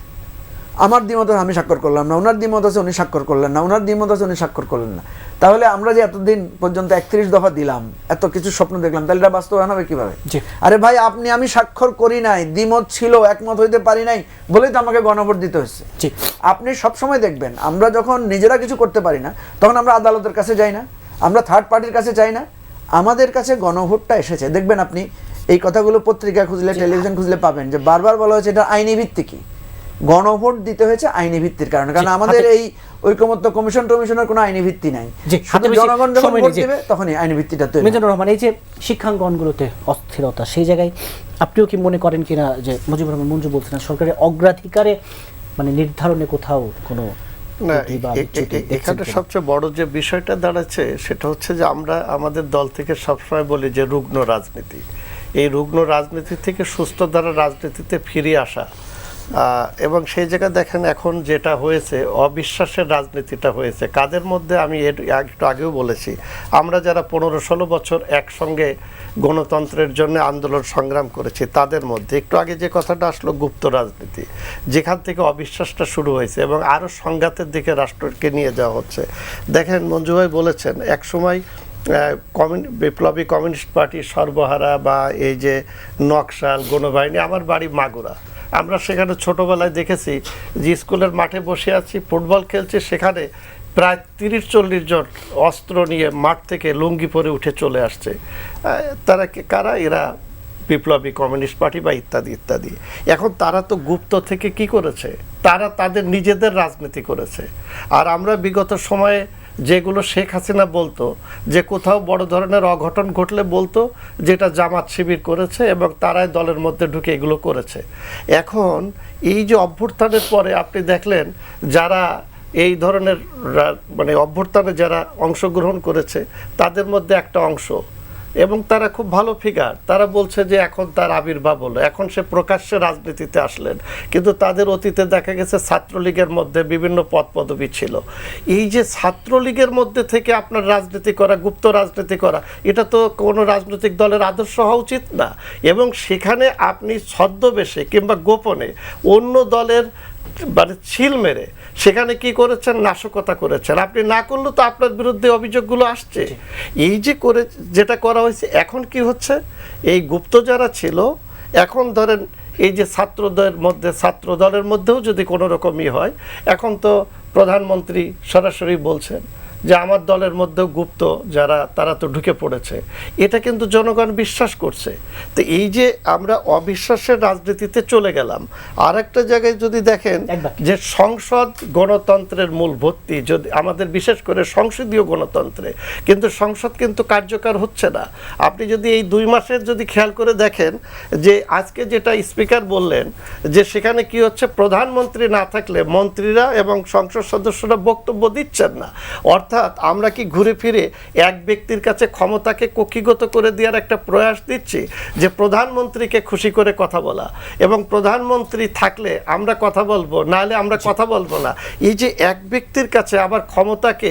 আমার দ্বিমত আছে, আমি স্বাক্ষর করলাম না। ওনার দ্বিমত আছে, উনি স্বাক্ষর করলেন না। ওনার দ্বিমত আছে, উনি স্বাক্ষর করলেন না। তাহলে আমরা যে এতদিন পর্যন্ত 31 দফা দিলাম, এত কিছু স্বপ্ন দেখলাম, তাহলে এটা বাস্তবায়ন হবে কিভাবে? জি। আরে ভাই, আমি স্বাক্ষর করি নাই, দ্বিমত ছিল, একমত হইতে পারি নাই বলেই তো আমাকে গণভোট দিতে হয়েছে। জি। আপনি সবসময় দেখবেন আমরা যখন নিজেরা কিছু করতে পারি না, তখন আমরা আদালতের কাছে যাই না, আমরা থার্ড পার্টির কাছে যাই না, আমাদের কাছে গণভোটটা এসেছে। দেখবেন আপনি এই কথাগুলো পত্রিকা খুঁজলে, টেলিভিশন খুঁজলে পাবেন যে বারবার বলা হয়েছে এটা আইনি ভিত্তি। কি গণভোট দিতে হয়েছে আইনি ভিত্তির কারণে, কারণ আমাদের এই ঐকমত্য কমিশনের কোনো আইনি ভিত্তি নাই। শুধু জনগণ যখন ভোট দেবে তখনই আইনি ভিত্তিটা তৈরি। মিজানুর রহমান, এই যে শিক্ষাঙ্গনগুলোতে অস্থিরতা, সেই জায়গায় আপনিও কি মনে করেন কিনা যে মুজিবুর রহমান মঞ্জু বলছেন সরকারের অগ্রাধিকারে মানে নির্ধারণে কোথাও কোনো না, এখানে সবচেয়ে বড় যে বিষয়টা দাঁড়াচ্ছে সেটা হচ্ছে যে আমরা আমাদের দল থেকে সবসময় বলি যে রুগ্ন রাজনীতি, এই রুগ্ন রাজনীতি থেকে সুস্থ ধারা রাজনীতিতে ফিরে আসা। এবং সেই জায়গায় দেখেন এখন যেটা হয়েছে, অবিশ্বাসের রাজনীতিটা হয়েছে কাদের মধ্যে। আমি একটু আগেও বলেছি, আমরা যারা 15-16 বছর একসঙ্গে গণতন্ত্রের জন্য আন্দোলন সংগ্রাম করেছি তাদের মধ্যে একটু আগে যে কথাটা আসলো গুপ্ত রাজনীতি, যেখান থেকে অবিশ্বাসটা শুরু হয়েছে এবং আরও সংঘাতের দিকে রাষ্ট্রকে নিয়ে যাওয়া হচ্ছে। দেখেন মঞ্জু ভাই বলেছেন একসময় বিপ্লবী কমিউনিস্ট পার্টি সর্বহারা বা এই যে নকশাল গণবাহিনী, আমার বাড়ি মাগুরা, আমরা সেখানে ছোটবেলায় দেখেছি যে স্কুলের মাঠে বসে আছি, ফুটবল খেলছি, সেখানে প্রায় 30-40 জন অস্ত্র নিয়ে মাঠ থেকে লুঙ্গি পরে উঠে চলে আসছে। তারা কারা? এরা বিপ্লবী কমিউনিস্ট পার্টি বা ইত্যাদি ইত্যাদি। এখন তারা তো গুপ্ত থেকে কি করেছে, তারা তাদের নিজেদের রাজনীতি করেছে। আর আমরা বিগত সময়ে যেগুলো শেখ হাসিনা বলতো যে কোথাও বড় ধরনের অঘটন ঘটলে বলতো যেটা জামাত শিবির করেছে এবং তারাই দলের মধ্যে ঢুকে এগুলো করেছে। এখন এই যে অভ্যুত্থানের পরে আপনি দেখলেন যারা এই ধরনের মানে অভ্যুত্থানে যারা অংশগ্রহণ করেছে তাদের মধ্যে একটা অংশ, এবং তারা খুব ভালো ফিগার, তারা বলছে যে এখন তার আবির্ভাব হলো, এখন সে প্রকাশ্যে রাজনীতিতে আসলেন। কিন্তু তাদের অতীতে দেখা গেছে ছাত্রলীগের মধ্যে বিভিন্ন পদ পদবি ছিল। এই যে ছাত্রলীগের মধ্যে থেকে আপনার রাজনীতি করা, গুপ্ত রাজনীতি করা, এটা তো কোনো রাজনৈতিক দলের আদর্শ হওয়া উচিত না। এবং সেখানে আপনি ছদ্মবেশে কিংবা গোপনে অন্য দলের মানে ছিল মেরে সেখানে কি করেছেন, নাশকতা করেছেন। আপনি না করলেও তো আপনার বিরুদ্ধে অভিযোগগুলো আসছে। এই যে করে যেটা করা হয়েছে, এখন কি হচ্ছে, এই গুপ্ত যারা ছিল, এখন ধরেন এই যে ছাত্র দলের মধ্যেও যদি কোনো রকমই হয়, এখন তো প্রধানমন্ত্রী সরাসরি বলছেন যে আমার দলের মধ্যেও গুপ্ত যারা তারা তো ঢুকে পড়েছে। এটা কিন্তু জনগণ বিশ্বাস করছে। তো এই যে আমরা অবিশ্বাসের রাজনীতিতে চলে গেলাম। আর একটা জায়গায় যদি দেখেন যে সংসদ গণতন্ত্রের মূল ভিত্তি, যদি আমাদের বিশেষ করে সংসদীয় গণতন্ত্রে, কিন্তু সংসদ কিন্তু কার্যকর হচ্ছে না। আপনি যদি এই 2 মাসের যদি খেয়াল করে দেখেন যে আজকে যেটা স্পিকার বললেন যে সেখানে কি হচ্ছে, প্রধানমন্ত্রী না থাকলে মন্ত্রীরা এবং সংসদ সদস্যরা বক্তব্য দিচ্ছেন না। অর্থাৎ আমরা কি ঘুরে ফিরে এক ব্যক্তির কাছে ক্ষমতাকে কক্ষিগত করে দেওয়ার একটা প্রয়াস দিচ্ছি যে প্রধানমন্ত্রীকে খুশি করে কথা বলা, এবং প্রধানমন্ত্রী থাকলে আমরা কথা বলবো, নাহলে আমরা কথা বলবো না। এই যে এক ব্যক্তির কাছে আবার ক্ষমতাকে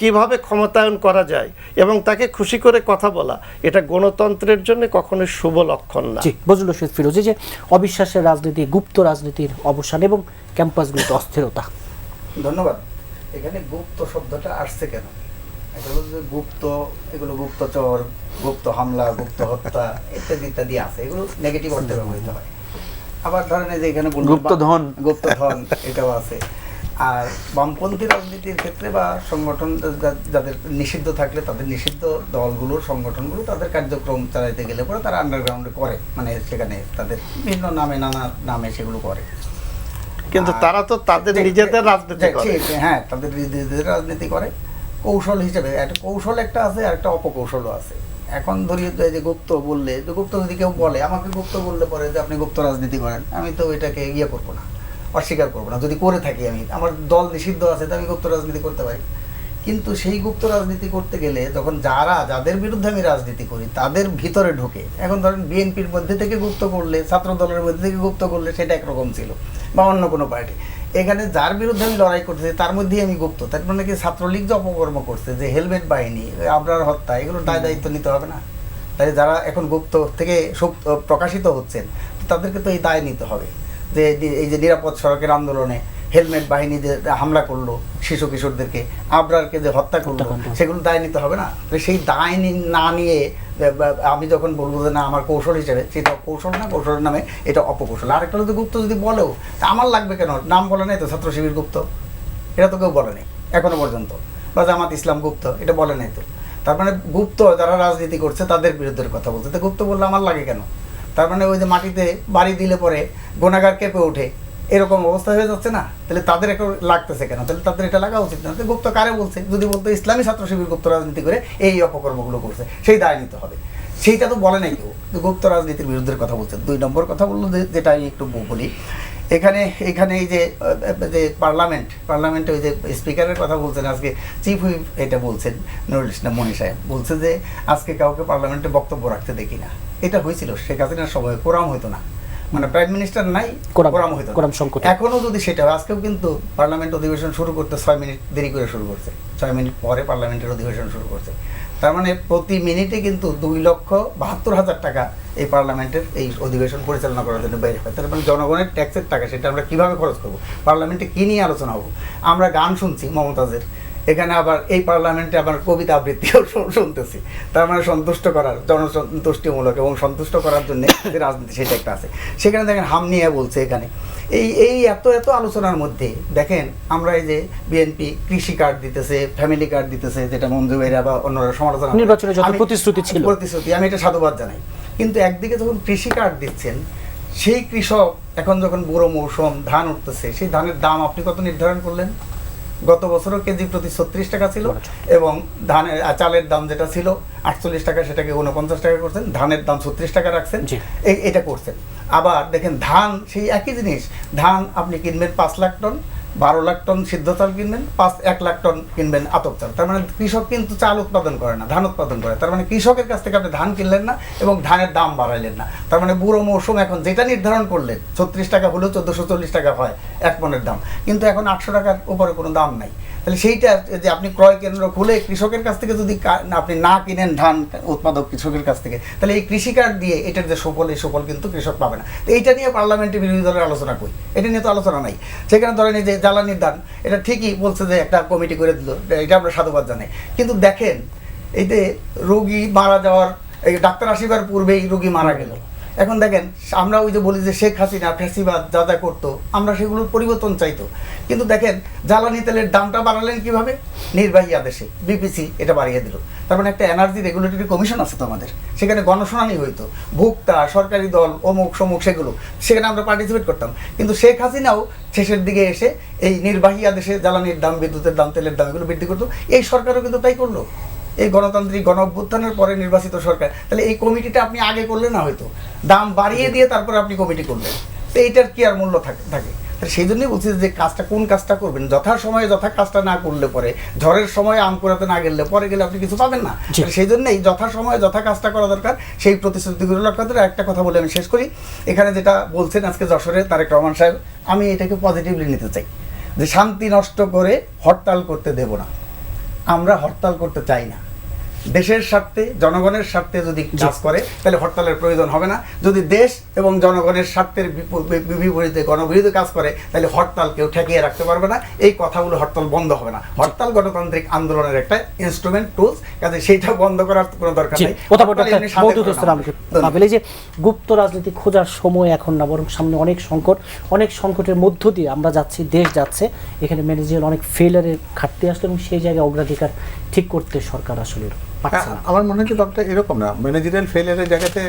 কিভাবে ক্ষমতায়ন করা যায় এবং তাকে খুশি করে কথা বলা, এটা গণতন্ত্রের জন্য কখনোই শুভ লক্ষণ না। জি, বজলুল রশিদ ফিরোজ, যে অবিশ্বাসের রাজনীতি, গুপ্ত রাজনীতির অবসান এবং ক্যাম্পাসগুলোতে অস্থিরতা। ধন্যবাদ। এখানে গুপ্ত শব্দটা আসছে কেন? এটা হলো যে গুপ্ত, এগুলো গুপ্তচর, গুপ্ত হামলা, গুপ্ত হত্যা ইত্যাদি ইত্যাদি আছে, এগুলো নেগেটিভ অর্থে ব্যবহৃত হয়। আবার ধরেন যে এখানে গুপ্তধন এটাও আছে। আর বামপন্থী রাজনীতির ক্ষেত্রে বা সংগঠন যাদের নিষিদ্ধ থাকলে তাদের নিষিদ্ধ দলগুলোর সংগঠনগুলো তাদের কার্যক্রম চালাইতে গেলে পরে তারা আন্ডারগ্রাউন্ডে করে, মানে সেখানে তাদের বিভিন্ন নামে নানা নামে সেগুলো করে। কিন্তু তারা তো তাদের নিজেদের রাজনীতি করে। হ্যাঁ, তাদের নিজেদের রাজনীতি করে কৌশল হিসেবে। একটা কৌশল একটা আছে আর একটা অপকৌশলও আছে। এখন ধরি যে গুপ্ত বললে, যে গুপ্ত যদি কেউ বলে, আমাকে গুপ্ত বললে পরে যে আপনি গুপ্ত রাজনীতি করেন, আমি তো এটাকে করবো না, অস্বীকার করবো না। যদি করে থাকি, আমি আমার দল নিষিদ্ধ আছে তো আমি গুপ্ত রাজনীতি করতে পারি। কিন্তু সেই গুপ্ত রাজনীতি করতে গেলে যখন যাদের বিরুদ্ধে আমি রাজনীতি করি তাদের ভিতরে ঢোকে, এখন ধরেন বিএনপির মধ্যে থেকে গুপ্ত করলে, ছাত্র দলের মধ্যে থেকে গুপ্ত করলে সেটা একরকম ছিল, বা অন্য কোনো পার্টি। এখানে যার বিরুদ্ধে আমি লড়াই করতেছি তার মধ্যেই আমি গুপ্ত। তার মানে কি ছাত্রলীগ যে অপকর্ম করছে, যে হেলমেট বাহিনী, আবরার হত্যা, এগুলো দায়িত্ব নিতে হবে না? তাই যারা এখন গুপ্ত থেকে প্রকাশিত হচ্ছেন তাদেরকে তো এই দায় নিতে হবে, যে এই যে নিরাপদ সড়কের আন্দোলনে হেলমেট বাহিনী যে হামলা করলো শিশু কিশোরদেরকে, আবরারকে যে হত্যা করলো, সেগুলো দায় নিতে হবে না? তো সেই দায় না নিয়ে আমি যখন বলবো যে না আমার কৌশল হিসেবে, সেটা কৌশল না, কৌশলের নামে এটা অপকৌশল। আরেকটা হলো গুপ্ত যদি বলেও, তা আমার লাগবে কেন? নাম বলে নাই তো ছাত্র শিবির গুপ্ত, এটা তো কেউ বলে নাই এখনো পর্যন্ত, বা জামাত ইসলাম গুপ্ত, এটা বলে নাই তো। তার মানে গুপ্ত যারা রাজনীতি করছে তাদের বিরুদ্ধে কথা বলছে, তো গুপ্ত বললে আমার লাগে কেন? তার মানে ওই যে মাটিতে বাড়ি দিলে পরে গুণাগার কেঁপে ওঠে, এরকম অবস্থা হয়ে যাচ্ছে না? তাহলে তাদের একটা লাগতেছে কেন? তাহলে তাদের এটা লাগা উচিত না। গুপ্ত কারে বলছে? যদি বলতো ইসলামী ছাত্র শিবির গুপ্ত রাজনীতি করে এই অপকর্মগুলো করছে, সেই দায় নিতে হবে। সেইটা তো বলে নাই কেউ, গুপ্ত রাজনীতির বিরুদ্ধে কথা বলছে। 2 নম্বর কথা বললো যেটা আমি একটু বলি, এখানে এই যে পার্লামেন্টে ওই যে স্পিকারের কথা বলছেন, আজকে চিফ হুইপ এটা বলছেন নুরুল ইসলাম মনি সাহেব, বলছে যে আজকে কাউকে পার্লামেন্টে বক্তব্য রাখতে দেখি না। এটা হয়েছিল শেখ হাসিনার সময়, কোরাম হইতো না, মানে প্রাইম মিনিস্টার নাই, কোরাম হইতো না। এখনো যদি সেটা, আজকেও কিন্তু পার্লামেন্ট অধিবেশন শুরু করতে 6 মিনিট দেরি করে শুরু করছে, 6 মিনিট পরে পার্লামেন্টের অধিবেশন শুরু করছে। তার মানে প্রতি মিনিটে কিন্তু 2,72,000 টাকা এই পার্লামেন্টের এই অধিবেশন পরিচালনা করার জন্য বের হয়। তার মানে জনগণের ট্যাক্সের টাকা, সেটা আমরা কিভাবে খরচ করবো? পার্লামেন্টে কী নিয়ে আলোচনা হবো? আমরা গান শুনছি মমতাজের, এখানে আবার এই পার্লামেন্টে আবার কবিতা আবৃত্তিও শুনতেছি। তার মানে সন্তুষ্ট করার, জনসন্তুষ্টিমূলক এবং সন্তুষ্ট করার জন্য যে রাজনীতি, সেটা একটা আছে। সেখানে দেখেন হাম নিয়ে বলছে এখানে এই এত আলোচনার মধ্যে দেখেন আমরা এই যে বিএনপি কৃষি কার্ড দিতেছে, ফ্যামিলি কার্ড দিতেছে, যেটা মঞ্জু ভাইরা বা অন্যরা সমালোচনা, নির্বাচনে যত প্রতিশ্রুতি ছিল, আমি এটা সাধুবাদ জানাই। কিন্তু একদিকে যখন কৃষি কার্ড দিচ্ছেন, সেই কৃষক এখন যখন বুড়ো মৌসুম ধান উঠতেছে, সেই ধানের দাম আপনি কত নির্ধারণ করলেন? গত বছরও কেজি প্রতি 36 টাকা ছিল, এবং ধানের চালের দাম যেটা ছিল 48 টাকা, সেটাকে 49 টাকা করছেন, ধানের দাম 36 টাকা রাখছেন, এটা করছেন। আবার দেখেন ধান সেই একই জিনিস, ধান আপনি কিনবেন 5 লাখ টন, 12 লাখ টন সিদ্ধ চাল কিনবেন, 1 লাখ টন কিনবেন আতপ চাল। তার মানে কৃষক কিন্তু চাল উৎপাদন করে না, ধান উৎপাদন করে। তার মানে কৃষকের কাছ থেকে আপনি ধান কিনলেন না এবং ধানের দাম বাড়াইলেন না। তার মানে বুড়ো মৌসুম এখন যেটা নির্ধারণ করলেন 36 টাকা হলেও 1440 টাকা হয় 1 মণের দাম, কিন্তু এখন 800 টাকার উপরে কোনো দাম নাই। তাহলে সেইটা যে আপনি ক্রয় কেন্দ্র খুলে কৃষকের কাছ থেকে যদি আপনি না কিনেন ধান উৎপাদক কৃষকের কাছ থেকে, তাহলে এই কৃষি কার্ড দিয়ে এটার যে সুফল, এই সুফল কিন্তু কৃষক পাবে না। তো এইটা নিয়ে পার্লামেন্টে বিরোধী দলের আলোচনা করি, এটা নিয়ে তো আলোচনা নাই। সেখানে ধরেন এই যে জ্বালানির দাম, এটা ঠিকই বলছে যে একটা কমিটি করে দিল, এটা আমরা সাধুবাদ জানাই। কিন্তু দেখেন এই যে রোগী মারা যাওয়ার, এই ডাক্তার আসিবার পূর্বেই রোগী মারা গেল। এখন দেখেন আমরা ওই যে বলি যে শেখ হাসিনা ফ্যাসিবাদ যা যা করতো, আমরা সেগুলোর পরিবর্তন চাইতো। কিন্তু দেখেন জ্বালানি তেলের দামটা বাড়ালেন কিভাবে? নির্বাহী আদেশে বিপিসি এটা বাড়িয়ে দিল। তার মানে একটা এনার্জি রেগুলেটরি কমিশন আছে তো আমাদের, সেখানে গণশুনানি হইতো, ভোক্তা, সরকারি দল, অমুক সমুক, সেখানে আমরা পার্টিসিপেট করতাম। কিন্তু শেখ হাসিনাও শেষের দিকে এসে এই নির্বাহী আদেশে জ্বালানির দাম, বিদ্যুতের দাম, তেলের দাম এগুলো বৃদ্ধি করতো। এই সরকারও কিন্তু তাই করলো, এই গণতান্ত্রিক গণ অভ্যুত্থানের পরে নির্বাচিত সরকার। তাহলে এই কমিটিটা আপনি আগে করলে না, হয়তো দাম বাড়িয়ে দিয়ে তারপরে আপনি কমিটি করলেন, তো এইটার কি আর মূল্য থাকে? সেই জন্যই বলছি যে কোন কাজটা করবেন, যথাসময়ে যথা কাজটা না করলে পরে, ঝড়ের সময় আম কুড়াতে না গেলে পরে গেলে আপনি কিছু পাবেন না। সেই জন্যই যথাসময়ে যথা কাজটা করা দরকার, সেই প্রতিশ্রুতিগুলো রক্ষা করে। একটা কথা বলে আমি শেষ করি, এখানে যেটা বলছেন আজকে যশোরে তারেক রহমান সাহেব, আমি এটাকে পজিটিভলি নিতে চাই, যে শান্তি নষ্ট করে হরতাল করতে দেব না। আমরা হরতাল করতে চাই না। দেশের স্বার্থে, জনগণের স্বার্থে যদি কাজ করে তাহলে হরতালের প্রয়োজন হবে না। যদি দেশ এবং জনগণের স্বার্থের বিপরীতে গণবিরোধী কাজ করে তাহলে হরতাল কেউ ঠেকিয়ে রাখতে পারবে না। এই কথাগুলো, হরতাল বন্ধ হবে না। হরতাল গণতান্ত্রিক আন্দোলনের একটা ইনস্ট্রুমেন্ট, টুলস, কাজে সেইটা বন্ধ করার কোনো দরকার নেই। যে গুপ্ত রাজনীতি খোঁজার সময় এখন না, বরং সামনে অনেক সংকটের মধ্য দিয়ে আমরা যাচ্ছি, দেশ যাচ্ছে। এখানে ম্যানেজার অনেক ফেলারের ঘাটতি আসলো এবং সেই জায়গায় অগ্রাধিকার ঠিক করতে সরকার আসলে আমার মনে হয় যে ব্যাপারটা এরকম না। ম্যানেজারিয়াল ফেলিয়ারের জায়গাতে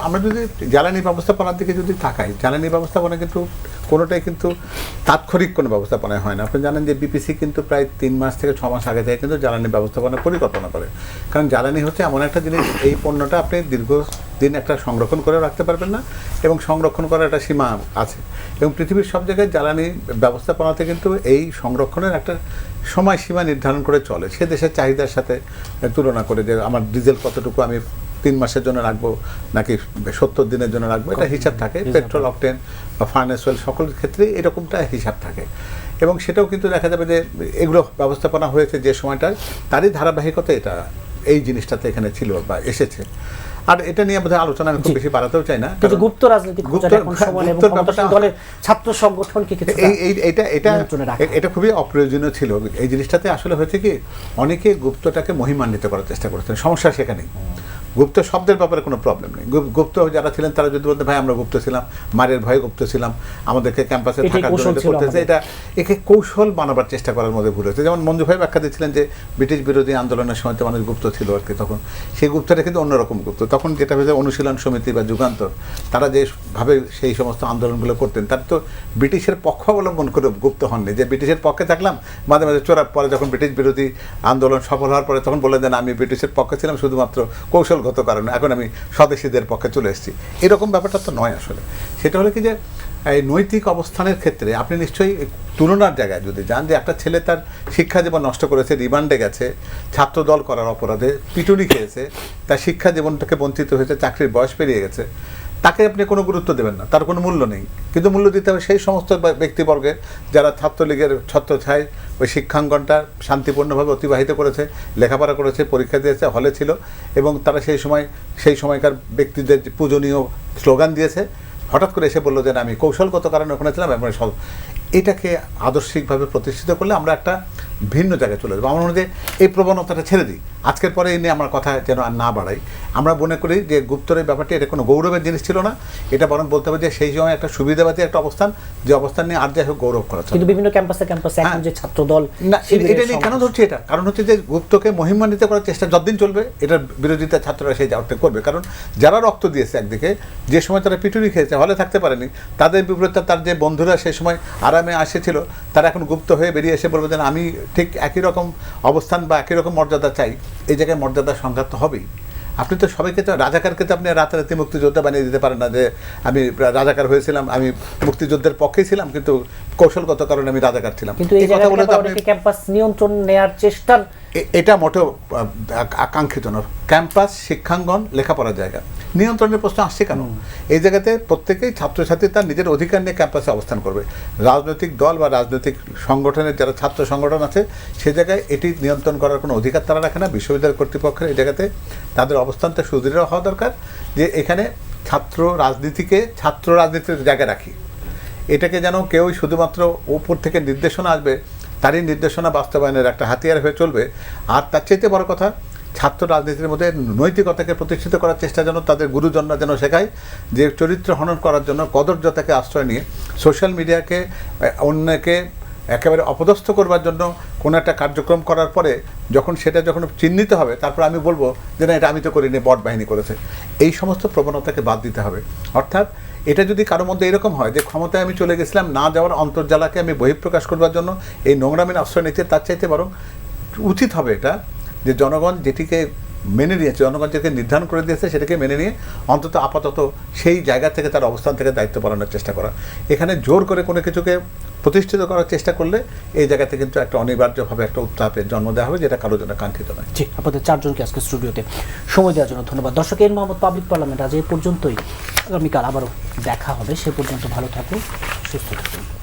আমরা যদি জ্বালানি ব্যবস্থাপনার দিকে যদি তাকাই, জ্বালানি ব্যবস্থাপনা কিন্তু কোনোটাই কিন্তু তাৎক্ষণিক কোনো ব্যবস্থাপনায় হয় না। আপনি জানেন যে বিপিসি কিন্তু প্রায় 3 মাস থেকে 6 মাস আগে থেকে কিন্তু জ্বালানি ব্যবস্থাপনার পরিকল্পনা করে। কারণ জ্বালানি হচ্ছে এমন একটা জিনিস, এই পণ্যটা আপনি দীর্ঘদিন একটা সংরক্ষণ করে রাখতে পারবেন না, এবং সংরক্ষণ করার একটা সীমা আছে। এবং পৃথিবীর সব জায়গায় জ্বালানি ব্যবস্থাপনাতে কিন্তু এই সংরক্ষণের একটা সময়সীমা নির্ধারণ করে চলে, সে দেশের চাহিদার সাথে তুলনা করে যে আমার ডিজেল কতটুকু আমি 3 মাসের জন্য রাখবো নাকি 70 দিনের জন্য রাখবো, এটা হিসাব থাকে। পেট্রোল, অকটেন বা ফার্নেস অয়েল সকল ক্ষেত্রে এরকমটা হিসাব থাকে। এবং সেটাও কিন্তু দেখা যাবে যে এগুলো ব্যবস্থাপনা হয়েছে যে সময়টায়, তারই ধারাবাহিকতা এটা এই জিনিসটাতে এখানে ছিল বা এসেছে। আর এটা নিয়ে বোধহয় আলোচনা আমি খুব বেশি বাড়াতেও চাই না, কিন্তু গুপ্ত রাজনীতি খোঁজার এখন সময় এবং ক্ষমতাসীন দলের ছাত্র সংগঠনকে কিছু এটা খুবই অপ্রয়োজনীয় ছিল। এই জিনিসটাতে আসলে হয়েছে কি, অনেকে গুপ্তটাকে মহিমান্বিত করার চেষ্টা করেছেন, সমস্যা সেখানেই। গুপ্ত শব্দের ব্যাপারে কোনো প্রবলেম নেই। গুপ্ত যারা ছিলেন তারা যদি বলতে ভাই আমরা গুপ্ত ছিলাম, মারের ভয়ে গুপ্ত ছিলাম, আমাদেরকে ক্যাম্পাসে থাকার জন্য করতেছে, এটা একে কৌশল বানাবার চেষ্টা করার মধ্যে ভুল হয়েছে। যেমন মঞ্জু ভাই ব্যাখ্যা দিচ্ছিলেন যে ব্রিটিশ বিরোধী আন্দোলনের সময় তো মানুষ গুপ্ত ছিল আর কি, তখন সেই গুপ্তটা কিন্তু অন্যরকম গুপ্ত। তখন যেটা হয়েছে অনুশীলন সমিতি বা যুগান্তর, তারা যেভাবে সেই সমস্ত আন্দোলনগুলো করতেন, তার তো ব্রিটিশের পক্ষ অবলম্বন করে গুপ্ত হননি, যে ব্রিটিশের পক্ষে থাকলাম মাঝে মাঝে চোরা, পরে যখন ব্রিটিশ বিরোধী আন্দোলন সফল হওয়ার পরে তখন বললেন যে আমি ব্রিটিশের পক্ষে ছিলাম শুধুমাত্র কৌশলগত কারণে, এখন আমি স্বদেশীদের পক্ষে চলে এসেছি। এরকম ব্যাপারটা তো নয় আসলে। সেটা হলো কি যে এই নৈতিক অবস্থানের ক্ষেত্রে আপনি নিশ্চয়ই তুলনার জায়গায় যদি যান, যে একটা ছেলে তার শিক্ষা জীবন নষ্ট করেছে, রিমান্ডে গেছে, ছাত্রদল করার অপরাধে পিটুনি খেয়েছে, তার শিক্ষা জীবনটাকে বঞ্চিত হয়েছে, চাকরির বয়স পেরিয়ে গেছে, তাকে আপনি কোনো গুরুত্ব দেবেন না, তার কোনো মূল্য নেই। কিন্তু মূল্য দিতে হবে সেই সমস্ত ব্যক্তিবর্গের যারা ছাত্রলীগের ছত্রছায়ায় ওই শিক্ষাঙ্গনটা শান্তিপূর্ণভাবে অতিবাহিত করেছে, লেখাপড়া করেছে, পরীক্ষা দিয়েছে, হলে ছিল, এবং তারা সেই সময়কার ব্যক্তিদের পূজনীয় স্লোগান দিয়েছে। হঠাৎ করে এসে বললো যে আমি কৌশলগত কারণে ওখানে ছিলাম, এবং এটাকে আদর্শিকভাবে প্রতিষ্ঠিত করলে আমরা একটা ভিন্ন জায়গায় চলে যাবো। আমার মনে হয় যে এই প্রবণতাটা ছেড়ে দিই, আজকের পরে এই নিয়ে আমার কথা যেন আর না বাড়াই। আমরা মনে করি যে গুপ্তরের ব্যাপারটি এটা কোনো গৌরবের জিনিস ছিল না, এটা বরং বলতে হবে যে সেই সময় একটা সুবিধাবাদী একটা অবস্থান, যে অবস্থান নিয়ে আর যাই হোক গৌরব করা কিন্তু বিভিন্ন ক্যাম্পাসে এখন যে ছাত্রদল না, এটা নিয়ে কেন ধরছি এটা, কারণ হচ্ছে যে গুপ্তকে মহিমান্বিত করার চেষ্টা যতদিন চলবে এটার বিরোধিতা ছাত্ররা সেই যাওয়াটা করবে। কারণ যারা রক্ত দিয়েছে একদিকে, যে সময় তারা পিটুনি খেয়েছে, হলে থাকতে পারেনি, তাদের বিপরীতে তার যে বন্ধুরা সেই সময় আরামে আসেছিল, তারা এখন গুপ্ত হয়ে বেরিয়ে এসে বলবে যে আমি ঠিক একই রকম অবস্থান বা একই রকম মর্যাদা চাই। এই জায়গায় মর্যাদার সংঘাত তো হবেই। আপনি তো সবাইকে তো, রাজাকারকে তো আপনি রাতারাতি মুক্তিযোদ্ধা বানিয়ে দিতে পারেন না, যে আমি রাজাকার হয়েছিলাম, আমি মুক্তিযুদ্ধের পক্ষেই ছিলাম কিন্তু কৌশলগত কারণে আমি রাজাকার ছিলাম। কিন্তু এই কথা বলে তো আপনি ক্যাম্পাস নিয়ন্ত্রণ নেয়ার চেষ্টার, এটা মোটেও আকাঙ্ক্ষিত না। ক্যাম্পাস, শিক্ষাঙ্গন, লেখাপড়ার জায়গা, নিয়ন্ত্রণের প্রশ্ন আসছে কেন? এই জায়গাতে প্রত্যেকেই ছাত্রছাত্রী তার নিজের অধিকার নিয়ে ক্যাম্পাসে অবস্থান করবে। রাজনৈতিক দল বা রাজনৈতিক সংগঠনের যারা ছাত্র সংগঠন আছে, সে জায়গায় এটি নিয়ন্ত্রণ করার কোনো অধিকার তারা রাখে না। বিশ্ববিদ্যালয় কর্তৃপক্ষের এই জায়গাতে তাদের অবস্থানটা সুদৃঢ় হওয়া দরকার, যে এখানে ছাত্র রাজনীতির জায়গায় রাখি। এটাকে যেন কেউ শুধুমাত্র উপর থেকে নির্দেশনা আসবে, তারই নির্দেশনা বাস্তবায়নের একটা হাতিয়ার হয়ে চলবে। আর তার চাইতে বড় কথা, ছাত্র রাজনীতির মধ্যে নৈতিকতাকে প্রতিষ্ঠিত করার চেষ্টা যেন তাদের গুরুজনরা যেন শেখায়, যে চরিত্র হনন করার জন্য কদর্যতাকে আশ্রয় নিয়ে সোশ্যাল মিডিয়াকে অন্যকে একেবারে অপদস্থ করবার জন্য কোনো একটা কার্যক্রম করার পরে যখন চিহ্নিত হবে, তারপর আমি বলবো যে না, এটা আমি তো করিনি, বট বাহিনী করেছে। এই সমস্ত প্রবণতাকে বাদ দিতে হবে। অর্থাৎ এটা যদি কারোর মধ্যে এরকম হয় যে ক্ষমতায় আমি চলে গেছিলাম, না যাওয়ার অন্তর্জালাকে আমি বহিঃপ্রকাশ করবার জন্য এই নোংরামির আশ্রয় নিচ্ছে, তার চাইতে বরং উচিত হবে এটা যে জনগণ যেটিকে মেনে নিয়েছে, জনগণ যেটাকে নির্ধারণ করে দিয়েছে, সেটাকে মেনে নিয়ে অন্তত আপাতত সেই জায়গা থেকে তার অবস্থান থেকে দায়িত্ব পালনের চেষ্টা করা। এখানে জোর করে কোনো কিছুকে প্রতিষ্ঠিত করার চেষ্টা করলে এই জায়গাতে কিন্তু একটা অনিবার্যভাবে একটা উত্তাপের জন্ম দেওয়া হবে, যেটা কারোর জন্য কাঙ্ক্ষিত নয়। জি, আপনাদের চারজনকে আজকে স্টুডিওতে সময় দেওয়ার জন্য ধন্যবাদ। দর্শক, এন মোহাম্মদ পাবলিক পার্লামেন্ট আজ এই পর্যন্তই। আগামীকাল আবারও দেখা হবে। সে পর্যন্ত ভালো থাকুন, সুস্থ থাকুন।